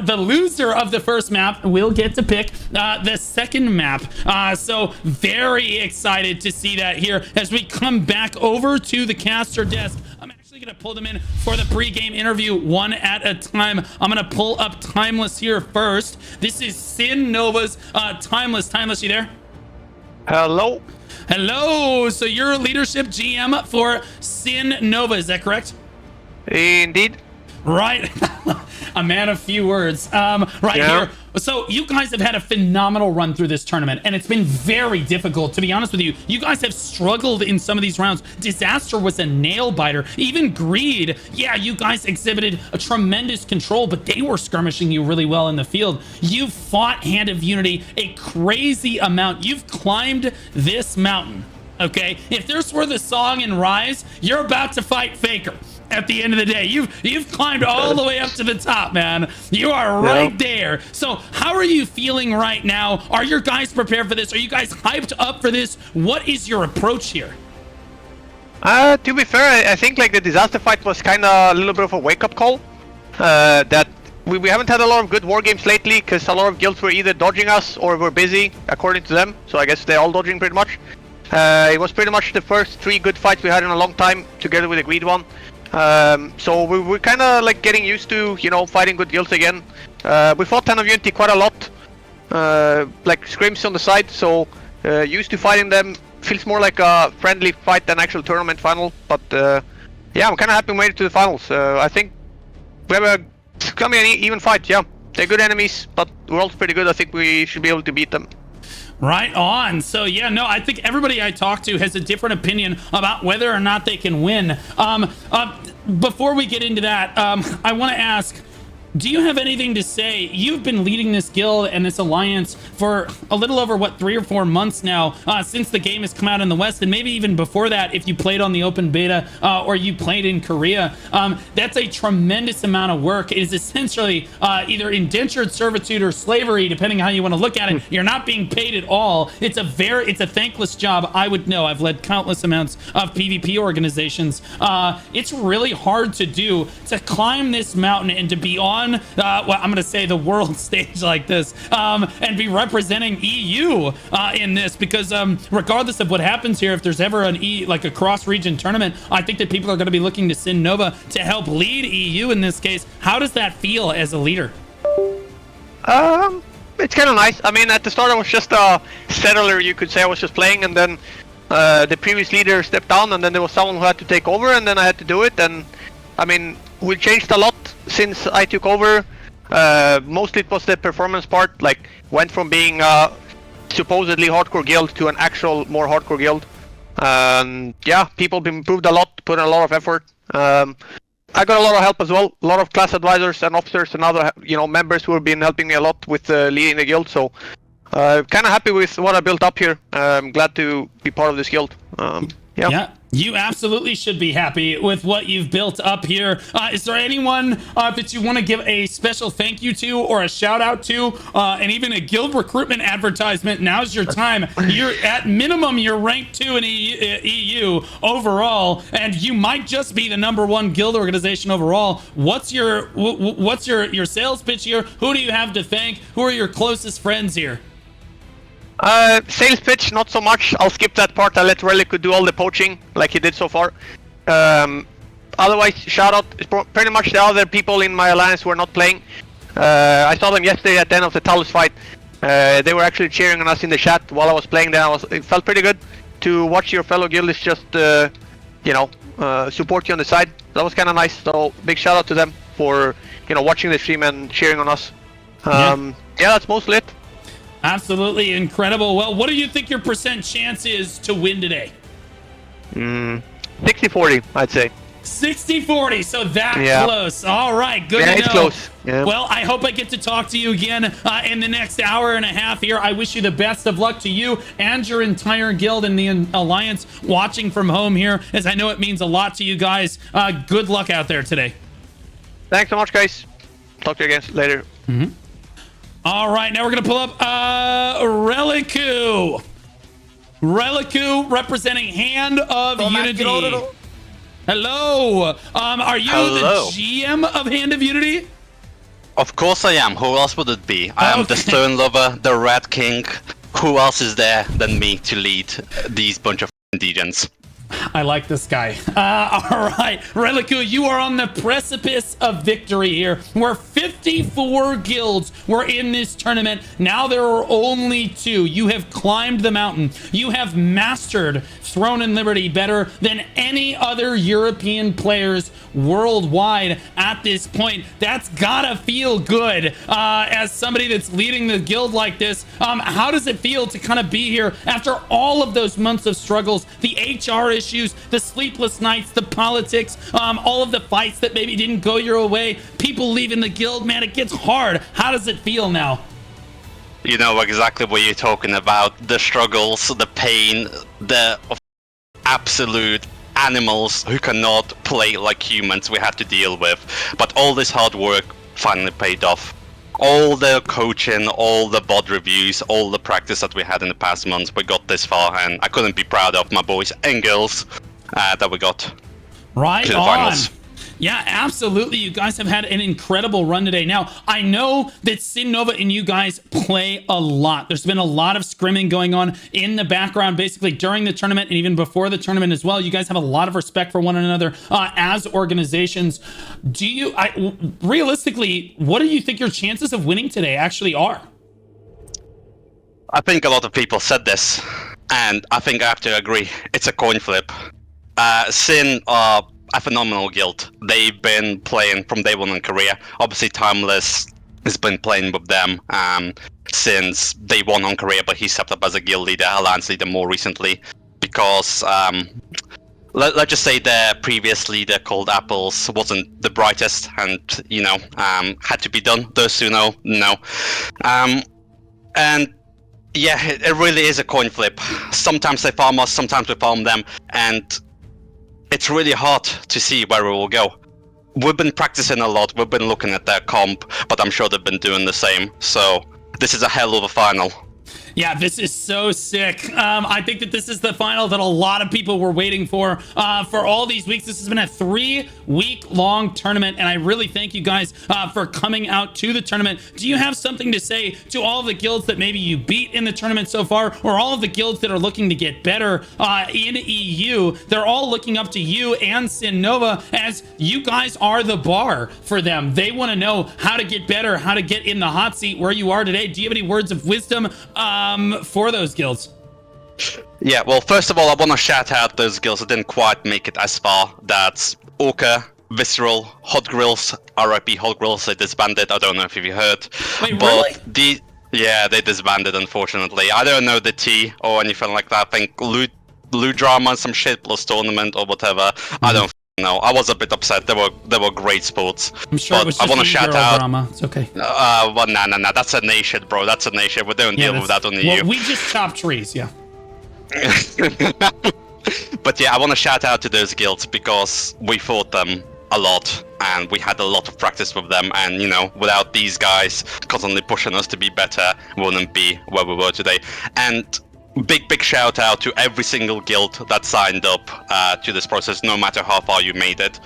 the loser of the first map will get to pick the second map. So very excited to see that here as we come back over to the caster desk. I'm actually going to pull them in for the pre-game interview one at a time. I'm going to pull up Timeless here first. This is Sin Nova's Timeless. Timeless, you there? Hello. Hello. So you're leadership GM for Sin Nova, is that correct? Indeed. Right. A man of few words. Right here. So you guys have had a phenomenal run through this tournament, and it's been very difficult, to be honest with you. You guys have struggled in some of these rounds. Disaster was a nail biter. Even Greed, yeah, you guys exhibited a tremendous control, but they were skirmishing you really well in the field. You've fought Hand of Unity a crazy amount. You've climbed this mountain, okay? If this were the song in Rise, you're about to fight Faker. At the end of the day, you've climbed all the way up to the top, man. You are right there. So how are you feeling right now? Are your guys prepared for this? Are you guys hyped up for this? What is your approach here? To be fair, I think like the disaster fight was kind of a little bit of a wake-up call. That we haven't had a lot of good war games lately because a lot of guilds were either dodging us or were busy, according to them. So I guess they're all dodging pretty much. It was pretty much the first 3 good fights we had in a long time, together with the Greed one. So we're kind of like getting used to, you know, fighting good guilds again. We fought Hand of Unity quite a lot, like scrims on the side, so used to fighting them. Feels more like a friendly fight than actual tournament final, but yeah, I'm kind of happy we made it to the finals. I think we have a coming even fight. Yeah, they're good enemies, but we're also pretty good. I think we should be able to beat them. Right on. So yeah, no, I think everybody I talk to has a different opinion about whether or not they can win. Before we get into that, I want to ask, do you have anything to say? You've been leading this guild and this alliance for a little over, what, 3 or 4 months now, since the game has come out in the West, and maybe even before that, if you played on the open beta or you played in Korea. That's a tremendous amount of work. It is essentially either indentured servitude or slavery, depending how you want to look at it. You're not being paid at all. It's a thankless job. I would know. I've led countless amounts of PvP organizations. It's really hard to do, to climb this mountain and to be on well, I'm gonna say the world stage like this, and be representing EU in this, because regardless of what happens here, if there's ever like a cross-region tournament, I think that people are going to be looking to Sin Nova to help lead EU in this case. How does that feel as a leader? It's kind of nice. I mean, at the start I was just a settler, you could say. I was just playing, and then the previous leader stepped down, and then there was someone who had to take over, and then I had to do it. And I mean, we changed a lot since I took over. Mostly it was the performance part, like went from being a supposedly hardcore guild to an actual more hardcore guild. Yeah, people improved a lot, put in a lot of effort. I got a lot of help as well, a lot of class advisors and officers and other, you know, members who have been helping me a lot with leading the guild. So kind of happy with what I built up here. I'm glad to be part of this guild. Yeah, you absolutely should be happy with what you've built up here. Is there anyone that you want to give a special thank you to, or a shout out to, and even a guild recruitment advertisement? Now's your time. You're at minimum, you're ranked 2 in EU overall, and you might just be the #1 guild organization overall. What's your sales pitch here? Who do you have to thank? Who are your closest friends here? Sales pitch, not so much. I'll skip that part. I'll let Relic do all the poaching like he did so far. Otherwise, shout out pretty much the other people in my alliance who are not playing. I saw them yesterday at the end of the Talus fight. They were actually cheering on us in the chat while I was playing. Then it felt pretty good to watch your fellow guildists just, you know, support you on the side. That was kind of nice. So big shout out to them for, you know, watching the stream and cheering on us. Yeah, that's mostly it. Absolutely incredible. Well, what do you think your percent chance is to win today? 60-40, I'd say. 60-40, so that close. All right, good to know. It's close. Yeah. Well, I hope I get to talk to you again in the next hour and a half here. I wish you the best of luck to you and your entire guild and the alliance watching from home here, as I know it means a lot to you guys. Good luck out there today. Thanks so much, guys. Talk to you again later. All right, now we're gonna pull up Relicu. Relicu representing Hand of Unity. Hello. Are you Hello. the GM of Hand of Unity? Of course I am. Who else would it be? I am the Okay. Stone Lover, the Rat King. Who else is there than me to lead these bunch of degens? I like this guy. All right, Relicu, you are on the precipice of victory here. Where 54 guilds were in this tournament. Now there are only 2. You have climbed the mountain. You have mastered Throne and Liberty better than any other European players worldwide at this point. That's gotta feel good. As somebody that's leading the guild like this, how does it feel to kind of be here after all of those months of struggles, the HR issues, the sleepless nights, the politics, all of the fights that maybe didn't go your way, people leaving the guild? Man, it gets hard. How does it feel now? You know exactly what you're talking about. The struggles, the pain, the absolute animals who cannot play like humans we had to deal with. But all this hard work finally paid off. All the coaching, all the bot reviews, all the practice that we had in the past months, we got this far, and I couldn't be proud of my boys and girls that we got Right to the on. finals. Yeah, absolutely. You guys have had an incredible run today. Now, I know that Sin Nova and you guys play a lot. There's been a lot of scrimming going on in the background, basically during the tournament and even before the tournament as well. You guys have a lot of respect for one another as organizations. Realistically, what do you think your chances of winning today actually are? I think a lot of people said this, and I think I have to agree. It's a coin flip. Sin are a phenomenal guild. They've been playing from day one in Korea. Obviously, Timeless has been playing with them since day one on Korea, but he stepped up as a guild leader, alliance leader more recently, because let's just say their previous leader called Apples wasn't the brightest, and had to be done. Those who know. And yeah, it really is a coin flip. Sometimes they farm us, sometimes we farm them, and it's really hard to see where we will go. We've been practicing a lot, we've been looking at their comp, but I'm sure they've been doing the same. So this is a hell of a final. Yeah, this is so sick. I think that this is the final that a lot of people were waiting for all these weeks. This has been a 3-week-long tournament, and I really thank you guys for coming out to the tournament. Do you have something to say to all of the guilds that maybe you beat in the tournament so far, or all of the guilds that are looking to get better in EU? They're all looking up to you and Sin Nova, as you guys are the bar for them. They want to know how to get better, how to get in the hot seat where you are today. Do you have any words of wisdom for those guilds? Yeah, well, first of all, I want to shout out those guilds that didn't quite make it as far. That's Orca, Visceral, Hot Grills, RIP Hot Grills. They disbanded. I don't know if you heard. Wait, but really? Yeah, they disbanded, unfortunately. I don't know the T or anything like that. I think Loot Drama, some shit plus tournament or whatever. I don't know. I was a bit upset. They were great sports. I'm sure but it was I just want to shout girl out. drama. It's okay. Well, nah. That's a nation, bro. That's a nation. We don't deal with that on EU. We just chop trees, yeah. But yeah, I want to shout out to those guilds because we fought them a lot and we had a lot of practice with them, and without these guys constantly pushing us to be better, we wouldn't be where we were today. And big shout out to every single guild that signed up to this process, no matter how far you made it.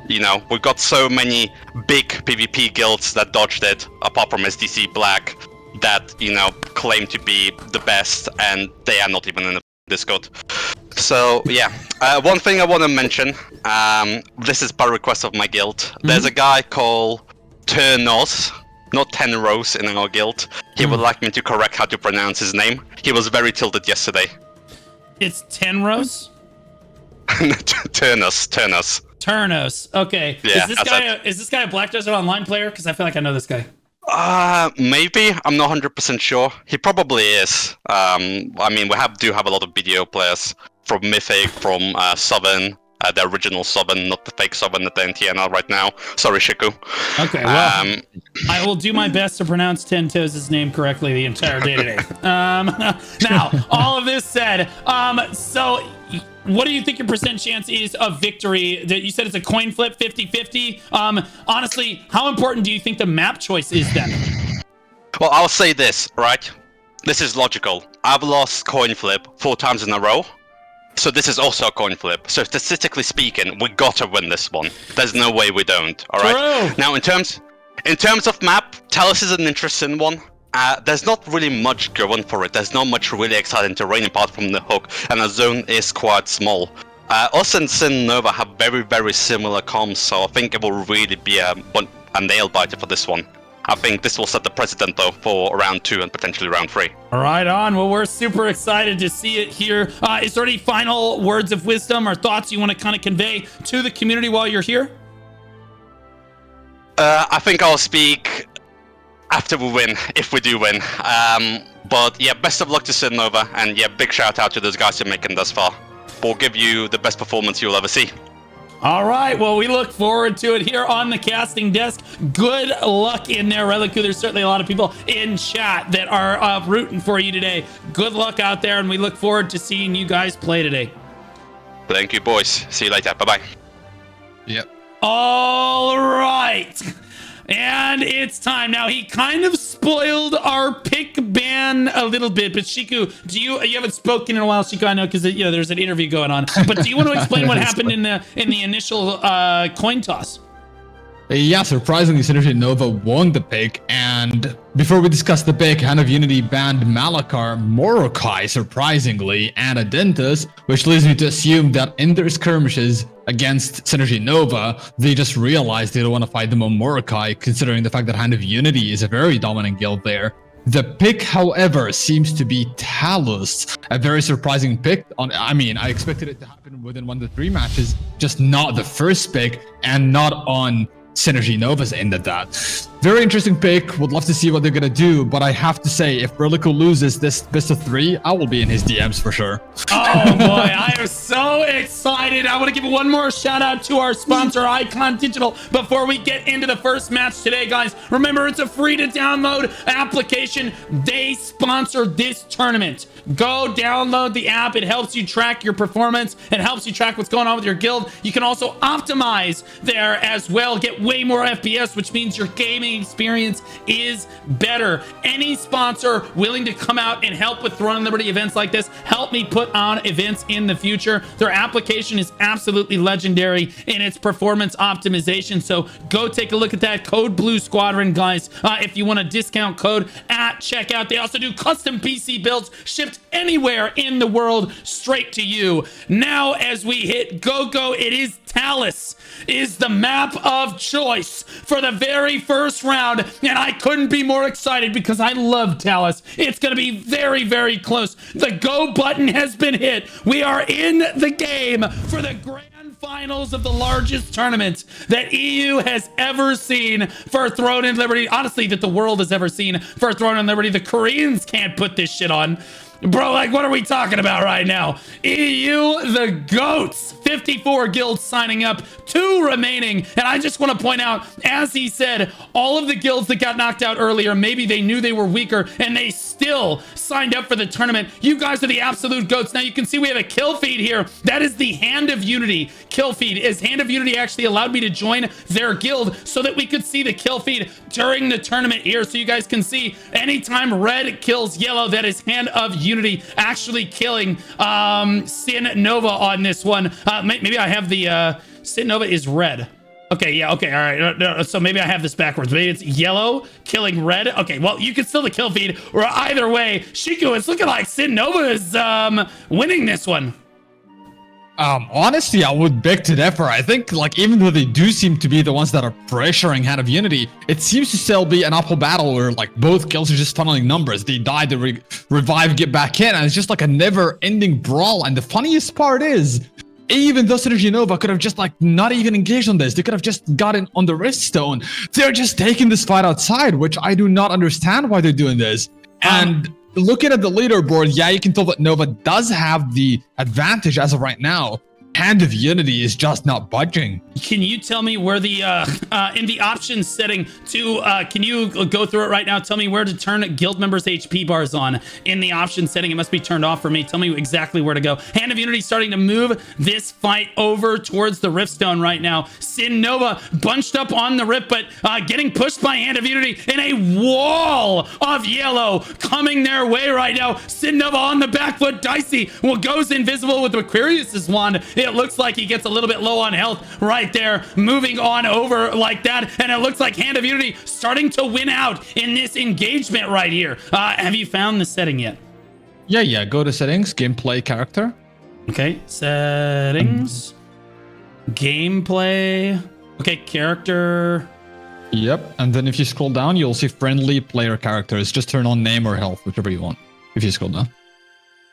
We've got so many big PvP guilds that dodged it, apart from SDC Black, that claim to be the best, and they are not even in the Discord. So yeah, one thing I want to mention, this is by request of my guild. There's a guy called Turnos, not Tenrose, in our guild. He would like me to correct how to pronounce his name. He was very tilted yesterday. It's Tenrose? Turnos. Turnos. Okay. Yeah, is this guy a Black Desert Online player? Because I feel like I know this guy. Maybe. I'm not 100% sure. He probably is. I mean, we do have a lot of video players from Mythic, from Southern, the original Southern, not the fake Southern at the NTNL right now. Sorry, Shiku. Okay, well, I will do my best to pronounce Tento's name correctly the entire day today. Now, all of this said, so what do you think your percent chance is of victory? You said it's a coin flip, 50-50. Honestly, how important do you think the map choice is then? Well, I'll say this, right? This is logical. I've lost coin flip 4 times in a row. So this is also a coin flip. So statistically speaking, we gotta win this one. There's no way we don't, alright? True. Now, in terms of map, Talos is an interesting one. There's not really much going for it. There's not much really exciting terrain apart from the hook, and the zone is quite small. Us and Sin Nova have very, very similar comms, so I think it will really be a nail biter for this one. I think this will set the precedent, though, for round 2 and potentially round 3. Right on. Well, we're super excited to see it here. Is there any final words of wisdom or thoughts you want to kind of convey to the community while you're here? I think I'll speak after we win, if we do win. But yeah, best of luck to Sin Nova, and yeah, big shout out to those guys who are making thus far. We'll give you the best performance you'll ever see. All right, well, we look forward to it here on the casting desk. Good luck in there, Relicu. There's certainly a lot of people in chat that are rooting for you today. Good luck out there, and we look forward to seeing you guys play today. Thank you, boys. See you later. Bye-bye. Yep. All right. And it's time. Now, he kind of spoiled our pick ban a little bit, but Shiku, you haven't spoken in a while, Shiku, I know, because there's an interview going on. But do you want to explain what happened in the initial coin toss? Yeah, surprisingly, Synergy Nova won the pick, and before we discuss the pick, Hand of Unity banned Malakar, Morokai, surprisingly, and Adentus, which leads me to assume that in their skirmishes against Synergy Nova, they just realized they don't want to fight them on Morokai, considering the fact that Hand of Unity is a very dominant guild there. The pick, however, seems to be Talos, a very surprising pick. I expected it to happen within 1 to 3 matches, just not the first pick, and not on Synergy Nova's end of that. Very interesting pick. Would love to see what they're gonna do, but I have to say, if Relico loses this best of 3, I will be in his DMs for sure. Oh boy, I am so excited. I want to give one more shout out to our sponsor, Icon Digital, before we get into the first match today, guys. Remember, it's a free to download application. They sponsor this tournament. Go download the app. It helps you track your performance. It helps you track what's going on with your guild. You can also optimize there as well, get way more FPS, which means your gaming experience is better. Any sponsor willing to come out and help with Throne and Liberty events like this, help me put on events in the future. Their application is absolutely legendary in its performance optimization, so go take a look at that. Code Blue Squadron, guys, if you want a discount code at checkout. They also do custom PC builds shipped anywhere in the world straight to you. Now, as we hit go, it is Talos is the map of choice for the very first round, and I couldn't be more excited because I love Talos. It's going to be very, very close. The go button has been hit. We are in the game for the grand finals of the largest tournament that EU has ever seen for Throne and Liberty. Honestly, that the world has ever seen for Throne and Liberty. The Koreans can't put this shit on. Bro, like, what are we talking about right now? EU, the GOATs. 54 guilds signing up, 2 remaining. And I just want to point out, as he said, all of the guilds that got knocked out earlier, maybe they knew they were weaker and they still signed up for the tournament. You guys are the absolute GOATs. Now you can see we have a kill feed here. That is the Hand of Unity kill feed. Is Hand of Unity actually allowed me to join their guild so that we could see the kill feed during the tournament here, so you guys can see anytime red kills yellow, that is Hand of Unity actually killing Sin Nova on this one. Maybe I have the Sin Nova is red. Okay, yeah, okay, all right. No, so maybe I have this backwards. Maybe it's yellow killing red. Okay, well, you can still the kill feed, or either way, Shiku, it's looking like Sin Nova is winning this one. Honestly, I would beg to differ. I think, like, even though they do seem to be the ones that are pressuring Hand of Unity, it seems to still be an uphill battle where, like, both guilds are just funneling numbers. They die, they revive, get back in, and it's just like a never-ending brawl. And the funniest part is, even though Synergy Nova could have just, like, not even engaged on this, they could have just gotten on the wrist stone. They're just taking this fight outside, which I do not understand why they're doing this. And looking at the leaderboard, yeah, you can tell that Nova does have the advantage as of right now. Hand of Unity is just not budging. Can you tell me where the in the options setting to can you go through it right now? Tell me where to turn guild members HP bars on in the options setting. It must be turned off for me. Tell me exactly where to go. Hand of Unity starting to move this fight over towards the Riftstone right now. Sin Nova bunched up on the Rift, but getting pushed by Hand of Unity in a wall of yellow coming their way right now. Sin Nova on the back foot. Dicey goes invisible with Aquarius's wand. It looks like he gets a little bit low on health right there, moving on over like that. And it looks like Hand of Unity starting to win out in this engagement right here. Have you found the setting yet? Yeah. Go to settings, gameplay, character. Okay, settings, gameplay. Okay, character. Yep. And then if you scroll down, you'll see friendly player characters. Just turn on name or health, whichever you want. If you scroll down.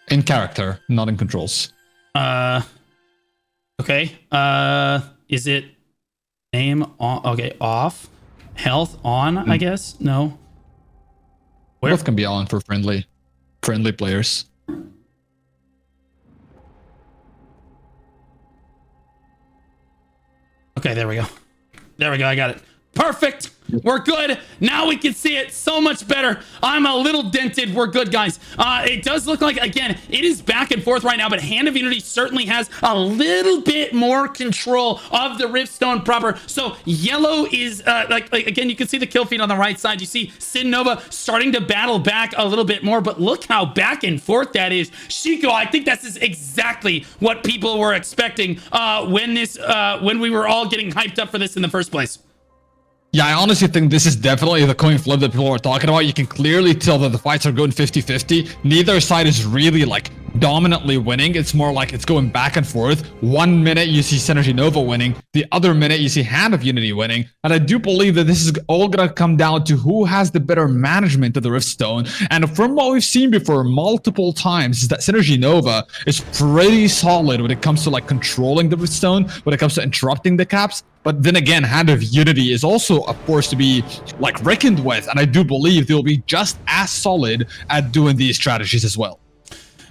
In character, not in controls. Okay. Is it name on? Okay, off. Health on, I guess? No. Where? Both can be on for friendly players. Okay, there we go. There we go. I got it. Perfect. We're good. Now we can see it so much better. I'm a little dented. We're good, guys. It does look like, again, it is back and forth right now, but Hand of Unity certainly has a little bit more control of the Riftstone proper. So yellow is, like again, you can see the kill feed on the right side. You see Sin Nova starting to battle back a little bit more, but look how back and forth that is. Shiko, I think this is exactly what people were expecting when we were all getting hyped up for this in the first place. Yeah, I honestly think this is definitely the coin flip that people were talking about. You can clearly tell that the fights are going 50-50. Neither side is really like dominantly winning. It's more like it's going back and forth. 1 minute you see Synergy Nova winning, the other minute you see Hand of Unity winning. And I do believe that this is all gonna come down to who has the better management of the Riftstone. And from what we've seen before multiple times is that Synergy Nova is pretty solid when it comes to like controlling the Riftstone, when it comes to interrupting the caps. But then again, Hand of Unity is also a force to be like reckoned with, and I do believe they'll be just as solid at doing these strategies as well.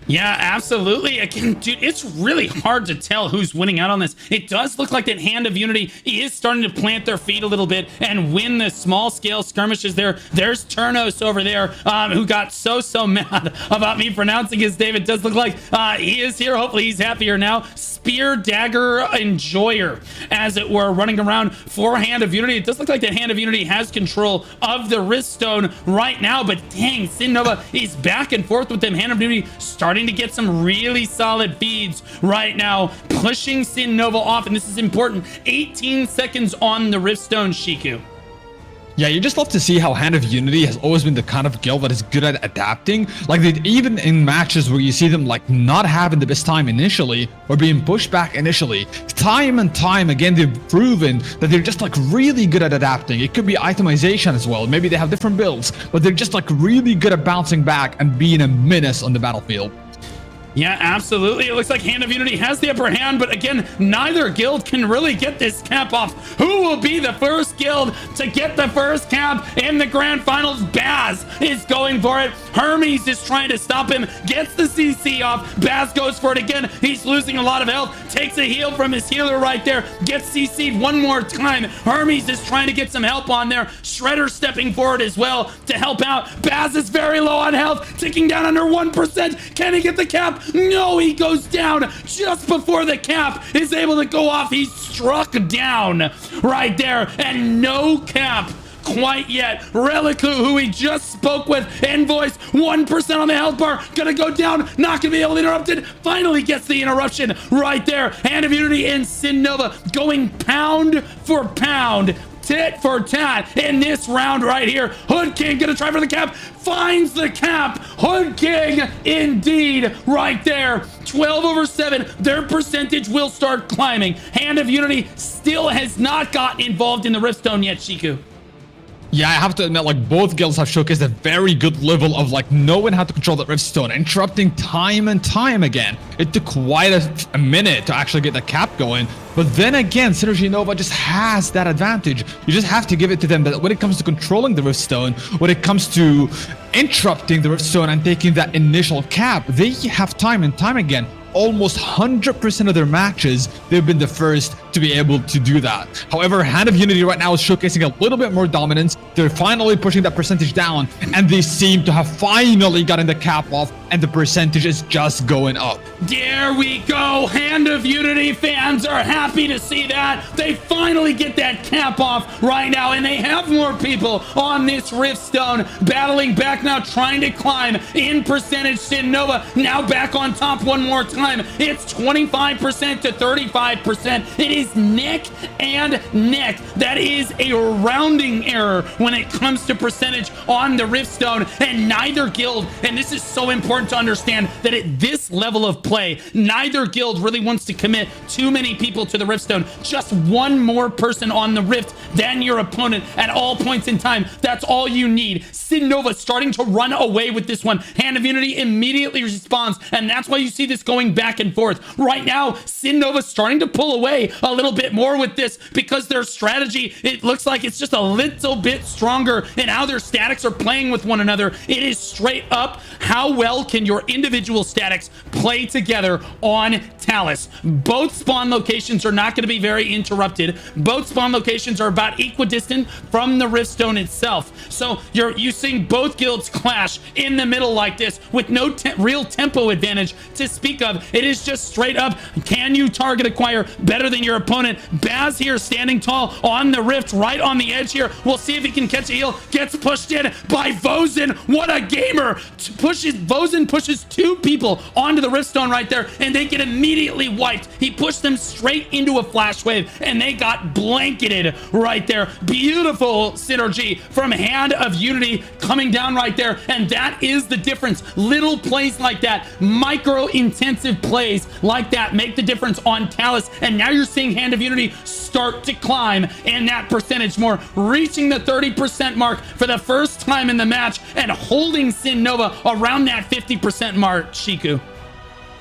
Yeah, absolutely. Again, dude, it's really hard to tell who's winning out on this. It does look like that Hand of Unity is starting to plant their feet a little bit and win the small-scale skirmishes there. There's Turnos over there, who got so mad about me pronouncing his name. It does look like he is here. Hopefully he's happier now. Spear Dagger Enjoyer, as it were, running around for Hand of Unity. It does look like that Hand of Unity has control of the Riftstone right now, but dang, Sin Nova is back and forth with them. Hand of Unity starting to get some really solid feeds right now, pushing Sin Nova off, and this is important. 18 seconds on the Riftstone, Shiku. Yeah, you just love to see how Hand of Unity has always been the kind of guild that is good at adapting. Like, even in matches where you see them like not having the best time initially or being pushed back initially, time and time again they've proven that they're just like really good at adapting. It could be itemization as well. Maybe they have different builds, but they're just like really good at bouncing back and being a menace on the battlefield. Yeah, absolutely. It looks like Hand of Unity has the upper hand, but again, neither guild can really get this cap off. Who will be the first guild to get the first cap in the grand finals? Baz is going for it. Hermes is trying to stop him, gets the CC off. Baz goes for it again. He's losing a lot of health, takes a heal from his healer right there, gets CC'd one more time. Hermes is trying to get some help on there. Shredder stepping forward as well to help out. Baz is very low on health, ticking down under 1%. Can he get the cap? No, he goes down just before the cap is able to go off. He's struck down right there, and no cap quite yet. Relicu, who we just spoke with in voice, 1% on the health bar, gonna go down, not gonna be able to interrupt it. Finally gets the interruption right there. Hand of Unity and Sin Nova going pound for pound, tit for tat in this round right here. Hood King gonna try for the cap, finds the cap. Hood King indeed right there. 12/7. Their percentage will start climbing. Hand of Unity still has not gotten involved in the Riftstone yet, Shiku. Yeah, I have to admit, like, both guilds have showcased a very good level of, like, knowing how to control that Riftstone, interrupting time and time again. It took quite a minute to actually get the cap going, but then again, Synergy Nova just has that advantage. You just have to give it to them that when it comes to controlling the Riftstone, when it comes to interrupting the Riftstone and taking that initial cap, they have time and time again almost 100% of their matches, they've been the first to be able to do that. However, Hand of Unity right now is showcasing a little bit more dominance. They're finally pushing that percentage down, and they seem to have finally gotten the cap off, and the percentage is just going up. There we go. Hand of Unity fans are happy to see that. They finally get that cap off right now, and they have more people on this Riftstone battling back now, trying to climb in percentage. Sin Nova now back on top one more time. It's 25% to 35%. It is neck and neck. That is a rounding error when it comes to percentage on the Riftstone, and neither guild, and this is so important to understand, that at this level of play, neither guild really wants to commit too many people to the Riftstone. Just one more person on the Rift than your opponent at all points in time. That's all you need. Sin Nova starting to run away with this one. Hand of Unity immediately responds, and that's why you see this going back and forth. Right now, Sin Nova starting to pull away a little bit more with this because their strategy, it looks like it's just a little bit stronger in how their statics are playing with one another. It is straight up, how well can your individual statics play together on Talus? Both spawn locations are not going to be very interrupted. Both spawn locations are about equidistant from the Riftstone itself. So you're seeing both guilds clash in the middle like this with no real tempo advantage to speak of. It is just straight up, can you target acquire better than your opponent? Baz here standing tall on the Rift, right on the edge here. We'll see if he can catch a heal. Gets pushed in by Vozen. What a gamer! Vozen pushes two people onto the Riftstone right there, and they get immediately wiped. He pushed them straight into a flash wave, and they got blanketed right there. Beautiful synergy from Hand of Unity coming down right there, and that is the difference. Little plays like that, micro-intensive plays like that make the difference on Talus, and now you're seeing Hand of Unity start to climb in that percentage more, reaching the 30% mark for the first time in the match, and holding Sin Nova around that 50% mark, Shiku.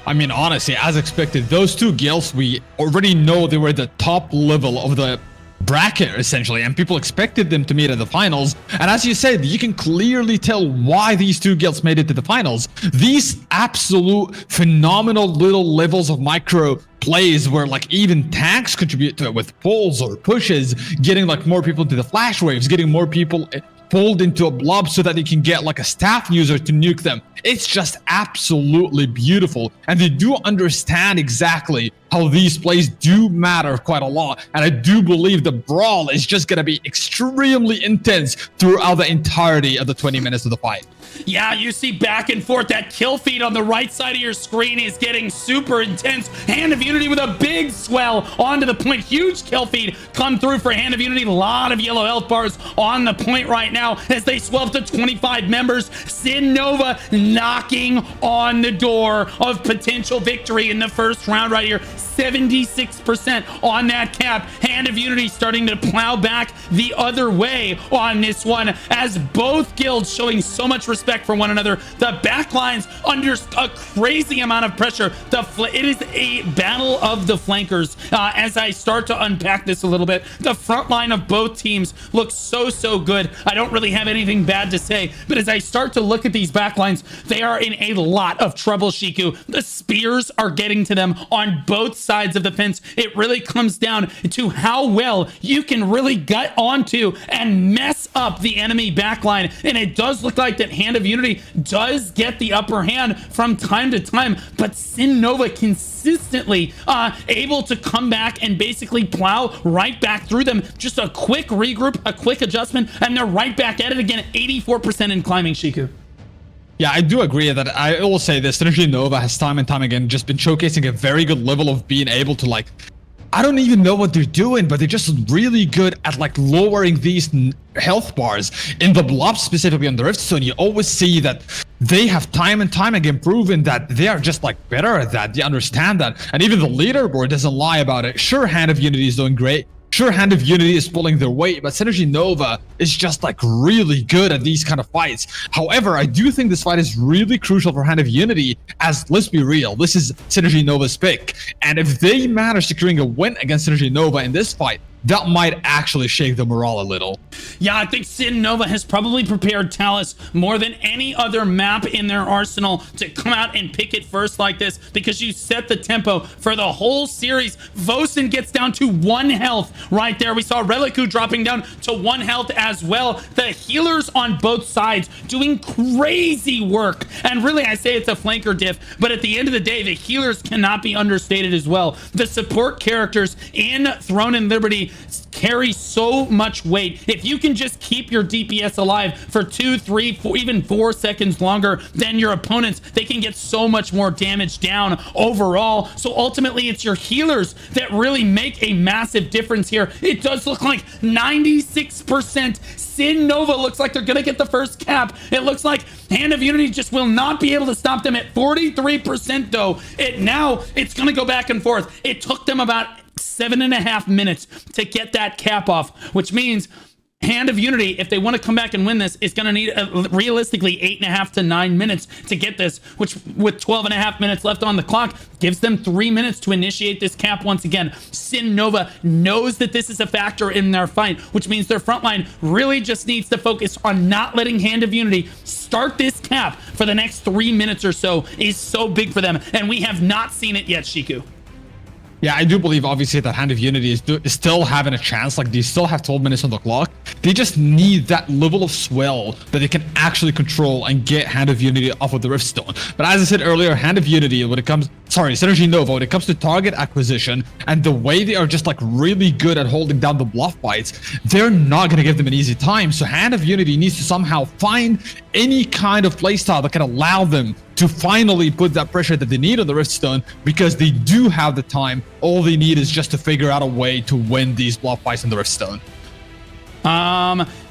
I mean, honestly, as expected, those two guilds, we already know they were the top level of the bracket, essentially, and people expected them to meet at the finals. And as you said, you can clearly tell why these two guilds made it to the finals. These absolute phenomenal little levels of micro plays where like even tanks contribute to it with pulls or pushes, getting like more people to the flash waves, getting more people pulled into a blob so that they can get like a staff user to nuke them. It's just absolutely beautiful, and they do understand exactly how these plays do matter quite a lot, and I do believe the brawl is just gonna be extremely intense throughout the entirety of the 20 minutes of the fight. Yeah, you see back and forth. That kill feed on the right side of your screen is getting super intense. Hand of Unity with a big swell onto the point. Huge kill feed come through for Hand of Unity. A lot of yellow health bars on the point right now as they swell up to 25 members. Sin Nova knocking on the door of potential victory in the first round right here. 76% on that cap. Hand of Unity starting to plow back the other way on this one as both guilds showing so much respect for one another. The backlines under a crazy amount of pressure. It is a battle of the flankers. As I start to unpack this a little bit, the front line of both teams looks so good. I don't really have anything bad to say, but as I start to look at these backlines, they are in a lot of trouble, Shiku. The spears are getting to them on both sides of the fence. It really comes down to how well you can really gut onto and mess up the enemy backline, and it does look like that Hand of Unity does get the upper hand from time to time, but Sin Nova consistently able to come back and basically plow right back through them. Just a quick regroup, a quick adjustment, and they're right back at it again. 84% in climbing, Shiku. Yeah, I do agree that I will say this. Synergy Nova has time and time again just been showcasing a very good level of being able to like, I don't even know what they're doing, but they're just really good at like lowering these health bars. In the blob, specifically on the Riftstone, you always see that they have time and time again proven that they are just like better at that. They understand that. And even the leaderboard doesn't lie about it. Sure, Hand of Unity is doing great. Sure, Hand of Unity is pulling their weight, but Synergy Nova is just like really good at these kind of fights. However, I do think this fight is really crucial for Hand of Unity, as let's be real, this is Synergy Nova's pick. And if they manage securing a win against Synergy Nova in this fight, that might actually shake the morale a little. Yeah, I think Sin Nova has probably prepared Talus more than any other map in their arsenal to come out and pick it first like this, because you set the tempo for the whole series. Vosen gets down to 1 health right there. We saw Reliku dropping down to 1 health as well. The healers on both sides doing crazy work. And really, I say it's a flanker diff, but at the end of the day, the healers cannot be understated as well. The support characters in Throne and Liberty carry so much weight. If you can just keep your DPS alive for 2, 3, 4, even 4 seconds longer than your opponents, they can get so much more damage down overall. So ultimately, it's your healers that really make a massive difference here. It does look like 96%. Sin Nova looks like they're gonna get the first cap. It looks like Hand of Unity just will not be able to stop them at 43% though. It's gonna go back and forth. It took them about 7.5 minutes to get that cap off, which means Hand of Unity, if they want to come back and win this, is going to need realistically 8.5 to 9 minutes to get this, which with 12.5 minutes left on the clock gives them 3 minutes to initiate this cap once again. Sin Nova knows that this is a factor in their fight, which means their front line really just needs to focus on not letting Hand of Unity start this cap for the next 3 minutes or so is so big for them, and we have not seen it yet, Shiku. Yeah, I do believe obviously that Hand of Unity is still having a chance. Like, they still have 12 minutes on the clock. They just need that level of swell that they can actually control and get Hand of Unity off of the Riftstone. But as I said earlier, Hand of Unity, Synergy Nova, when it comes to target acquisition and the way they are just like really good at holding down the bluff fights, they're not going to give them an easy time. So Hand of Unity needs to somehow find any kind of playstyle that can allow them to finally put that pressure that they need on the Riftstone, because they do have the time. All they need is just to figure out a way to win these bluff fights on the Riftstone.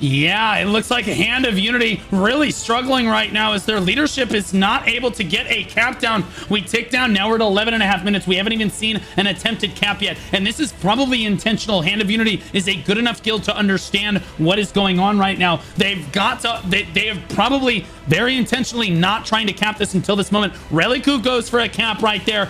Yeah, it looks like Hand of Unity really struggling right now as their leadership is not able to get a cap down. We tick down, now we're at 11.5 minutes. We haven't even seen an attempted cap yet, and this is probably intentional. Hand of Unity is a good enough guild to understand what is going on right now. They've got to, they have probably very intentionally not trying to cap this until this moment. Reliku goes for a cap right there.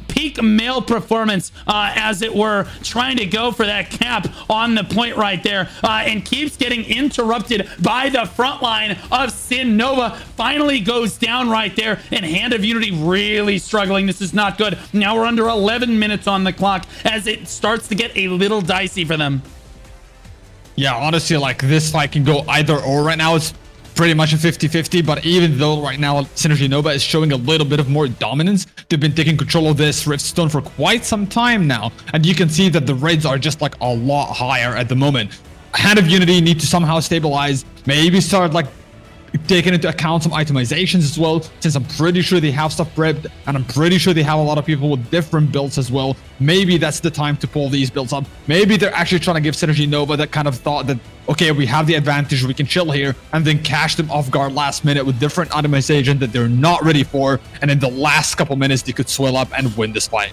Peak male performance, as it were, trying to go for that cap on the point right there. And keeps getting interrupted by the front line of Sin Nova. Finally goes down right there, and Hand of Unity really struggling. This is not good. Now we're under 11 minutes on the clock as it starts to get a little dicey for them. Yeah, honestly, like, this fight can go either or right now. It's pretty much a 50-50, but even though right now Synergy Nova is showing a little bit of more dominance, they've been taking control of this Riftstone for quite some time now, and you can see that the raids are just like a lot higher at the moment. Hand of Unity need to somehow stabilize, maybe start like taking into account some itemizations as well, since I'm pretty sure they have stuff prepped, and I'm pretty sure they have a lot of people with different builds as well. Maybe that's the time to pull these builds up. Maybe they're actually trying to give Synergy Nova that kind of thought that, okay, we have the advantage, we can chill here, and then catch them off guard last minute with different itemization that they're not ready for, and in the last couple minutes they could swell up and win this fight.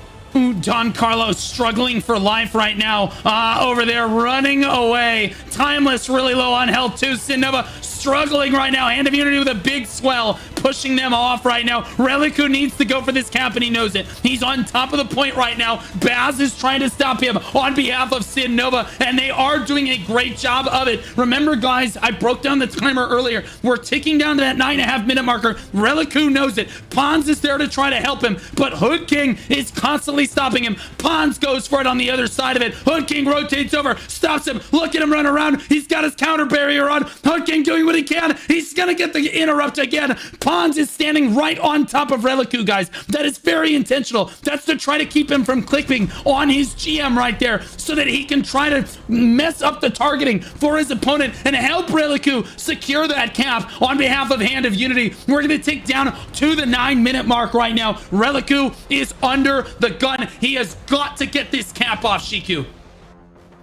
Don Carlos struggling for life right now, over there running away. Timeless really low on health too. Sin Nova struggling right now. Hand of Unity with a big swell, pushing them off right now. Reliku needs to go for this cap, and he knows it. He's on top of the point right now. Baz is trying to stop him on behalf of Sin Nova, and they are doing a great job of it. Remember, guys, I broke down the timer earlier. We're ticking down to that 9.5 minute marker. Reliku knows it. Pons is there to try to help him, but Hood King is constantly stopping him. Pons goes for it on the other side of it. Hood King rotates over, stops him. Look at him run around. He's got his counter barrier on. Hood King doing what he can. He's gonna get the interrupt again. Pons is standing right on top of Reliku, guys. That is very intentional. That's to try to keep him from clicking on his GM right there, so that he can try to mess up the targeting for his opponent and help Reliku secure that cap on behalf of Hand of Unity. We're gonna tick down to the 9 minute mark right now. Reliku is under the gun. He has got to get this cap off, Shiku.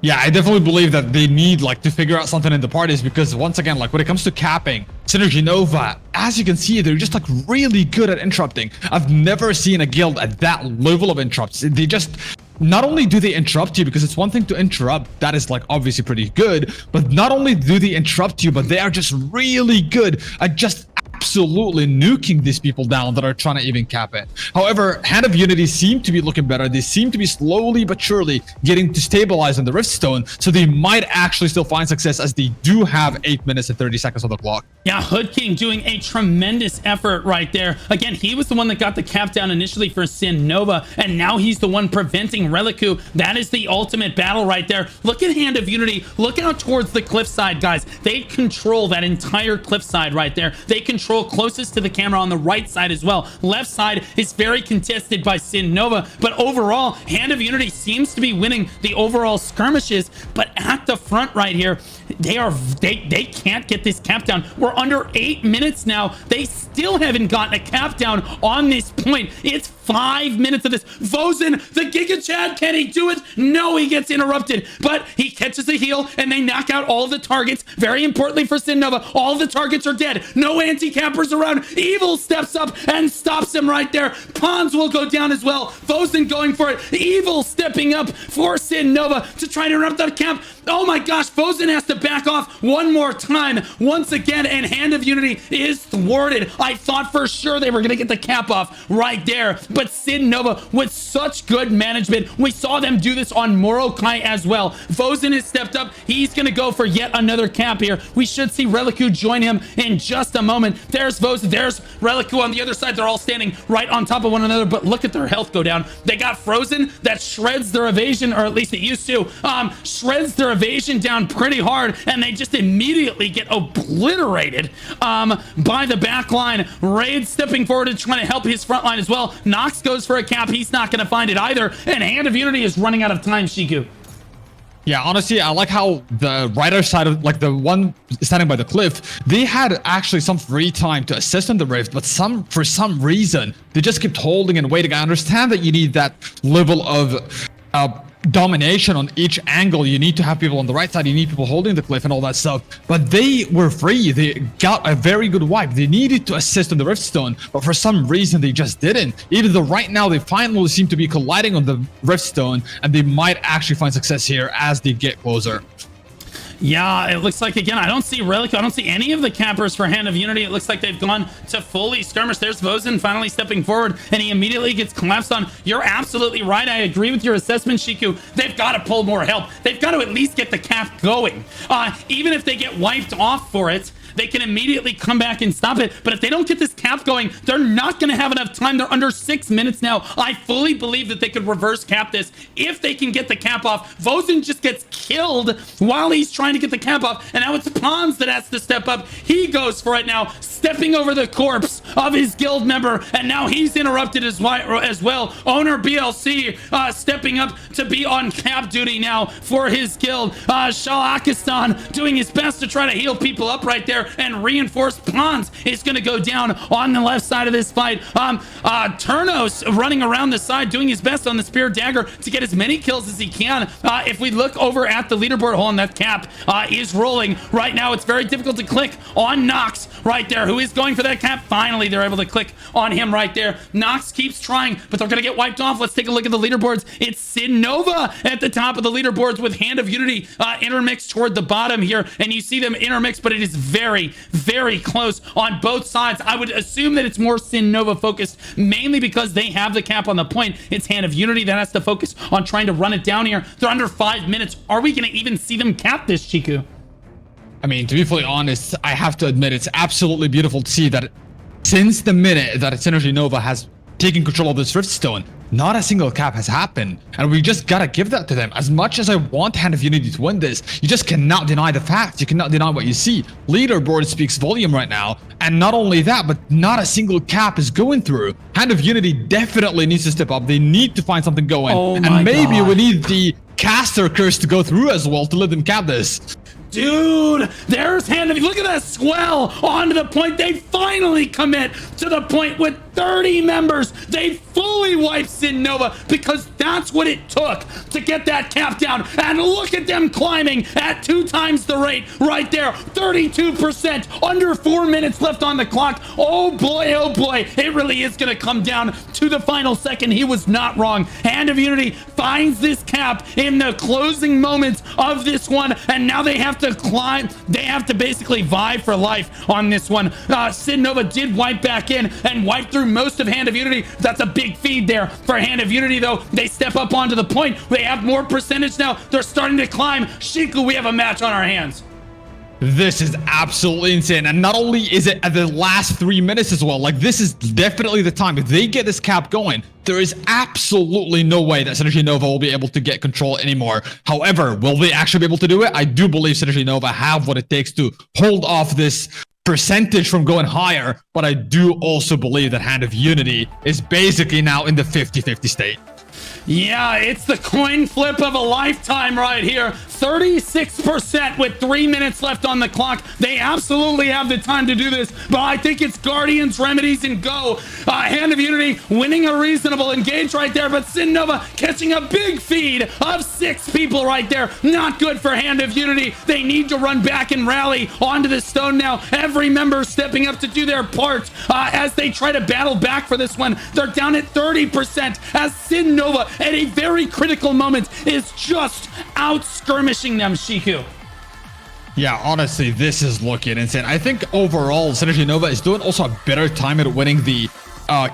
Yeah, I definitely believe that they need like to figure out something in the parties, because once again, like when it comes to capping, Synergy Nova, as you can see, they're just like really good at interrupting. I've never seen a guild at that level of interrupts. They just, not only do they interrupt you, because it's one thing to interrupt, that is like obviously pretty good, but not only do they interrupt you, but they are just really good at just absolutely nuking these people down that are trying to even cap it. However, Hand of Unity seem to be looking better. They seem to be slowly but surely getting to stabilize on the Riftstone, so they might actually still find success as they do have 8 minutes and 30 seconds on the clock. Yeah, Hood King doing a tremendous effort right there. Again, he was the one that got the cap down initially for Sin Nova, and now he's the one preventing Relicu. That is the ultimate battle right there. Look at Hand of Unity. Look out towards the cliffside, guys. They control that entire cliffside right there. They control closest to the camera on the right side as well. Left side is very contested by Sin Nova, but overall, Hand of Unity seems to be winning the overall skirmishes. But at the front right here, they can't get this cap down. We're under 8 minutes now. They still haven't gotten a cap down on this point. It's 5 minutes of this. Vozen, the Giga Chad, can he do it? No, he gets interrupted, but he catches a heal and they knock out all the targets. Very importantly for Sin Nova, all the targets are dead. No anti-cappers around. Evil steps up and stops him right there. Pons will go down as well. Vozen going for it. Evil stepping up for Sin Nova to try to interrupt that cap. Oh my gosh, Vozen has to back off one more time once again, and Hand of Unity is thwarted. I thought for sure they were going to get the cap off right there, but Sin Nova with such good management. We saw them do this on mmorpg as well. Vozen has stepped up. He's going to go for yet another cap here. We should see Relicu join him in just a moment. There's Vozen. There's Relicu on the other side. They're all standing right on top of one another, but look at their health go down. They got frozen. That shreds their evasion, or at least it used to. Shreds their evasion down pretty hard, and they just immediately get obliterated by the back line. Raid stepping forward and trying to help his front line as well. Nox goes for a cap. He's not going to find it either, and Hand of Unity is running out of time, Shiku. Yeah, honestly, I like how the right side of, like the one standing by the cliff, they had actually some free time to assist on the rift, but for some reason, they just kept holding and waiting. I understand that you need that level of domination on each angle. You need to have people on the right side, you need people holding the cliff and all that stuff, but they were free. They got a very good wipe. They needed to assist on the Riftstone, but for some reason they just didn't. Even though right now they finally seem to be colliding on the Riftstone, and they might actually find success here as they get closer. Yeah, it looks like, again, I don't see Relic. I don't see any of the cappers for Hand of Unity. It looks like they've gone to fully skirmish. There's Vozen finally stepping forward, and he immediately gets collapsed on. You're absolutely right. I agree with your assessment, Shiku. They've got to pull more help. They've got to at least get the cap going. Even if they get wiped off for it, they can immediately come back and stop it. But if they don't get this cap going, they're not going to have enough time. They're under 6 minutes now. I fully believe that they could reverse cap this if they can get the cap off. Vozen just gets killed while he's trying to get the cap off. And now it's Pons that has to step up. He goes for it now, stepping over the corpse of his guild member. And now he's interrupted as well. Owner BLC stepping up to be on cap duty now for his guild. Shalakistan doing his best to try to heal people up right there. And reinforced Pons is going to go down on the left side of this fight. Turnos running around the side, doing his best on the Spear Dagger to get as many kills as he can. If we look over at the leaderboard hole, and that cap is rolling right now, it's very difficult to click on Nox right there, who is going for that cap. Finally, they're able to click on him right there. Nox keeps trying, but they're going to get wiped off. Let's take a look at the leaderboards. It's Sin Nova at the top of the leaderboards with Hand of Unity intermixed toward the bottom here, and you see them intermixed, but it is very, very close on both sides. I would assume that it's more Sin Nova focused, mainly because they have the cap on the point. It's Hand of Unity that has to focus on trying to run it down here. They're under 5 minutes. Are we going to even see them cap this, Chiku? I mean, to be fully honest, I have to admit it's absolutely beautiful to see that since the minute that Synergy Nova has taken control of this Riftstone, not a single cap has happened, and we just gotta give that to them. As much as I want Hand of Unity to win this, you just cannot deny the facts. You cannot deny what you see. Leaderboard speaks volume right now, and not only that, but not a single cap is going through. Hand of Unity definitely needs to step up. They need to find something going, and maybe we need the caster curse to go through as well to let them cap this. Dude, there's Hand of Unity. Look at that swell onto the point. They finally commit to the point with 30 members. They fully wiped Sin Nova because that's what it took to get that cap down. And look at them climbing at 2 times the rate right there. 32%, under 4 minutes left on the clock. Oh boy, it really is going to come down to the final second. He was not wrong. Hand of Unity finds this cap in the closing moments of this one, and now they have to climb. They have to basically vie for life on this one. Sin Nova did wipe back in and wipe through most of Hand of Unity. That's a big feed there for Hand of Unity, though. They step up onto the point. They have more percentage now. They're starting to climb. Shiku, we have a match on our hands. This is absolutely insane. And not only is it at the last 3 minutes as well, like this is definitely the time. If they get this cap going, there is absolutely no way that Synergy Nova will be able to get control anymore. However, will they actually be able to do it? I do believe Synergy Nova have what it takes to hold off this percentage from going higher, but I do also believe that Hand of Unity is basically now in the 50-50 state. Yeah, it's the coin flip of a lifetime right here. 36% with 3 minutes left on the clock. They absolutely have the time to do this, but I think it's Guardians, Remedies, and Go. Hand of Unity winning a reasonable engage right there, but Sin Nova catching a big feed of 6 people right there. Not good for Hand of Unity. They need to run back and rally onto the stone now. Every member stepping up to do their part as they try to battle back for this one. They're down at 30% as Sin Nova at a very critical moment is just out skirmishing them, Shiku. Yeah, honestly, this is looking insane. I think overall, Synergy Nova is doing also a better time at winning the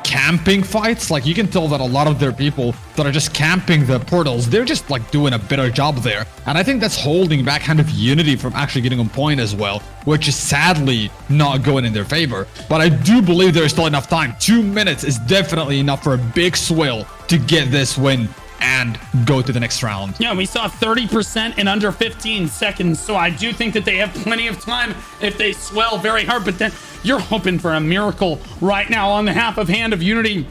camping fights. Like, you can tell that a lot of their people that are just camping the portals, they're just like doing a better job there. And I think that's holding back Hand of Unity from actually getting on point as well, which is sadly not going in their favor. But I do believe there's still enough time. 2 minutes is definitely enough for a big swill to get this win and go to the next round. Yeah, we saw 30% in under 15 seconds, so I do think that they have plenty of time if they swell very hard, but then you're hoping for a miracle right now on the half of Hand of Unity.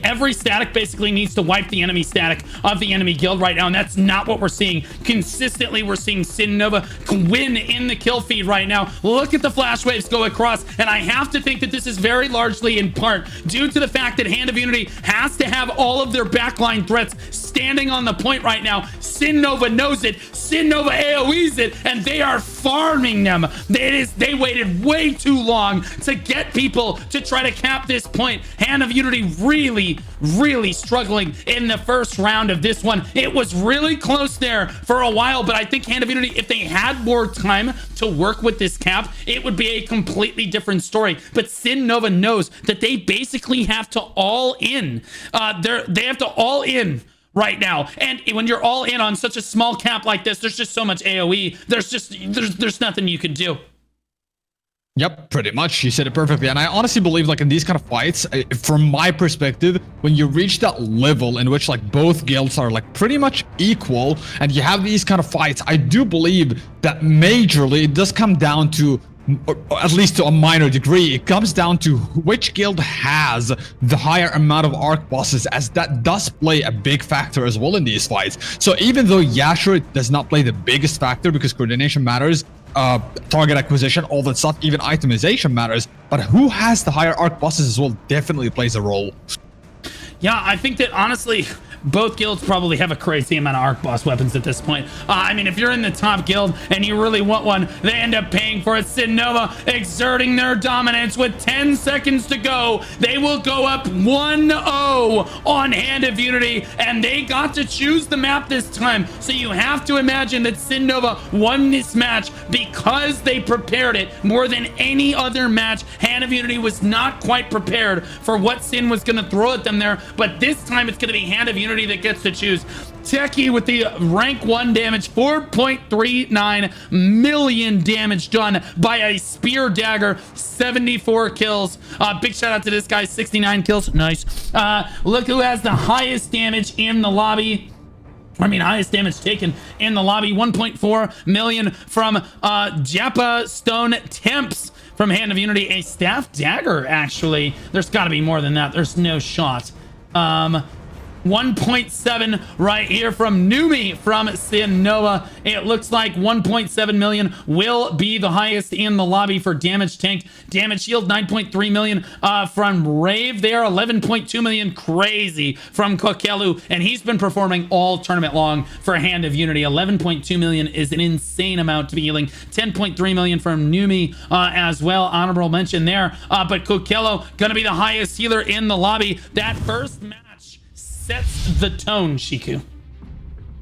Every static basically needs to wipe the enemy static of the enemy guild right now, and that's not what we're seeing. Consistently, we're seeing Sin Nova win in the kill feed right now. Look at the flash waves go across, and I have to think that this is very largely in part due to the fact that Hand of Unity has to have all of their backline threats standing on the point right now. Sin Nova knows it. Sin Nova AoEs it, and they are farming them. They waited way too long to get people to try to cap this point. Hand of Unity really struggling in the first round of this one. It was really close there for a while, but I think Hand of Unity, if they had more time to work with this cap, it would be a completely different story. But Sin Nova knows that they basically have to all in. They have to all in right now, and when you're all in on such a small cap like this, there's just so much AoE. There's nothing you can do. Yep, pretty much. You said it perfectly. And I honestly believe, like, in these kind of fights, from my perspective, when you reach that level in which, like, both guilds are, like, pretty much equal, and you have these kind of fights, I do believe that majorly it does come down to, or at least to a minor degree, it comes down to which guild has the higher amount of arc bosses, as that does play a big factor as well in these fights. So even though, yeah, sure, it does not play the biggest factor because coordination matters, target acquisition, all that stuff, even itemization matters, but who has the higher arc bosses as well definitely plays a role. Yeah, I think that honestly, both guilds probably have a crazy amount of arc boss weapons at this point. I mean, if you're in the top guild and you really want one, they end up paying for it. Sin Nova exerting their dominance with 10 seconds to go. They will go up 1-0 on Hand of Unity, and they got to choose the map this time. So you have to imagine that Sin Nova won this match because they prepared it more than any other match. Hand of Unity was not quite prepared for what Sin was going to throw at them there, but this time it's going to be Hand of Unity that gets to choose. Techie with the rank 1 damage, 4.39 million damage done by a spear dagger, 74 kills. Big shout out to this guy, 69 kills. Nice. Look who has the highest damage in the lobby. I mean, highest damage taken in the lobby, 1.4 million from Japa Stone Temps from Hand of Unity. A staff dagger, actually. There's got to be more than that. There's no shot. 1.7 right here from Numi from Sin Nova. It looks like 1.7 million will be the highest in the lobby for damage tanked. Damage shield 9.3 million from Rave there, 11.2 million crazy from Kokelu, and he's been performing all tournament long for Hand of Unity. 11.2 million is an insane amount to be healing. 10.3 million from Numi as well, honorable mention there. But Kokelu gonna be the highest healer in the lobby. That first match sets the tone, Shiku.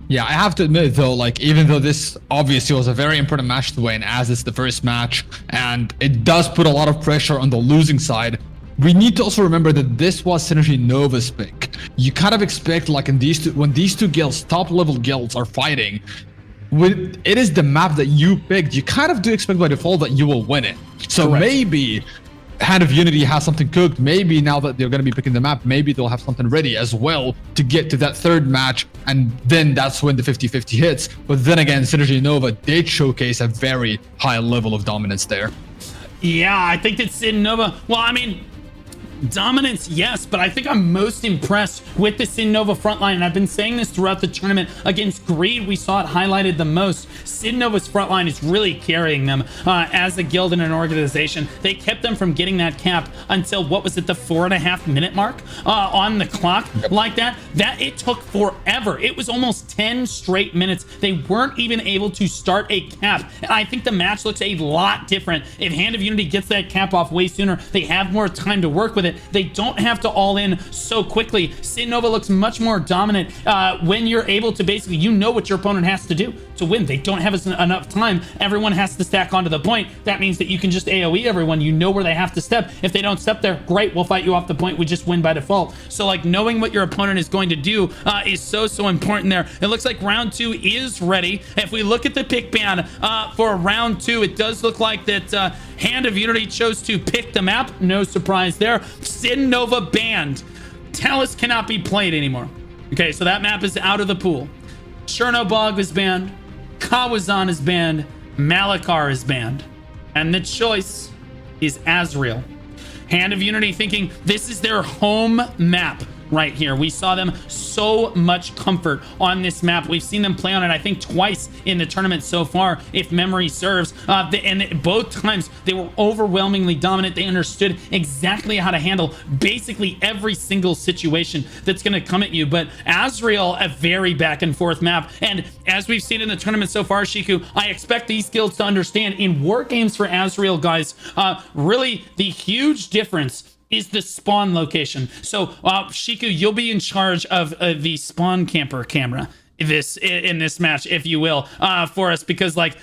Yeah, I have to admit though, like even though this obviously was a very important match to win, as it's the first match, and it does put a lot of pressure on the losing side, we need to also remember that this was Synergy Nova's pick. You kind of expect, like in when these two guilds, top level guilds, are fighting, when it is the map that you picked, you kind of do expect by default that you will win it. So Correct. Maybe Hand of Unity has something cooked. Maybe now that they're going to be picking the map, maybe they'll have something ready as well to get to that third match, and then that's when the 50-50 hits. But then again, Synergy Nova did showcase a very high level of dominance there. Yeah, I think that Sin Nova, well, I mean, dominance, yes, but I think I'm most impressed with the Sin Nova frontline, and I've been saying this throughout the tournament. Against Greed, we saw it highlighted the most. Sin Nova's frontline is really carrying them as a guild and an organization. They kept them from getting that cap until, what was it, the 4.5 minute mark on the clock. Like that it took forever. It was almost 10 straight minutes. They weren't even able to start a cap, and I think the match looks a lot different if Hand of Unity gets that cap off way sooner. They have more time to work with it. They don't have to all in so quickly. Sin Nova looks much more dominant when you're able to basically, you know what your opponent has to do to win. They don't have enough time. Everyone has to stack onto the point. That means that you can just AoE everyone. You know where they have to step. If they don't step there, great, we'll fight you off the point. We just win by default. So like knowing what your opponent is going to do is so important there. It looks like round 2 is ready. If we look at the pick ban for round 2, it does look like that Hand of Unity chose to pick the map. No surprise there. Sin Nova banned. Talus cannot be played anymore. Okay, so that map is out of the pool. Chernobog is banned. Kawazan is banned. Malakar is banned. And the choice is Azrael. Hand of Unity thinking this is their home map right here. We saw them so much comfort on this map. We've seen them play on it, I think, twice in the tournament so far, if memory serves. And both times they were overwhelmingly dominant. They understood exactly how to handle basically every single situation that's going to come at you. But Azrael, a very back and forth map. And as we've seen in the tournament so far, Shiku, I expect these guilds to understand in war games for Azrael, guys, really the huge difference is the spawn location. So Shiku, you'll be in charge of the spawn camper camera in this match, if you will, for us, because like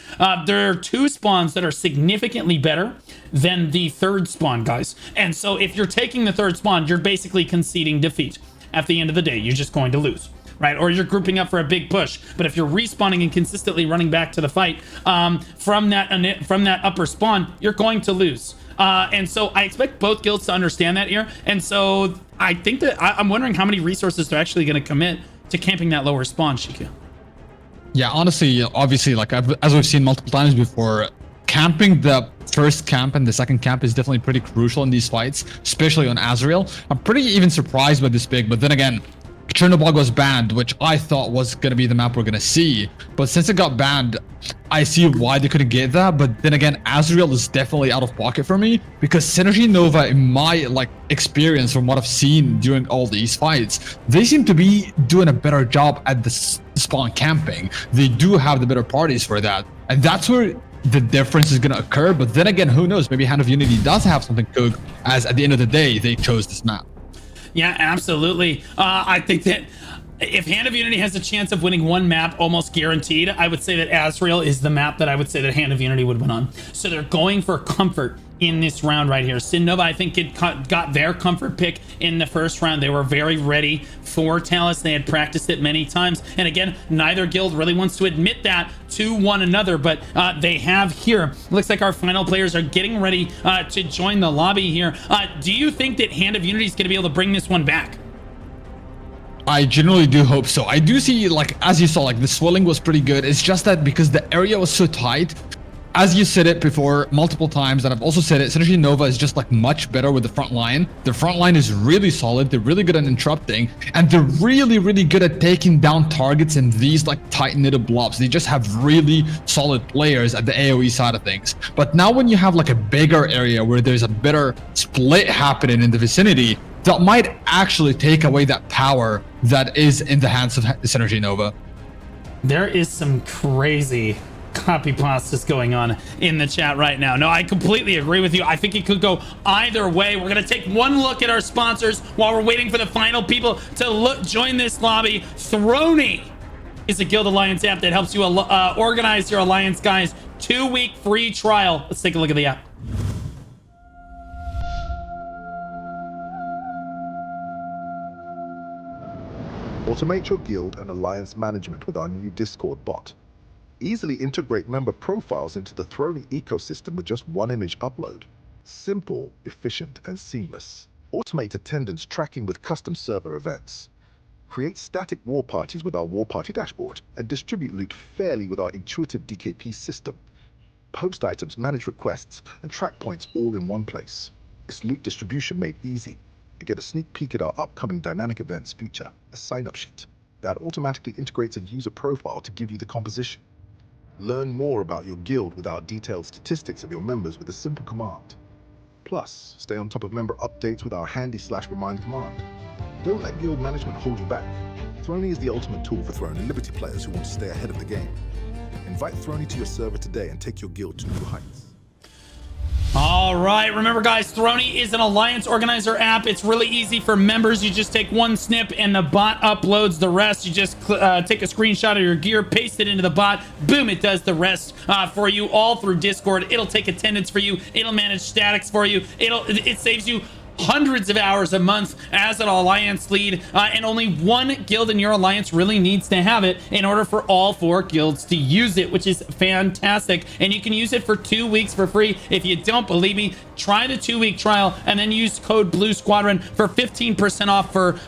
there are 2 spawns that are significantly better than the third spawn, guys. And so if you're taking the third spawn, you're basically conceding defeat. At the end of the day, you're just going to lose, right? Or you're grouping up for a big push. But if you're respawning and consistently running back to the fight from that upper spawn, you're going to lose. And so I expect both guilds to understand that here. And so I think that I'm wondering how many resources they're actually going to commit to camping that lower spawn, Shiku. Yeah, honestly, obviously, like as we've seen multiple times before, camping the first camp and the second camp is definitely pretty crucial in these fights, especially on Azrael. I'm pretty even surprised by this pick, but then again, Chernobog was banned, which I thought was going to be the map we're going to see. But since it got banned, I see why they couldn't get that. But then again, Azrael is definitely out of pocket for me, because Synergy Nova, in my experience from what I've seen during all these fights, they seem to be doing a better job at the spawn camping. They do have the better parties for that. And that's where the difference is going to occur. But then again, who knows? Maybe Hand of Unity does have something cooked, as at the end of the day, they chose this map. Yeah, absolutely. I think that if Hand of Unity has a chance of winning one map, almost guaranteed, I would say that Azrael is the map that I would say that Hand of Unity would win on. So they're going for comfort in this round right here. Sin Nova, I think, got their comfort pick in the first round. They were very ready for Talus. They had practiced it many times. And again, neither guild really wants to admit that to one another, but they have here. Looks like our final players are getting ready to join the lobby here. Do you think that Hand of Unity is going to be able to bring this one back? I generally do hope so. I do see, as you saw, the swelling was pretty good. It's just that because the area was so tight, as you said it before multiple times, and I've also said it, Synergy Nova is just like much better with the front line. The front line is really solid. They're really good at interrupting, and they're really, really good at taking down targets in these like tight-knitted blobs. They just have really solid players at the AoE side of things. But now when you have like a bigger area where there's a better split happening in the vicinity, that might actually take away that power that is in the hands of Synergy Nova. There is some crazy copy pastas going on in the chat right now. No, I completely agree with you. I think it could go either way. We're going to take one look at our sponsors while we're waiting for the final people to join this lobby. Throny is a Guild Alliance app that helps you organize your Alliance guys. 2-week free trial. Let's take a look at the app. Automate your guild and alliance management with our new Discord bot. Easily integrate member profiles into the Throny ecosystem with just one image upload. Simple, efficient, and seamless. Automate attendance tracking with custom server events. Create static war parties with our war party dashboard, and distribute loot fairly with our intuitive DKP system. Post items, manage requests, and track points all in one place. It's loot distribution made easy. You get a sneak peek at our upcoming dynamic events feature, a sign-up sheet, that automatically integrates a user profile to give you the composition. Learn more about your guild with our detailed statistics of your members with a simple command. Plus, stay on top of member updates with our handy/remind command. Don't let guild management hold you back. Throny is the ultimate tool for Throne and Liberty players who want to stay ahead of the game. Invite Throny to your server today and take your guild to new heights. All right, remember guys, Throny is an alliance organizer app. It's really easy for members. You just take one snip and the bot uploads the rest. You just take a screenshot of your gear, paste it into the bot, boom, it does the rest for you all through Discord. It'll take attendance for you, it'll manage statics for you, it saves you hundreds of hours a month as an alliance lead, and only one guild in your alliance really needs to have it in order for all 4 guilds to use it, which is fantastic. And you can use it for 2 weeks for free. If you don't believe me, try the 2-week trial and then use code Blue Squadron for 15% off for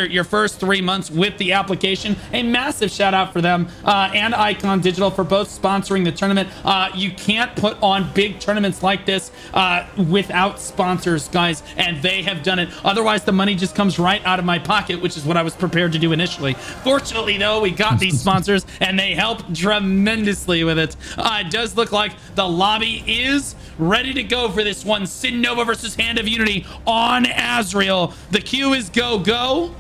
your first 3 months with the application. A massive shout out for them and Icon Digital for both sponsoring the tournament. You can't put on big tournaments like this without sponsors, guys, and they have done it. Otherwise, the money just comes right out of my pocket, which is what I was prepared to do initially. Fortunately, though, we got these sponsors, and they help tremendously with it. It does look like the lobby is ready to go for this one. Sin Nova versus Hand of Unity on Azrael. The queue is go, go.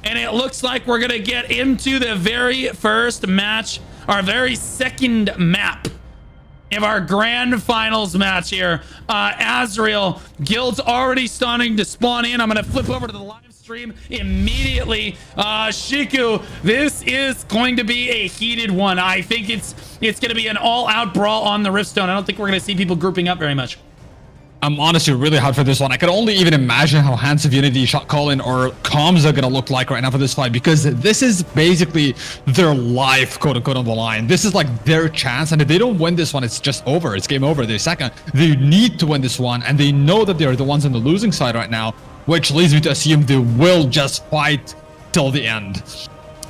And it looks like we're going to get into the very first match, our very second map of our grand finals match here. Azrael, guild's already starting to spawn in. I'm going to flip over to the live stream immediately. Shiku, this is going to be a heated one. I think it's going to be an all-out brawl on the Riftstone. I don't think we're going to see people grouping up very much. I'm honestly really hard for this one. I can only even imagine how Hands of Unity, shot calling, or comms are going to look like right now for this fight, because this is basically their life, quote unquote, on the line. This is like their chance, and if they don't win this one, it's just over. It's game over. They're second. They need to win this one, and they know that they're the ones on the losing side right now, which leads me to assume they will just fight till the end.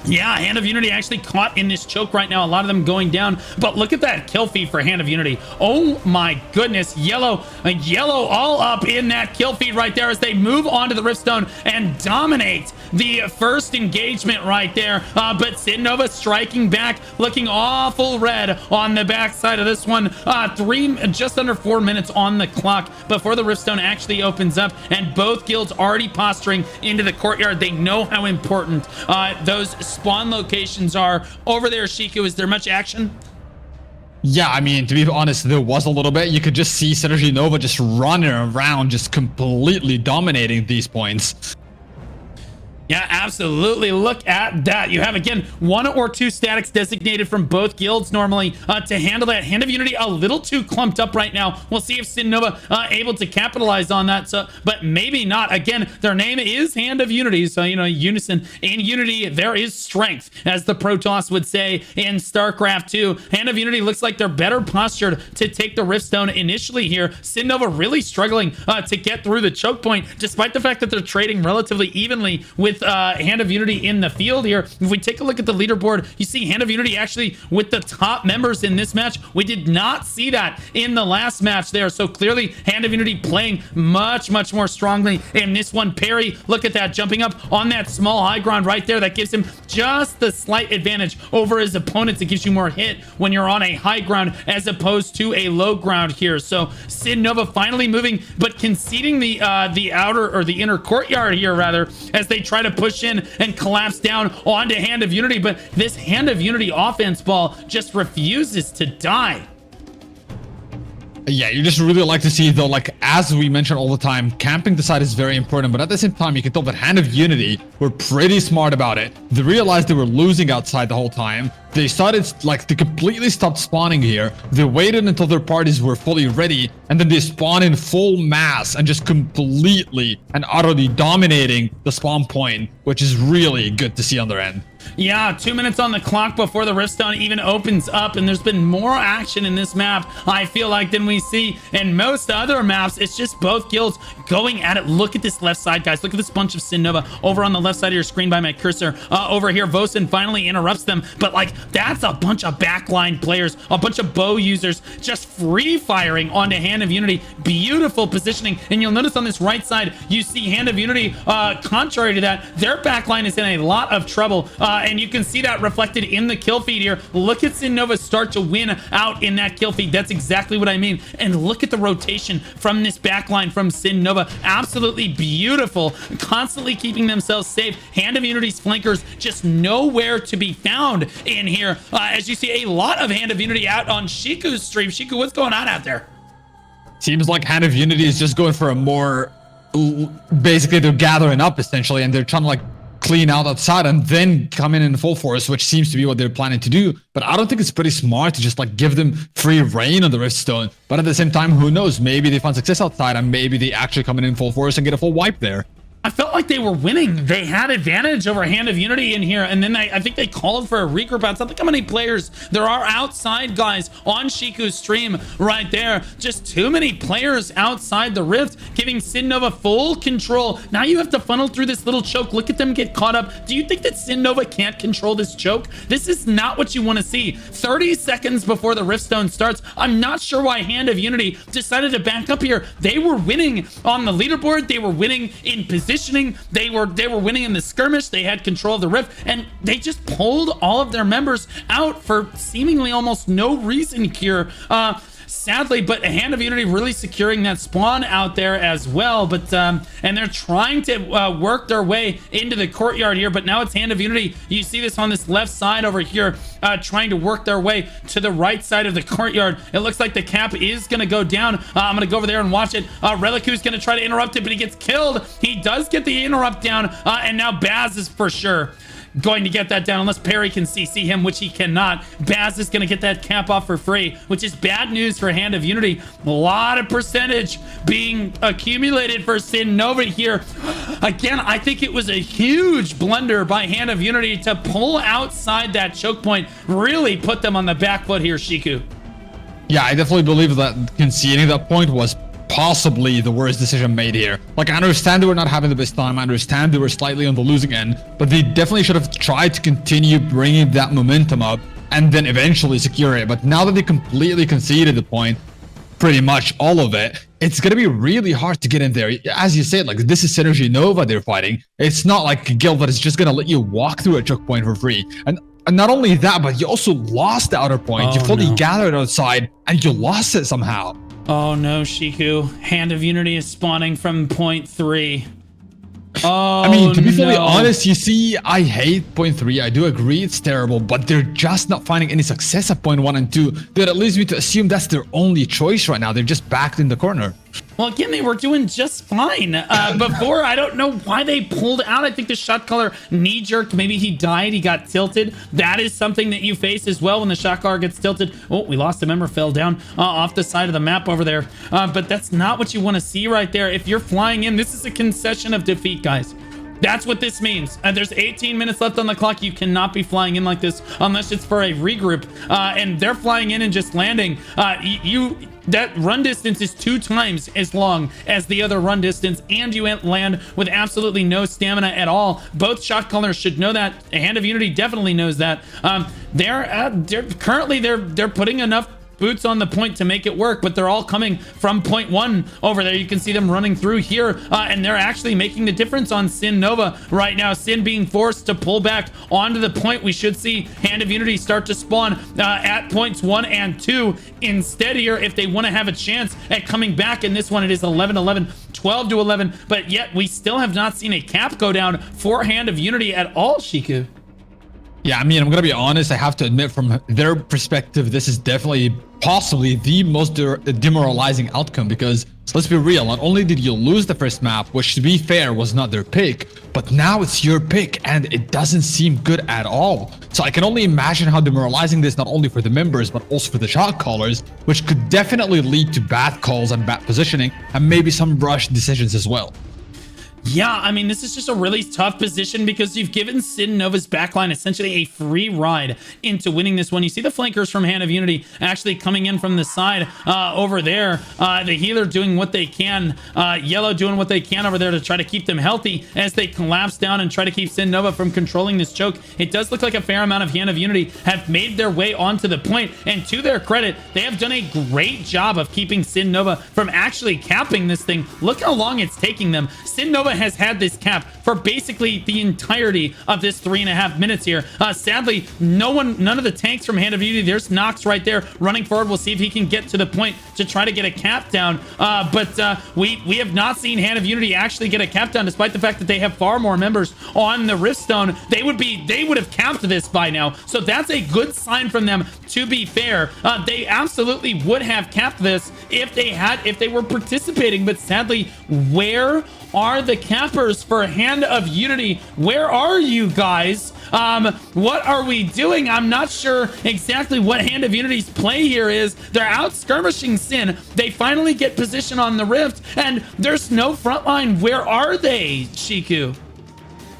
Yeah, Hand of Unity actually caught in this choke right now. A lot of them going down. But look at that kill feed for Hand of Unity. Oh my goodness. Yellow all up in that kill feed right there as they move onto the Riftstone and dominate the first engagement right there. But Sin Nova striking back, looking awful red on the backside of this one. Just under 4 minutes on the clock before the Riftstone actually opens up, and both guilds already posturing into the courtyard. They know how important those spawn locations are over there. Shiku, is there much action? Yeah, I mean, to be honest, there was a little bit. You could just see Synergy Nova just running around, just completely dominating these points. Yeah, absolutely. Look at that. You have, again, 1 or 2 statics designated from both guilds normally to handle that. Hand of Unity a little too clumped up right now. We'll see if Sin Nova able to capitalize on that, but maybe not. Again, their name is Hand of Unity, so, you know, unison. In Unity, there is strength, as the Protoss would say in StarCraft 2. Hand of Unity looks like they're better postured to take the Riftstone initially here. Sin Nova really struggling to get through the choke point, despite the fact that they're trading relatively evenly with Hand of Unity in the field here. If we take a look at the leaderboard, you see Hand of Unity actually with the top members in this match. We did not see that in the last match there. So clearly Hand of Unity playing much more strongly in this one. Perry, look at that, jumping up on that small high ground right there. That gives him just the slight advantage over his opponents. It gives you more hit when you're on a high ground as opposed to a low ground here. So Sid Nova finally moving, but conceding the outer or the inner courtyard here rather, as they try to push in and collapse down onto Hand of Unity. But this Hand of Unity offense ball just refuses to die. Yeah, you just really like to see, though, like, as we mention all the time, camping the side is very important, but at the same time, you can tell that Hand of Unity were pretty smart about it. They realized they were losing outside the whole time. They started, like, they completely stopped spawning here. They waited until their parties were fully ready, and then they spawn in full mass and just completely and utterly dominating the spawn point, which is really good to see on their end. Yeah, 2 minutes on the clock before the Riftstone even opens up, and there's been more action in this map, I feel like, than we see in most other maps. It's just both guilds going at it. Look at this left side, guys. Look at this bunch of Sin Nova over on the left side of your screen by my cursor. Over here, Vosen finally interrupts them, but like, that's a bunch of backline players, a bunch of bow users just free firing onto Hand of Unity. Beautiful positioning, and you'll notice on this right side, you see Hand of Unity, contrary to that, their backline is in a lot of trouble. And you can see that reflected in the kill feed here. Look at Sin Nova start to win out in that kill feed. That's exactly what I mean. And look at the rotation from this backline from Sin Nova. Absolutely beautiful. Constantly keeping themselves safe. Hand of Unity's flankers just nowhere to be found in here. As you see a lot of Hand of Unity out on Shiku's stream. Shiku, what's going on out there? Seems like Hand of Unity is just going for a more... Basically, they're gathering up, essentially, and they're trying to, like, clean out outside and then come in full force, which seems to be what they're planning to do. But I don't think it's pretty smart to just like give them free reign on the Riftstone. But at the same time, who knows? Maybe they find success outside and maybe they actually come in full force and get a full wipe there. I felt like they were winning. They had advantage over Hand of Unity in here, and then I think they called for a regroup outside. Look how many players there are outside, guys, on Shiku's stream right there. Just too many players outside the Rift, giving Sin Nova full control. Now you have to funnel through this little choke. Look at them get caught up. Do you think that Sin Nova can't control this choke? This is not what you want to see. 30 seconds before the Riftstone starts, I'm not sure why Hand of Unity decided to back up here. They were winning on the leaderboard. They were winning in position. They were winning in the skirmish. They had control of the Rift, and they just pulled all of their members out for seemingly almost no reason here. Sadly, but a Hand of Unity really securing that spawn out there as well. But and they're trying to work their way into the courtyard here. But now it's Hand of Unity. You see this on this left side over here, trying to work their way to the right side of the courtyard. It looks like the cap is going to go down. I'm going to go over there and watch it. Reliku's going to try to interrupt it, but he gets killed. He does get the interrupt down, and now Baz is for sure going to get that down unless Perry can CC him, which he cannot. Baz is going to get that cap off for free, which is bad news for Hand of Unity. A lot of percentage being accumulated for Sin Nova here. Again, I think it was a huge blunder by Hand of Unity to pull outside that choke point. Really put them on the back foot here, Shiku. Yeah, I definitely believe that conceding that point was possibly the worst decision made here. Like, I understand they were not having the best time. I understand they were slightly on the losing end, but they definitely should have tried to continue bringing that momentum up and then eventually secure it. But now that they completely conceded the point, pretty much all of it, it's going to be really hard to get in there. As you said, like, this is Synergy Nova they're fighting. It's not like a guild that is just going to let you walk through a choke point for free. And not only that, but you also lost the outer point. You fully gathered outside and you lost it somehow. Oh no, Shiku. Hand of Unity is spawning from point 3. Oh, I mean, to be fully honest, you see, I hate point 3. I do agree it's terrible, but they're just not finding any success at point 1 and 2. That leads me to assume that's their only choice right now. They're just backed in the corner. Well, again, they were doing just fine before. I don't know why they pulled out. I think the shot caller knee-jerked. Maybe he died. He got tilted. That is something that you face as well when the shot caller gets tilted. Oh, we lost a member, fell down off the side of the map over there. But that's not what you want to see right there. If you're flying in, this is a concession of defeat, guys. That's what this means. There's 18 minutes left on the clock. You cannot be flying in like this unless it's for a regroup. And they're flying in and just landing. that run distance is 2 times as long as the other run distance, and you land with absolutely no stamina at all. Both shot callers should know that. Hand of Unity definitely knows that. They're currently putting enough boots on the point to make it work, but they're all coming from point 1 over there. You can see them running through here, and they're actually making the difference on Sin Nova right now. Sin being forced to pull back onto the point. We should see Hand of Unity start to spawn at points 1 and 2 instead here if they want to have a chance at coming back. In this one, it is 11-11, 12-11, but yet we still have not seen a cap go down for Hand of Unity at all, Shiku. Yeah, I mean, I'm gonna be honest, I have to admit from their perspective, this is definitely possibly the most demoralizing outcome, because let's be real, not only did you lose the first map, which to be fair was not their pick, but now it's your pick and it doesn't seem good at all. So I can only imagine how demoralizing this not only for the members but also for the shot callers, which could definitely lead to bad calls and bad positioning and maybe some rush decisions as well. Yeah, I mean, this is just a really tough position because you've given Sin Nova's backline essentially a free ride into winning this one. You see the flankers from Hand of Unity actually coming in from the side over there. The healer doing what they can. Yellow doing what they can over there to try to keep them healthy as they collapse down and try to keep Sin Nova from controlling this choke. It does look like a fair amount of Hand of Unity have made their way onto the point, and to their credit, they have done a great job of keeping Sin Nova from actually capping this thing. Look how long it's taking them. Sin Nova has had this cap for basically the entirety of this 3.5 minutes here. Sadly, none of the tanks from Hand of Unity. There's Nox right there running forward. We'll see if he can get to the point to try to get a cap down. But we have not seen Hand of Unity actually get a cap down, despite the fact that they have far more members on the Riftstone. They would have capped this by now. So that's a good sign from them, to be fair. They absolutely would have capped this if they were participating. But sadly, where are the cappers for Hand of Unity? Where are you guys? What are we doing? I'm not sure exactly what Hand of Unity's play here is. They're out skirmishing Sin. They finally get position on the Rift, and there's no frontline. Where are they, Shiku?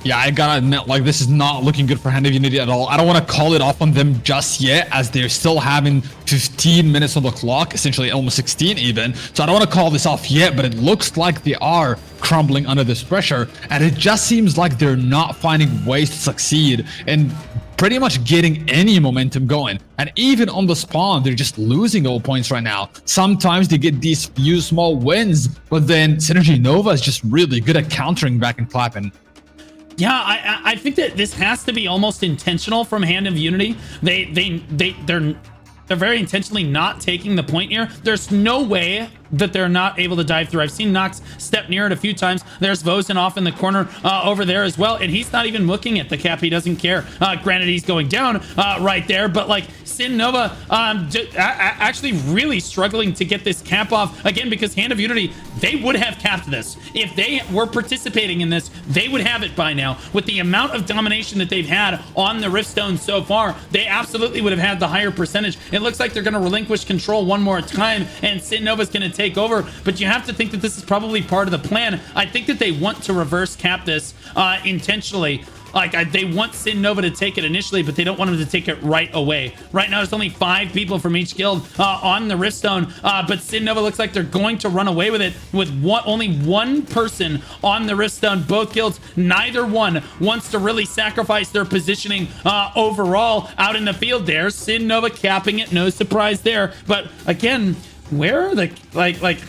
Yeah, I gotta admit, like, this is not looking good for Hand of Unity at all. I don't want to call it off on them just yet, as they're still having 15 minutes on the clock, essentially almost 16 even. So I don't want to call this off yet, but it looks like they are crumbling under this pressure, and it just seems like they're not finding ways to succeed and pretty much getting any momentum going. And even on the spawn, they're just losing all points right now. Sometimes they get these few small wins, but then Synergy Nova is just really good at countering back and clapping. Yeah, I think that this has to be almost intentional from Hand of Unity. They're very intentionally not taking the point here. There's no way that they're not able to dive through. I've seen Nox step near it a few times. There's Vosen off in the corner over there as well, and he's not even looking at the cap. He doesn't care. Granted, he's going down right there, but like Sin Nova actually really struggling to get this cap off again, because Hand of Unity, they would have capped this. If they were participating in this, they would have it by now. With the amount of domination that they've had on the Riftstone so far, they absolutely would have had the higher percentage. It looks like they're going to relinquish control one more time, and Sin Nova's going to take over, but you have to think that this is probably part of the plan. I think that they want to reverse cap this intentionally. Like, they want Sin Nova to take it initially, but they don't want him to take it right away. Right now, there's only 5 people from each guild on the Riftstone, but Sin Nova looks like they're going to run away with it with only one person on the Riftstone. Both guilds, neither one wants to really sacrifice their positioning overall out in the field. There's Sin Nova capping it, no surprise there. But again, where are the, like,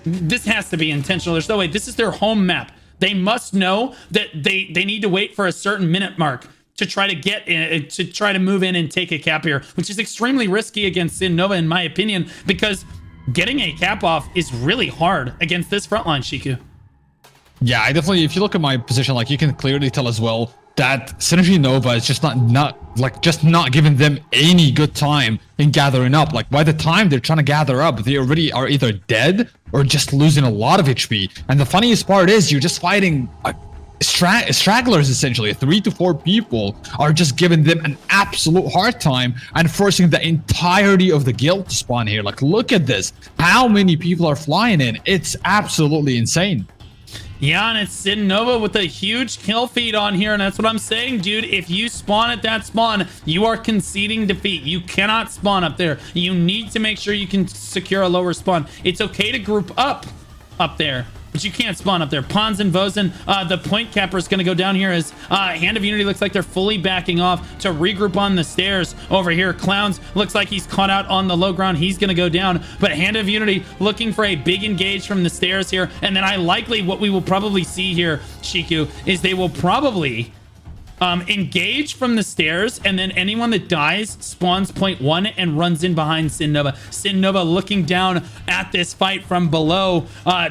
this has to be intentional. There's no way. This is their home map. They must know that they need to wait for a certain minute mark to try to get in, to try to move in and take a cap here, which is extremely risky against Sin Nova, in my opinion, because getting a cap off is really hard against this frontline, Shiku. Yeah, I definitely, if you look at my position, like, you can clearly tell as well that Synergy Nova is just not giving them any good time in gathering up. Like, by the time they're trying to gather up, they already are either dead or just losing a lot of HP. And the funniest part is you're just fighting stragglers, essentially. 3 to 4 people are just giving them an absolute hard time and forcing the entirety of the guild to spawn here. Like, look at this. How many people are flying in? It's absolutely insane. Yeah, and it's Sin Nova with a huge kill feed on here, and that's what I'm saying, dude. If you spawn at that spawn, you are conceding defeat. You cannot spawn up there. You need to make sure you can secure a lower spawn. It's okay to group up there, but you can't spawn up there. Pons and Vosen, the point capper is going to go down here as Hand of Unity looks like they're fully backing off to regroup on the stairs over here. Clowns looks like he's caught out on the low ground. He's going to go down, but Hand of Unity looking for a big engage from the stairs here. And then what we will probably see here, Shiku, is they will probably engage from the stairs, and then anyone that dies spawns point 1 and runs in behind Sin Nova. Sin Nova looking down at this fight from below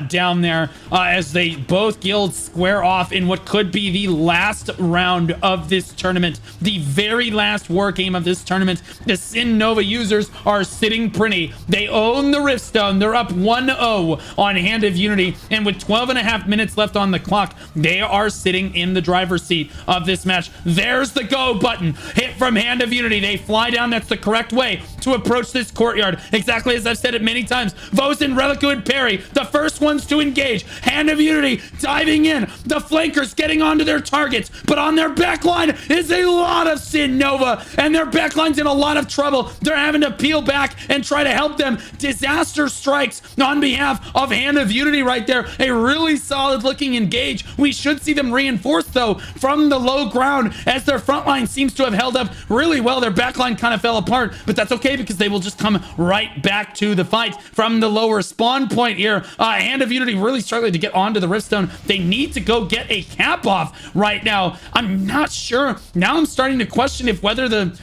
down there as they both guilds square off in what could be the last round of this tournament, the very last war game of this tournament. The Sin Nova users are sitting pretty. They own the Riftstone. They're up 1-0 on Hand of Unity, and with 12.5 minutes left on the clock, they are sitting in the driver's seat of this match. There's the go button. Hit from Hand of Unity. They fly down. That's the correct way to approach this courtyard. Exactly as I've said it many times. Vosen, Relicu, and Perry, the first ones to engage. Hand of Unity diving in. The flankers getting onto their targets, but on their backline is a lot of Sin Nova, and their backline's in a lot of trouble. They're having to peel back and try to help them. Disaster strikes on behalf of Hand of Unity right there. A really solid looking engage. We should see them reinforced though from the low ground, as their front line seems to have held up really well. Their back line kind of fell apart, but that's okay because they will just come right back to the fight from the lower spawn point here. Hand of Unity really struggling to get onto the Riftstone. They need to go get a cap off right now. I'm not sure. Now I'm starting to question if whether they're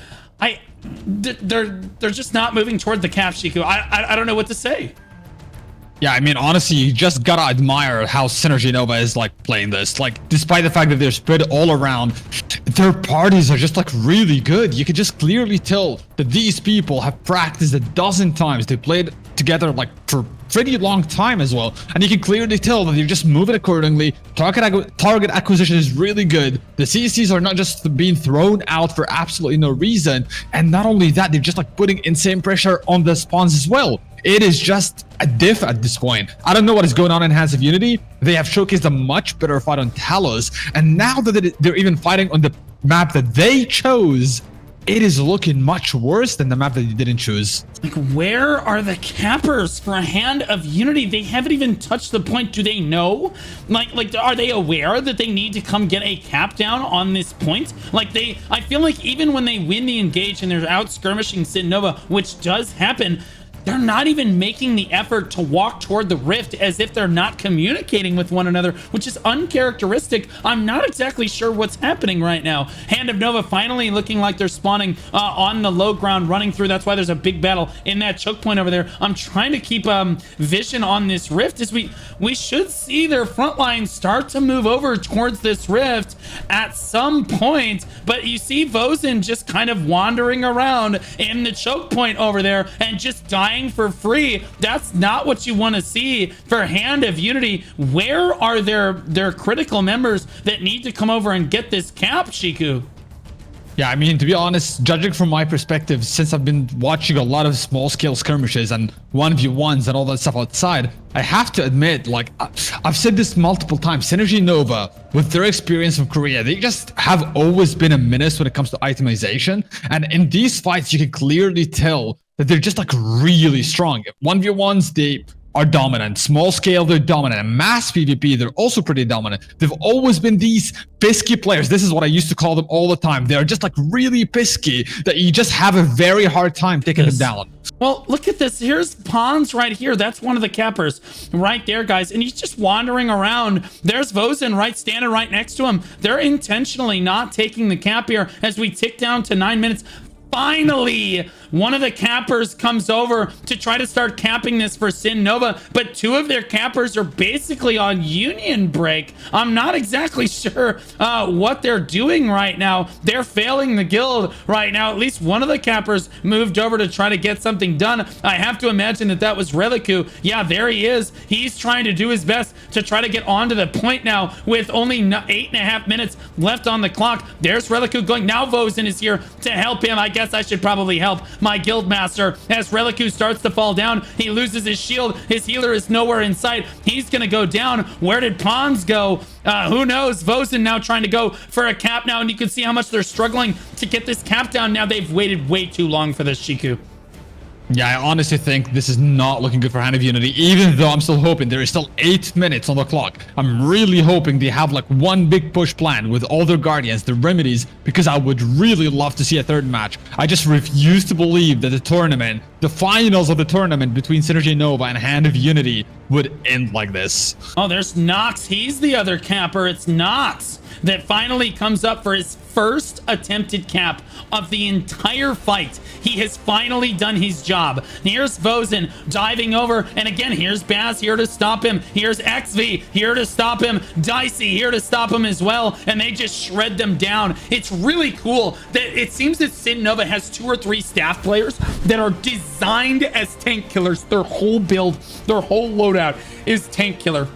just not moving toward the cap, Shiku. I don't know what to say. Yeah, I mean, honestly, you just gotta admire how Synergy Nova is like playing this. Like, despite the fact that they're spread all around, their parties are just like really good. You can just clearly tell that these people have practiced a dozen times. They played together like for pretty long time as well, and you can clearly tell that they're just moving accordingly. Target acquisition is really good. The CCs are not just being thrown out for absolutely no reason, and not only that, they're just like putting insane pressure on the spawns as well. It is just a diff at this point. I don't know what is going on in Hands of Unity. They have showcased a much better fight on Talos, and now that they're even fighting on the map that they chose, it is looking much worse than the map that they didn't choose. Like, where are the cappers for Hand of Unity? They haven't even touched the point. Do they know? Like, are they aware that they need to come get a cap down on this point? Like, I feel like even when they win the engage and they're out skirmishing Sin Nova, which does happen, they're not even making the effort to walk toward the rift, as if they're not communicating with one another, which is uncharacteristic. I'm not exactly sure what's happening right now. Hand of Nova finally looking like they're spawning on the low ground, running through. That's why there's a big battle in that choke point over there. I'm trying to keep vision on this rift, as we should see their front line start to move over towards this rift at some point. But you see Vosen just kind of wandering around in the choke point over there and just dying for free. That's not what you want to see for Hand of Unity. Where are their critical members that need to come over and get this cap, Shiku? Yeah, I mean, to be honest, judging from my perspective, since I've been watching a lot of small-scale skirmishes and 1v1s and all that stuff outside, I have to admit, like, I've said this multiple times, Synergy Nova, with their experience from Korea, they just have always been a menace when it comes to itemization. And in these fights, you can clearly tell that they're just, like, really strong. 1v1s, they are dominant. Small scale, they're dominant. And mass PvP, they're also pretty dominant. They've always been these pisky players. This is what I used to call them all the time. They're just like really pisky that you just have a very hard time taking them down. Well, look at this. Here's Pons right here. That's one of the cappers right there, guys. And he's just wandering around. There's Vosen standing right next to him. They're intentionally not taking the cap here as we tick down to 9 minutes. Finally, one of the cappers comes over to try to start capping this for Sin Nova, but two of their cappers are basically on union break. I'm not exactly sure what they're doing right now. They're failing the guild right now. At least one of the cappers moved over to try to get something done. I have to imagine that was Relicu. Yeah, there he is. He's trying to do his best to try to get onto the point now with only 8.5 minutes left on the clock. There's Relicu going. Now Vosen is here to help him. I guess guess I should probably help my guild master. As Relicu starts to fall down, he loses his shield. His healer is nowhere in sight. He's gonna go down. Where did Pons go? Who knows? Vosen now trying to go for a cap now, and you can see how much they're struggling to get this cap down. Now they've waited way too long for this, Shiku. Yeah, I honestly think this is not looking good for Hand of Unity, even though I'm still hoping there is still 8 minutes on the clock. I'm really hoping they have like one big push plan with all their guardians, the remedies, because I would really love to see a third match. I just refuse to believe that the tournament, the finals of the tournament between Synergy Nova and Hand of Unity would end like this. Oh, there's Nox. He's the other capper. It's Nox that finally comes up for his first attempted cap of the entire fight. He has finally done his job. Here's Vosen diving over, and again, here's Baz here to stop him. Here's XV here to stop him. Dicey here to stop him as well, and they just shred them down. It's really cool that it seems that Sin Nova has 2 or 3 staff players that are designed as tank killers. Their whole build, their whole loadout is tank killer.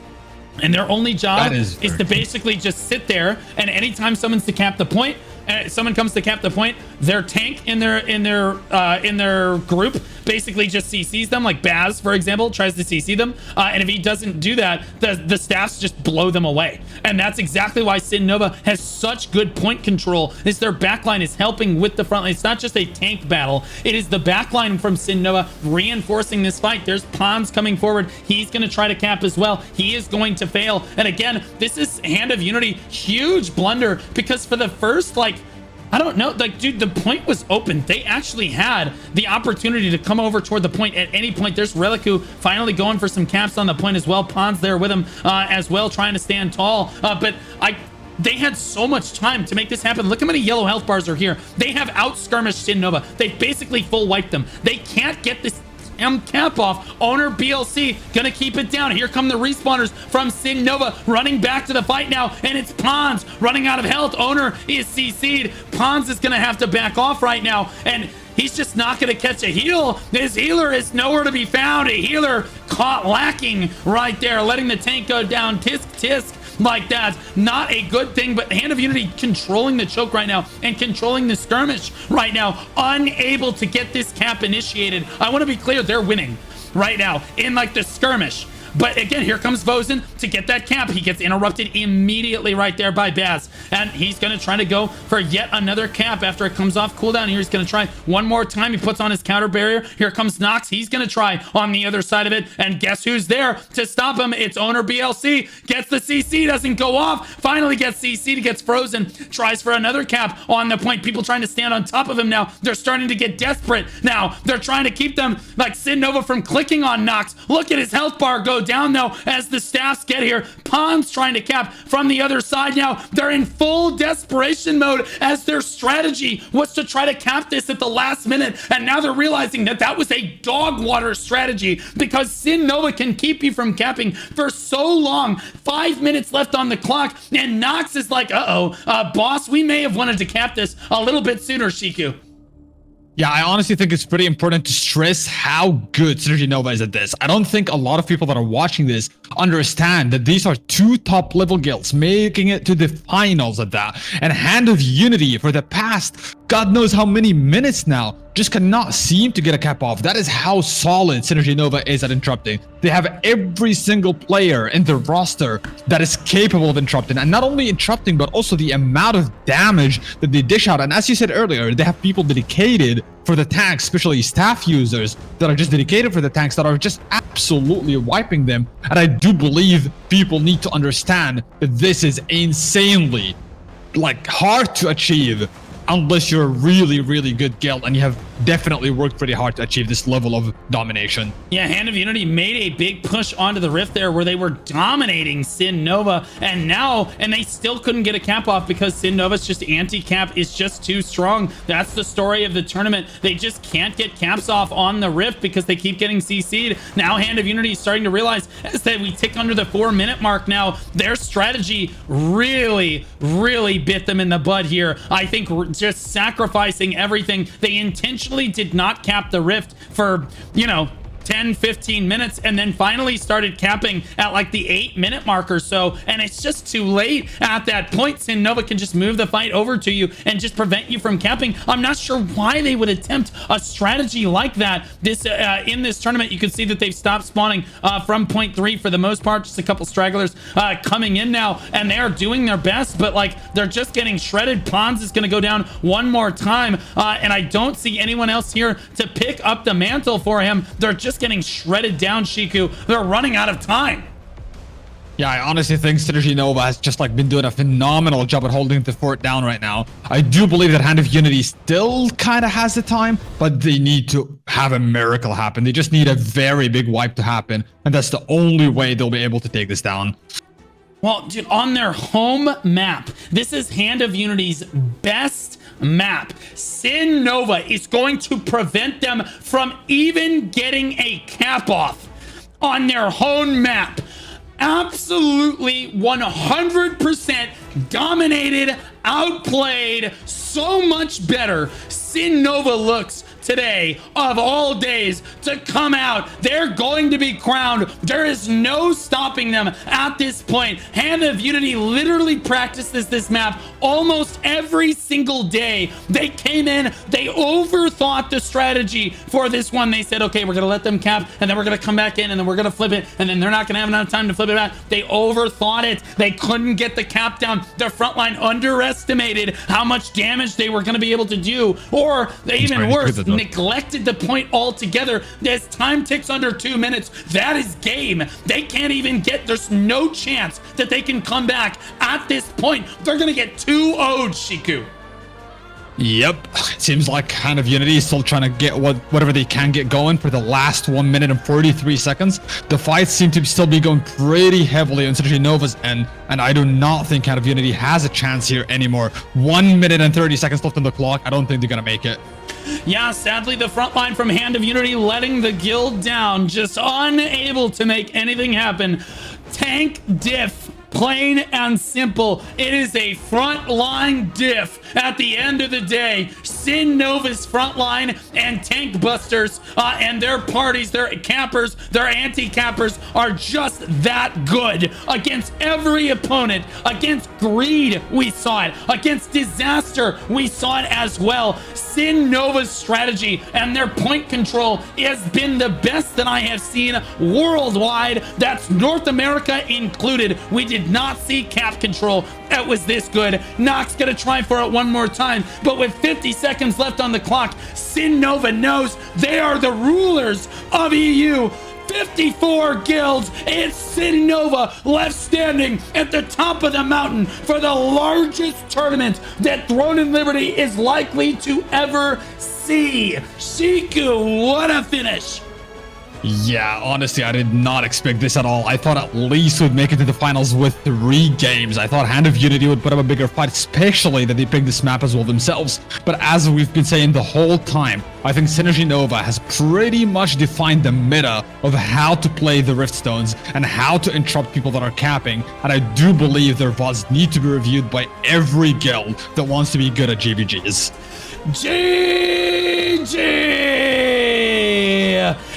And their only job is to basically just sit there, and anytime someone's to cap the point, someone comes to cap the point, their tank in their group basically just CCs them, like Baz, for example, tries to CC them. And if he doesn't do that, the staffs just blow them away. And that's exactly why Sin Nova has such good point control, is their backline is helping with the front line. It's not just a tank battle. It is the backline from Sin Nova reinforcing this fight. There's Pons coming forward. He's going to try to cap as well. He is going to fail. And again, this is Hand of Unity. Huge blunder, because for the first, like, I don't know, like, dude, the point was open. They actually had the opportunity to come over toward the point at any point. There's Relicu finally going for some caps on the point as well. Pons there with him as well, trying to stand tall. But they had so much time to make this happen. Look how many yellow health bars are here. They have out-skirmished Sin Nova. They basically full wiped them. They can't get this cap off. Owner BLC gonna keep it down. Here come the respawners from Sin Nova running back to the fight now, and it's Pons running out of health. Owner is CC'd. Pons is gonna have to back off right now, and he's just not going to catch a heal. His healer is nowhere to be found. A healer caught lacking right there, letting the tank go down. Tisk like that. Not a good thing, but Hand of Unity controlling the choke right now and controlling the skirmish right now. Unable to get this cap initiated. I want to be clear, they're winning right now in like the skirmish. But again, here comes Vosen to get that cap. He gets interrupted immediately right there by Baz. And he's going to try to go for yet another cap after it comes off cooldown. Here he's going to try one more time. He puts on his counter barrier. Here comes Nox. He's going to try on the other side of it. And guess who's there to stop him? It's Owner BLC. Gets the CC. Doesn't go off. Finally gets CC'd. Gets frozen. Tries for another cap on the point. People trying to stand on top of him now. They're starting to get desperate. Now, they're trying to keep them like Sin Nova from clicking on Nox. Look at his health bar go down though as the staffs get here. Pons trying to cap from the other side now. They're in full desperation mode as their strategy was to try to cap this at the last minute, and now they're realizing that that was a dog water strategy because Sin Nova can keep you from capping for so long. 5 minutes left on the clock, and Nox is like, boss, we may have wanted to cap this a little bit sooner, Shiku. Yeah, I honestly think it's pretty important to stress how good Synergy Nova is at this. I don't think a lot of people that are watching this understand that these are 2 top-level guilds making it to the finals at that. And Hand of Unity for the past God knows how many minutes now just cannot seem to get a cap off. That is how solid Synergy Nova is at interrupting. They have every single player in the roster that is capable of interrupting, and not only interrupting, but also the amount of damage that they dish out. And as you said earlier, they have people dedicated for the tanks, especially staff users that are just dedicated for the tanks that are just absolutely wiping them. And I do believe people need to understand that this is insanely hard to achieve unless you're a really, really good guild and you have definitely worked pretty hard to achieve this level of domination. Yeah, Hand of Unity made a big push onto the Rift there where they were dominating Sin Nova, and they still couldn't get a cap off because Sin Nova's just anti-cap is just too strong. That's the story of the tournament. They just can't get caps off on the Rift because they keep getting CC'd. Now Hand of Unity is starting to realize as that we tick under the 4-minute mark now, their strategy really, really bit them in the butt here. I think just sacrificing everything. They intentionally did not cap the Rift for, 10, 15 minutes, and then finally started capping at like the 8-minute mark or so. And it's just too late at that point. Sin Nova can just move the fight over to you and just prevent you from capping. I'm not sure why they would attempt a strategy like that. This in this tournament, you can see that they've stopped spawning from point 3 for the most part. Just a couple stragglers coming in now, and they're doing their best, but like they're just getting shredded. Pons is going to go down one more time, and I don't see anyone else here to pick up the mantle for him. They're just getting shredded down, Shiku. They're running out of time. Yeah, I honestly think Synergy Nova has just like been doing a phenomenal job at holding the fort down right now. I do believe that Hand of Unity still kind of has the time, but they need to have a miracle happen. They just need a very big wipe to happen, and that's the only way they'll be able to take this down. Well, dude, on their home map, this is Hand of Unity's best map. Sin Nova is going to prevent them from even getting a cap off on their home map. Absolutely 100% dominated, outplayed, so much better. Sin Nova looks today of all days to come out. They're going to be crowned. There is no stopping them at this point. Hand of Unity literally practices this map almost every single day. They came in, they overthought the strategy for this one. They said, okay, we're gonna let them cap, and then we're gonna come back in, and then we're gonna flip it, and then they're not gonna have enough time to flip it back. They overthought it. They couldn't get the cap down. Their front line underestimated how much damage they were gonna be able to do, or even worse, neglected the point altogether. As time ticks under 2 minutes, that is game. They can't even get, there's no chance that they can come back at this point. They're gonna get 2-0'd, Shiku. Yep, it seems like Hand of Unity is still trying to get whatever they can get going for the last 1 minute and 43 seconds. The fights seem to still be going pretty heavily on Synergy Nova's end, and I do not think Hand of Unity has a chance here anymore. 1 minute and 30 seconds left on the clock. I don't think they're gonna make it. Yeah, sadly, the front line from Hand of Unity letting the guild down, just unable to make anything happen. Tank diff. Plain and simple. It is a frontline diff at the end of the day. Sin Nova's frontline and tank busters and their parties, their cappers, their anti-cappers are just that good against every opponent. Against Greed, we saw it. Against Disaster, we saw it as well. Sin Nova's strategy and their point control has been the best that I have seen worldwide. That's North America included. We did not see cap control that was this good. Nox gonna try for it one more time, but with 50 seconds left on the clock, Sin Nova knows they are the rulers of EU. 54 guilds. It's Sin Nova left standing at the top of the mountain for the largest tournament that Throne and Liberty is likely to ever see. Shiku, what a finish. Yeah, honestly, I did not expect this at all. I thought at least we'd make it to the finals with 3 games. I thought Hand of Unity would put up a bigger fight, especially that they picked this map as well themselves. But as we've been saying the whole time, I think Synergy Nova has pretty much defined the meta of how to play the Rift Stones and how to interrupt people that are capping. And I do believe their VODs need to be reviewed by every guild that wants to be good at GVGs. GG!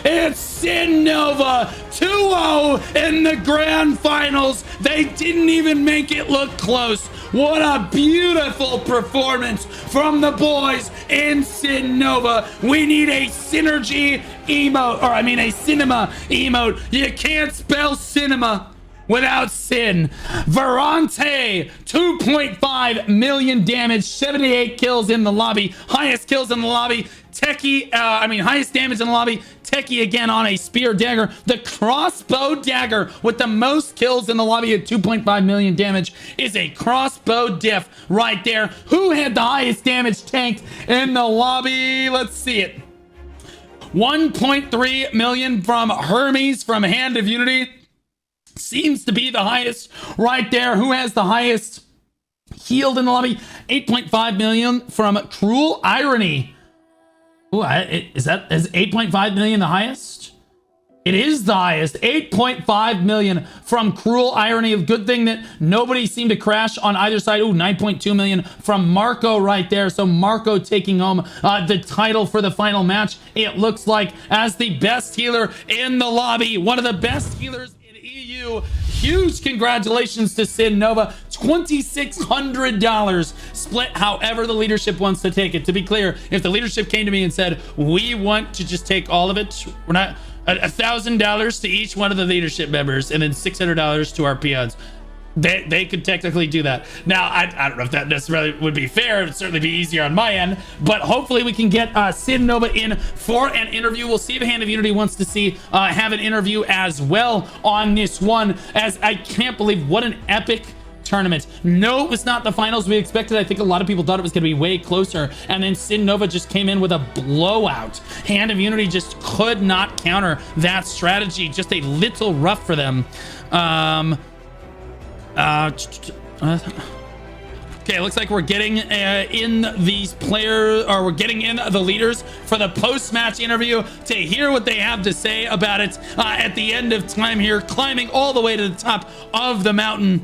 It's Sin Nova 2-0 in the grand finals. They didn't even make it look close. What a beautiful performance from the boys in Sin Nova. We need a synergy emote, or I mean a cinema emote. You can't spell cinema without sin. Verante, 2.5 million damage, 78 kills in the lobby, highest kills in the lobby. Techie, highest damage in the lobby. Techie again on a spear dagger. The crossbow dagger with the most kills in the lobby at 2.5 million damage is a crossbow diff right there. Who had the highest damage tanked in the lobby? Let's see it. 1.3 million from Hermes from Hand of Unity. Seems to be the highest right there. Who has the highest healed in the lobby? 8.5 million from Cruel Irony. Ooh, is 8.5 million the highest? It is the highest, 8.5 million from Cruel Irony. Good thing that nobody seemed to crash on either side. Ooh, 9.2 million from Marco right there. So Marco taking home the title for the final match, it looks like, as the best healer in the lobby. One of the best healers in EU. Huge congratulations to Sin Nova. $2,600 split however the leadership wants to take it. To be clear, if the leadership came to me and said, we want to just take all of it, we're not... $1,000 to each one of the leadership members and then $600 to our peons. They could technically do that. Now, I don't know if that necessarily would be fair. It would certainly be easier on my end, but hopefully we can get Sin Nova in for an interview. We'll see if Hand of Unity wants to have an interview as well on this one, as I can't believe what an epic tournament. No, it was not the finals we expected. I think a lot of people thought it was going to be way closer, and then Sin Nova just came in with a blowout. Hand of Unity just could not counter that strategy. Just a little rough for them. Okay, looks like we're getting in these players, or we're getting in the leaders for the post-match interview to hear what they have to say about it at the end of time here, climbing all the way to the top of the mountain.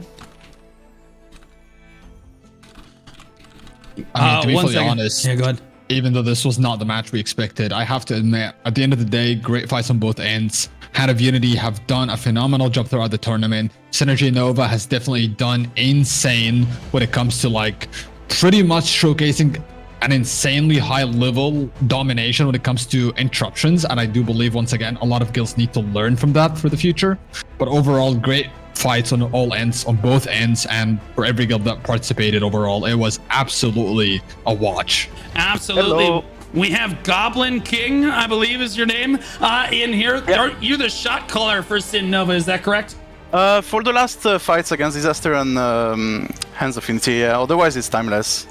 I mean, to be fully honest, yeah, go ahead. Even though this was not the match we expected, I have to admit, at the end of the day, great fights on both ends. Hand of Unity have done a phenomenal job throughout the tournament. Synergy Nova has definitely done insane when it comes to like pretty much showcasing an insanely high level domination when it comes to interruptions. And I do believe, once again, a lot of guilds need to learn from that for the future. But overall, great fights on all ends, on both ends, and for every guild that participated overall, it was absolutely a watch. Absolutely. Hello. We have Goblin King, I believe is your name, in here. Yep. You're the shot caller for Sin Nova, is that correct? For the last fights against Disaster and Hands of Unity, yeah, otherwise it's Timeless.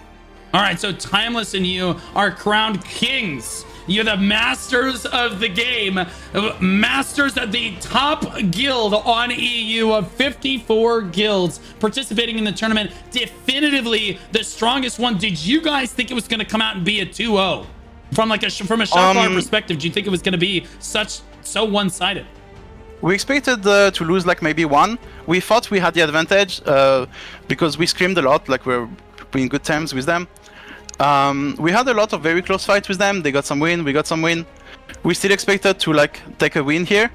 All right, so Timeless and you are crowned kings. You're the masters of the game, masters of the top guild on EU of 54 guilds participating in the tournament. Definitively the strongest one. Did you guys think it was going to come out and be a 2-0? From a shot caller perspective, do you think it was going to be so one-sided? We expected to lose like maybe one. We thought we had the advantage because we screamed a lot, like we're in good terms with them. We had a lot of very close fights with them. They got some win, we got some win. We still expected to like take a win here.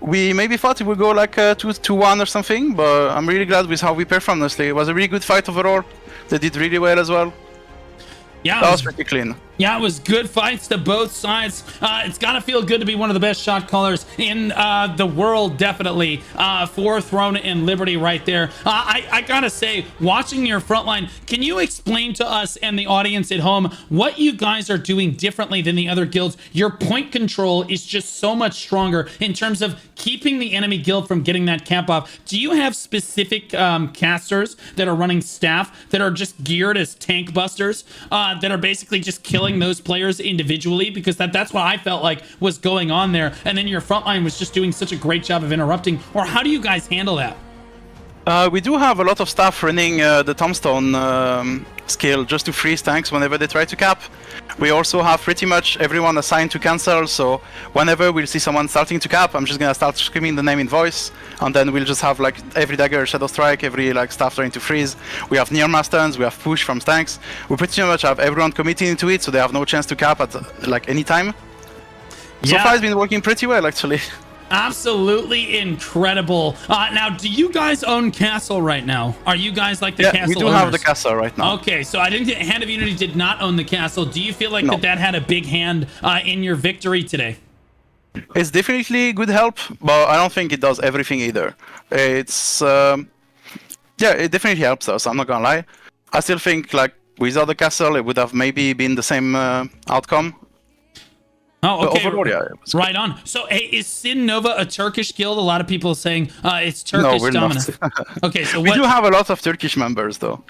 We maybe thought it would go like 2-1 or something, but I'm really glad with how we performed, honestly. It was a really good fight overall. They did really well as well. Yeah, that was pretty clean. Yeah, it was good fights to both sides. It's got to feel good to be one of the best shot callers in the world, definitely, for Throne and Liberty right there. I got to say, watching your frontline, can you explain to us and the audience at home what you guys are doing differently than the other guilds? Your point control is just so much stronger in terms of keeping the enemy guild from getting that camp off. Do you have specific casters that are running staff that are just geared as tank busters that are basically just killing those players individually? Because that's what I felt like was going on there, and then your frontline was just doing such a great job of interrupting. Or how do you guys handle that? We do have a lot of staff running the Tombstone skill just to freeze tanks whenever they try to cap. We also have pretty much everyone assigned to cancel, so whenever we'll see someone starting to cap, I'm just gonna start screaming the name in voice, and then we'll just have like every dagger, shadow strike, every like staff trying to freeze. We have near masters, we have push from tanks. We pretty much have everyone committing into it, so they have no chance to cap at like any time. So far it's been working pretty well, actually. Absolutely incredible. Now, do you guys own castle right now? Are you guys like the castle we do owners? have the castle right now. Okay, so I didn't. Hand of Unity did not own the castle. Do you feel like No. that had a big hand in your victory today? It's definitely good help, but I don't think it does everything either. It's yeah, it definitely helps us, I'm not gonna lie. I still think like without the castle it would have maybe been the same outcome. Oh, okay. But overall, yeah, it was good. Right on. So, hey, is Sin Nova a Turkish guild? A lot of people saying it's Turkish we're not. dominant. Okay, so We what? do have a lot of Turkish members though.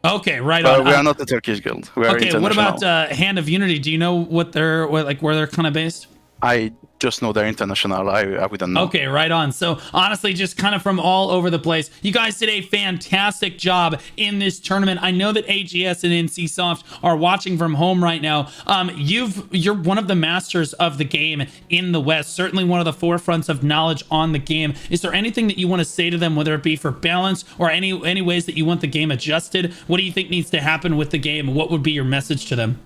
Okay, right But on. we are not a Turkish guild. We are Okay, what international. about Hand of Unity? Do you know where they're kind of based? I just know they're international. I wouldn't know. Okay, right on. So honestly, just kind of from all over the place. You guys did a fantastic job in this tournament. I know that AGS and NCSoft are watching from home right now. You're one of the masters of the game in the West, certainly one of the forefronts of knowledge on the game. Is there anything that you want to say to them, whether it be for balance or any ways that you want the game adjusted? What do you think needs to happen with the game? What would be your message to them?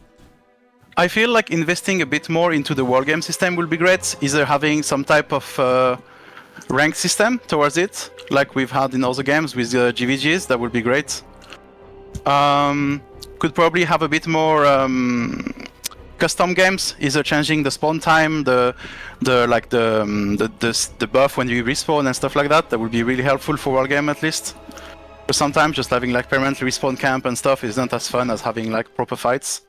I feel like investing a bit more into the war game system will be great. Either having some type of rank system towards it, like we've had in other games with GVGs, that would be great. Could probably have a bit more custom games, either changing the spawn time, the buff when you respawn and stuff like that. That would be really helpful for war game at least. But sometimes just having like permanent respawn camp and stuff isn't as fun as having like proper fights.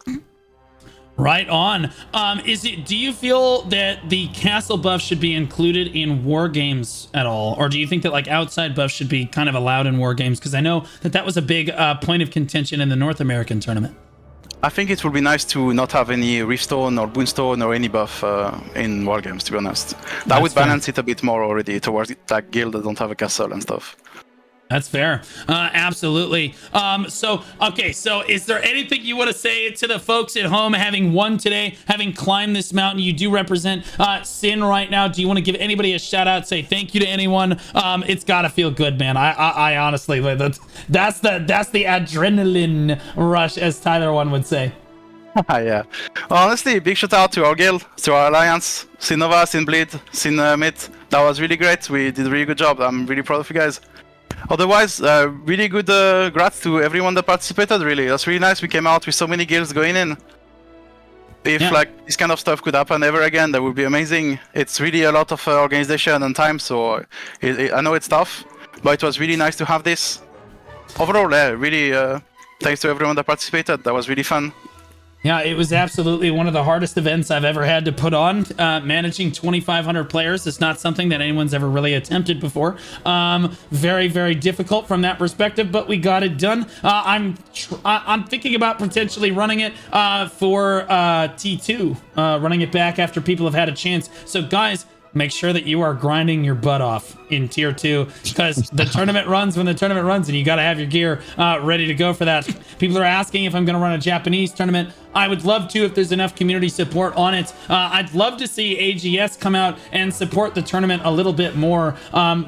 Right on. Do you feel that the castle buff should be included in war games at all, or do you think that like outside buffs should be kind of allowed in war games? Because I know that was a big point of contention in the North American tournament. I think it would be nice to not have any Riftstone or Boonstone or any buff in war games, to be honest. That would balance it a bit more already towards that guild that don't have a castle and stuff. That's fair. Absolutely. So is there anything you want to say to the folks at home, having won today, having climbed this mountain? You do represent Sin right now. Do you want to give anybody a shout out, say thank you to anyone? It's got to feel good, man. I honestly, that's the adrenaline rush, as Tyler one would say. Yeah. Honestly, big shout out to our guild, to our alliance, Sin Nova, Sin Bleed, Sin Myth. That was really great. We did a really good job. I'm really proud of you guys. Otherwise, really good grats to everyone that participated, really. That's really nice. We came out with so many guilds going in. If like this kind of stuff could happen ever again, that would be amazing. It's really a lot of organization and time, so I know it's tough, but it was really nice to have this. Overall, really thanks to everyone that participated. That was really fun. Yeah, it was absolutely one of the hardest events I've ever had to put on. Managing 2,500 players is not something that anyone's ever really attempted before. Very, very difficult from that perspective, but we got it done. I'm thinking about potentially running it for T2, running it back after people have had a chance. So guys, make sure that you are grinding your butt off in tier 2, because the tournament runs when the tournament runs, and you got to have your gear ready to go for that. People are asking if I'm going to run a Japanese tournament. I would love to if there's enough community support on it. I'd love to see AGS come out and support the tournament a little bit more.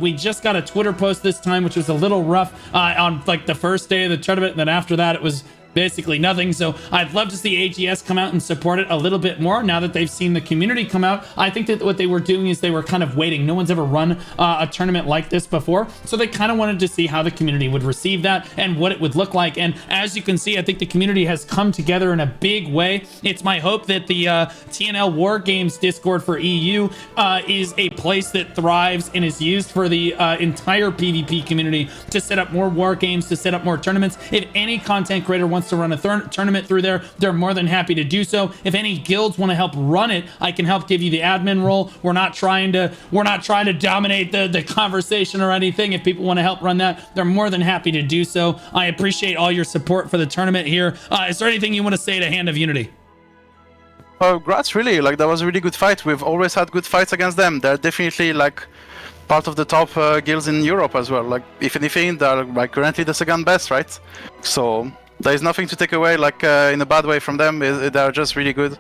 We just got a Twitter post this time, which was a little rough on like the first day of the tournament, and then after that it was basically nothing. So I'd love to see AGS come out and support it a little bit more now that they've seen the community come out. I think that what they were doing is they were kind of waiting. No one's ever run a tournament like this before, so they kind of wanted to see how the community would receive that and what it would look like. And as you can see, I think the community has come together in a big way. It's my hope that the TNL War Games Discord for EU is a place that thrives and is used for the entire PvP community to set up more war games, to set up more tournaments. If any content creator wants to run a tournament through there, they're more than happy to do so. If any guilds want to help run it, I can help give you the admin role. We're not trying to dominate the conversation or anything. If people want to help run that, they're more than happy to do so. I appreciate all your support for the tournament here. Is there anything you want to say to Hand of Unity? Oh, grats, really. Like, that was a really good fight. We've always had good fights against them. They're definitely like part of the top guilds in Europe as well. Like, if anything, they're like currently the second best, right? So there is nothing to take away like in a bad way from them. They're just really good.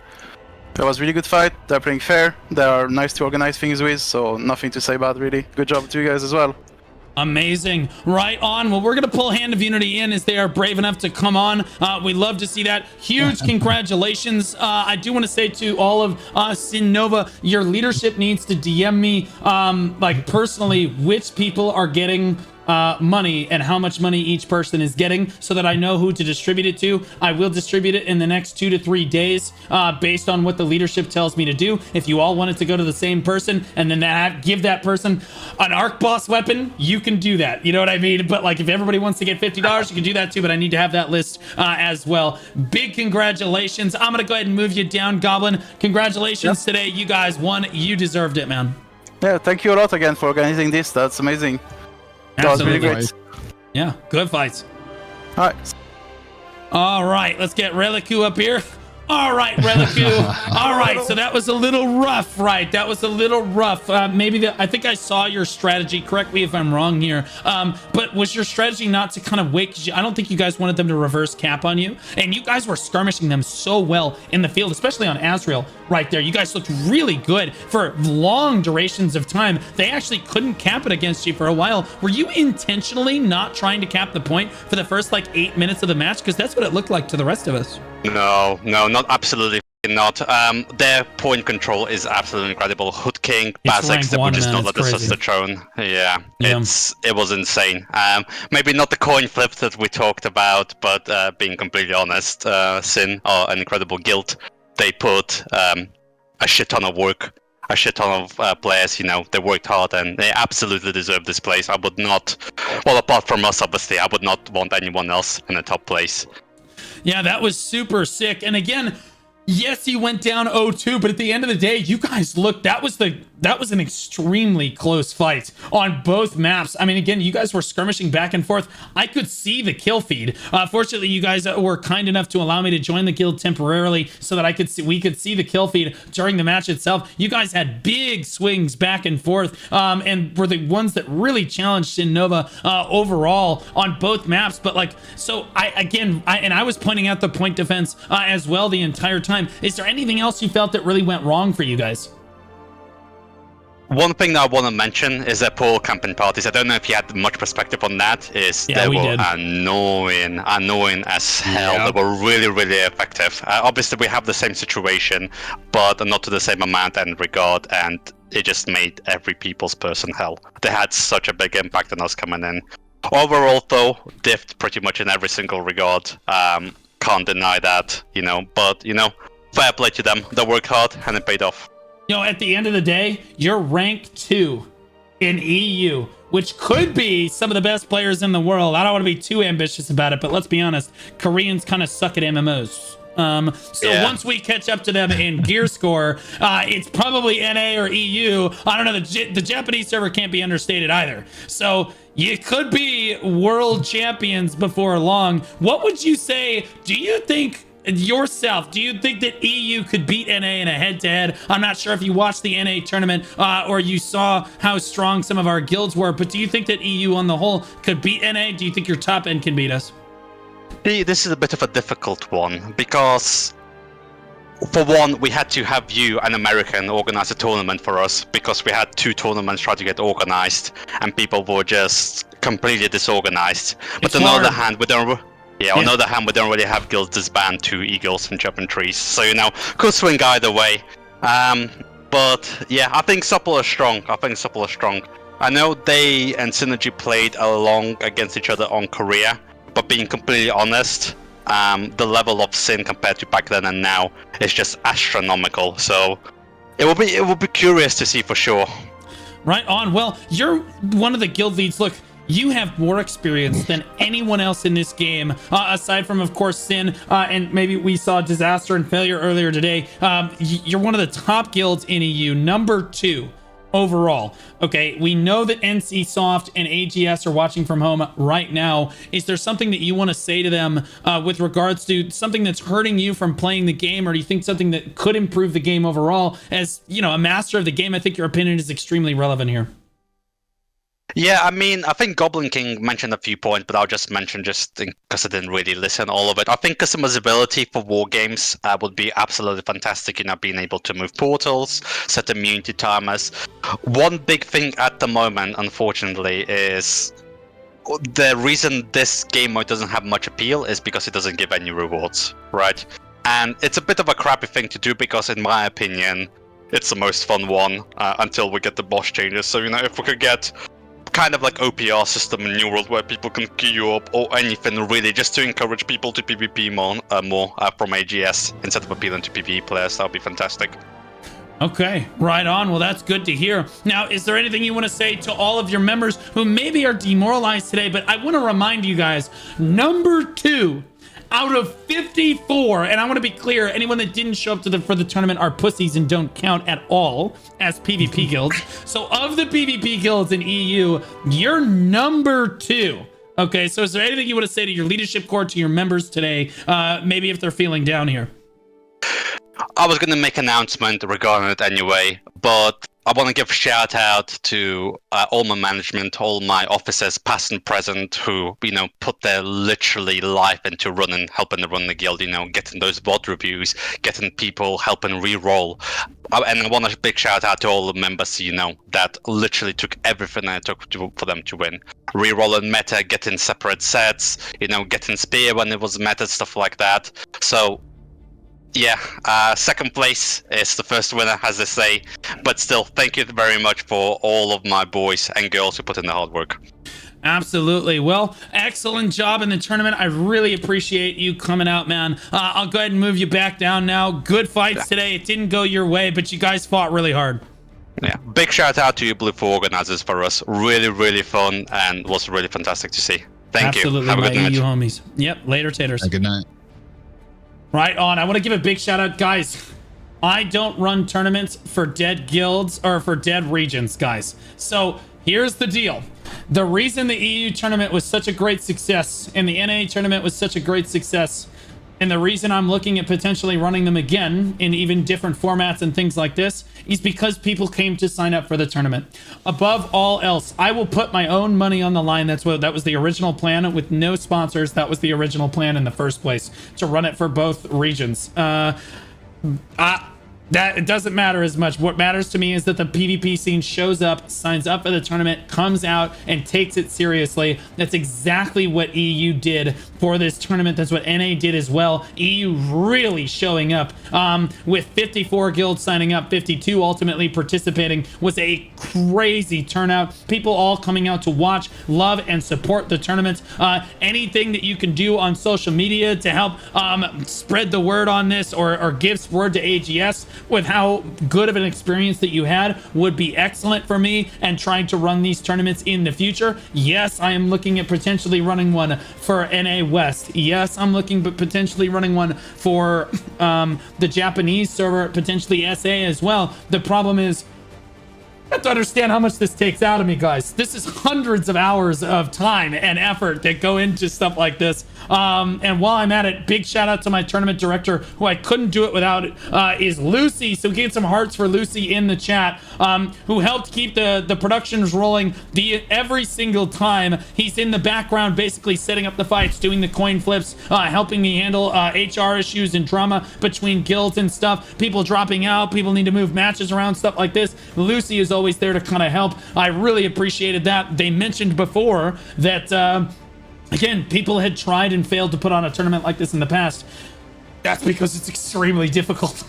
It was a really good fight. They're playing fair. They are nice to organize things with, so nothing to say bad, really. Good job to you guys as well. Amazing. Right on. Well, we're going to pull Hand of Unity in as they are brave enough to come on. We love to see that. Huge congratulations. I do want to say to all of Sin Nova, your leadership needs to DM me like personally which people are getting money and how much money each person is getting, so that I know who to distribute it to. I will distribute it in the next 2 to 3 days based on what the leadership tells me to do. If you all want it to go to the same person and then give that person an arc boss weapon, you can do that. You know what I mean? But like, if everybody wants to get $50, you can do that too, but I need to have that list as well. Big congratulations. I'm gonna go ahead and move you down, Goblin. Congratulations today. You guys won. You deserved it, man. Yeah, thank you a lot again for organizing this. That's amazing. That was really great. Yeah, good fights. All right. All right, let's get Relicu up here. All right, Relicu. All right, so that was a little rough, right? That was a little rough. I think I saw your strategy. Correct me if I'm wrong here. But was your strategy not to kind of wait? Because I don't think you guys wanted them to reverse cap on you. And you guys were skirmishing them so well in the field, especially on Azrael right there. You guys looked really good for long durations of time. They actually couldn't cap it against you for a while. Were you intentionally not trying to cap the point for the first like 8 minutes of the match? Because that's what it looked like to the rest of us. No, not absolutely not. Their point control is absolutely incredible. Hood King, Basics, they would just not let us touch the throne. Yeah, it was insane. Maybe not the coin flip that we talked about, but being completely honest, Sin are an incredible guild. They put a shit ton of work, a shit ton of players, they worked hard and they absolutely deserve this place. I would not, well, apart from us, obviously, I would not want anyone else in the top place. Yeah, that was super sick. And again, yes, you went down 0-2, but at the end of the day, you guys looked, that was an extremely close fight on both maps. I mean, again, you guys were skirmishing back and forth. I could see the kill feed. Fortunately, you guys were kind enough to allow me to join the guild temporarily so that we could see the kill feed during the match itself. You guys had big swings back and forth, and were the ones that really challenged Sin Nova overall on both maps. But I was pointing out the point defense as well the entire time. Is there anything else you felt that really went wrong for you guys? One thing that I want to mention is their poor camping parties. I don't know if you had much perspective on that. They were annoying as hell. Yep. They were really, really effective. Obviously, we have the same situation, but not to the same amount and regard, and it just made every people's person hell. They had such a big impact on us coming in. Overall, though, diffed pretty much in every single regard. Can't deny that, but, fair play to them. They worked hard and it paid off. At the end of the day, you're rank 2 in EU, which could be some of the best players in the world. I don't want to be too ambitious about it, but let's be honest, Koreans kind of suck at MMOs. Once we catch up to them in gear score, it's probably NA or EU. I don't know, the Japanese server can't be understated either. So you could be world champions before long. What would you say? Do you think that EU could beat NA in a head-to-head? I'm not sure if you watched the NA tournament or you saw how strong some of our guilds were, but do you think that EU on the whole could beat NA? Do you think your top end can beat us? This is a bit of a difficult one because, for one, we had to have you, an American, organize a tournament for us because we had 2 tournaments try to get organized and people were just completely disorganized. But on the other hand, we don't really have guilds disband 2 eagles and jumping trees. So, could swing either way. But yeah, I think Supple are strong. I know they and Synergy played along against each other on Korea, but being completely honest, the level of Sin compared to back then and now is just astronomical. So it will be curious to see for sure. Right on. Well, you're one of the guild leads. Look, you have more experience than anyone else in this game, aside from, of course, Sin, and maybe we saw Disaster and Failure earlier today. You're one of the top guilds in EU, number 2 overall. Okay, we know that NCSoft and AGS are watching from home right now. Is there something that you want to say to them with regards to something that's hurting you from playing the game, or do you think something that could improve the game overall? As, a master of the game, I think your opinion is extremely relevant here. Yeah, I think Goblin King mentioned a few points, but I'll just mention because I didn't really listen all of it. I think customizability for war games would be absolutely fantastic, being able to move portals, set immunity timers. One big thing at the moment, unfortunately, is the reason this game mode doesn't have much appeal is because it doesn't give any rewards, right? And it's a bit of a crappy thing to do because, in my opinion, it's the most fun one until we get the boss changes. So, if we could get kind of like OPR system in New World where people can queue you up or anything really just to encourage people to PvP more from AGS instead of appealing to PvE players, that would be fantastic. Okay, right on. Well, that's good to hear. Now, is there anything you want to say to all of your members who maybe are demoralized today? But I want to remind you guys, number 2 out of 54, and I want to be clear, anyone that didn't show up for the tournament are pussies and don't count at all as PvP guilds. So of the PvP guilds in EU, you're number 2. Okay, so is there anything you want to say to your leadership core, to your members today, maybe if they're feeling down here? I was gonna make an announcement regarding it anyway, but I want to give a shout out to all my management, all my officers, past and present, who put their literally life into helping to run the guild. Getting those VOD reviews, getting people helping re-roll, and I want a big shout out to all the members. That literally took everything I took for them to win. Re-rolling meta, getting separate sets, getting spear when it was meta, stuff like that. So. Yeah, second place is the first winner, as they say. But still, thank you very much for all of my boys and girls who put in the hard work. Absolutely. Well, excellent job in the tournament. I really appreciate you coming out, man. I'll go ahead and move you back down now. Good fights today. It didn't go your way, but you guys fought really hard. Yeah, big shout out to you Blue for organizers for us. Really, really fun and was really fantastic to see. Thank Absolutely, you. Have a good night. you homies. Yep, later, taters. Good night. Right on. I want to give a big shout out, guys. I don't run tournaments for dead guilds or for dead regions, guys. So here's the deal. The reason the EU tournament was such a great success and the NA tournament was such a great success, and the reason I'm looking at potentially running them again in even different formats and things like this, is because people came to sign up for the tournament. Above all else, I will put my own money on the line. That was the original plan with no sponsors. That was the original plan in the first place, to run it for both regions. That it doesn't matter as much. What matters to me is that the PvP scene shows up, signs up for the tournament, comes out, and takes it seriously. That's exactly what EU did for this tournament. That's what NA did as well. EU really showing up with 54 guilds signing up, 52 ultimately participating. Was a crazy turnout. People all coming out to watch, love, and support the tournament. Anything that you can do on social media to help spread the word on this or give word to AGS with how good of an experience that you had would be excellent for me and trying to run these tournaments in the future. Yes, I am looking at potentially running one for NA West. Yes, I'm looking at potentially running one for the Japanese server, potentially SA as well. The problem is, you have to understand how much this takes out of me, guys. This is hundreds of hours of time and effort that go into stuff like this. And while I'm at it, big shout out to my tournament director, who I couldn't do it without, is Lucy. So get some hearts for Lucy in the chat, who helped keep the productions rolling every single time. He's in the background basically setting up the fights, doing the coin flips, helping me handle HR issues and drama between guilds and stuff. People dropping out, people need to move matches around, stuff like this. Lucy is always there to kind of help. I really appreciated that. They mentioned before that again, people had tried and failed to put on a tournament like this in the past. That's because it's extremely difficult.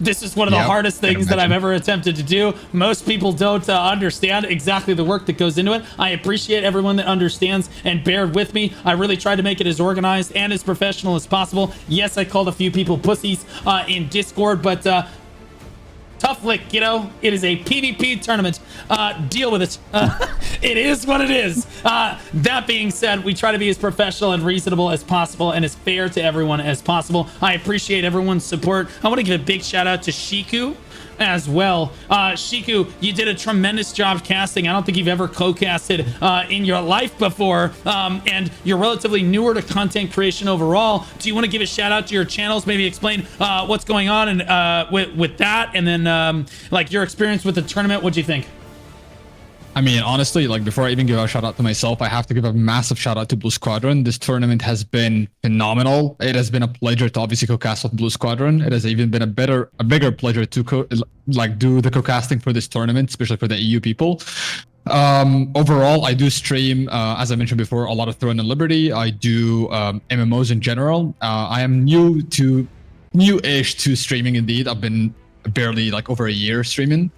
This is one of the hardest things that I've ever attempted to do. Most people don't understand exactly the work that goes into it. I appreciate everyone that understands and bared with me. I really tried to make it as organized and as professional as possible. Yes, I called a few people pussies in Discord, but tough lick, it is a PvP tournament. Deal with it. It is what it is. That being said, we try to be as professional and reasonable as possible and as fair to everyone as possible. I appreciate everyone's support. I want to give a big shout out to Shiku as well. Shiku, you did a tremendous job casting. I don't think you've ever co-casted in your life before, and you're relatively newer to content creation overall. Do you want to give a shout out to your channels, maybe explain what's going on and with that, and then like your experience with the tournament? What do you think? I mean, honestly, like before I even give a shout out to myself, I have to give a massive shout out to Blue Squadron. This tournament has been phenomenal. It has been a pleasure to obviously co-cast with Blue Squadron. It has even been a bigger pleasure to do the co-casting for this tournament, especially for the EU people. Overall, I do stream, as I mentioned before, a lot of Throne and Liberty. I do MMOs in general. I am new-ish to streaming indeed. I've been barely like over a year streaming.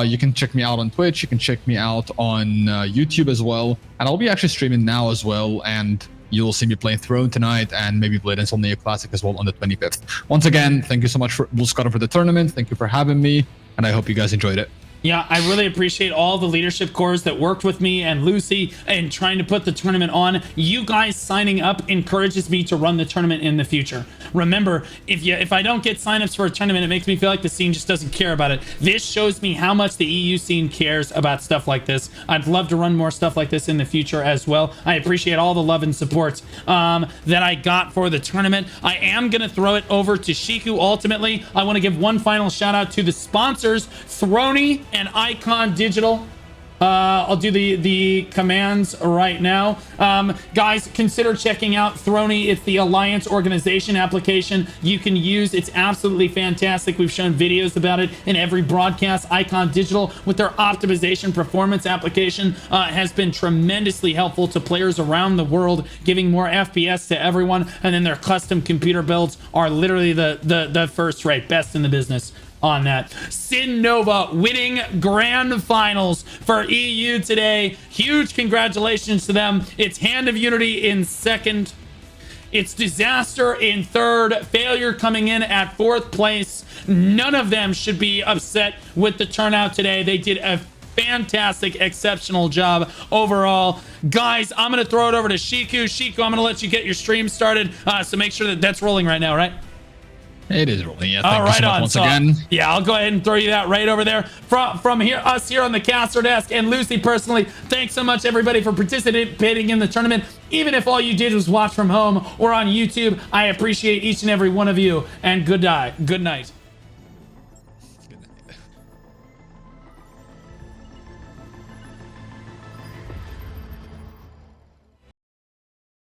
You can check me out on Twitch. You can check me out on YouTube as well. And I'll be actually streaming now as well. And you'll see me playing Throne tonight and maybe Blade and Neo Classic as well on the 25th. Once again, thank you so much for Blue Squadron for the tournament. Thank you for having me. And I hope you guys enjoyed it. Yeah, I really appreciate all the leadership cores that worked with me and Lucy in trying to put the tournament on. You guys signing up encourages me to run the tournament in the future. Remember, if I don't get signups for a tournament, it makes me feel like the scene just doesn't care about it. This shows me how much the EU scene cares about stuff like this. I'd love to run more stuff like this in the future as well. I appreciate all the love and support that I got for the tournament. I am going to throw it over to Shiku ultimately. I want to give one final shout out to the sponsors, Throny and Icon Digital. I'll do the commands right now. Guys, consider checking out Throny. It's the Alliance organization application you can use. It's absolutely fantastic. We've shown videos about it in every broadcast. Icon Digital, with their optimization performance application, has been tremendously helpful to players around the world, giving more FPS to everyone. And then their custom computer builds are literally the first rate, best in the business on that. Sin Nova winning grand finals for EU today. Huge congratulations to them. It's Hand of Unity in second. It's Disaster in third. Failure coming in at fourth place. None of them should be upset with the turnout today. They did a fantastic, exceptional job overall. Guys, I'm going to throw it over to Shiku. Shiku, I'm going to let you get your stream started. So make sure that that's rolling right now, right? It is rolling. Yeah, thank you so much once again. Yeah, I'll go ahead and throw you that right over there. From here, us here on the caster desk, and Lucy personally, thanks so much everybody for participating in the tournament. Even if all you did was watch from home or on YouTube, I appreciate each and every one of you. And good night.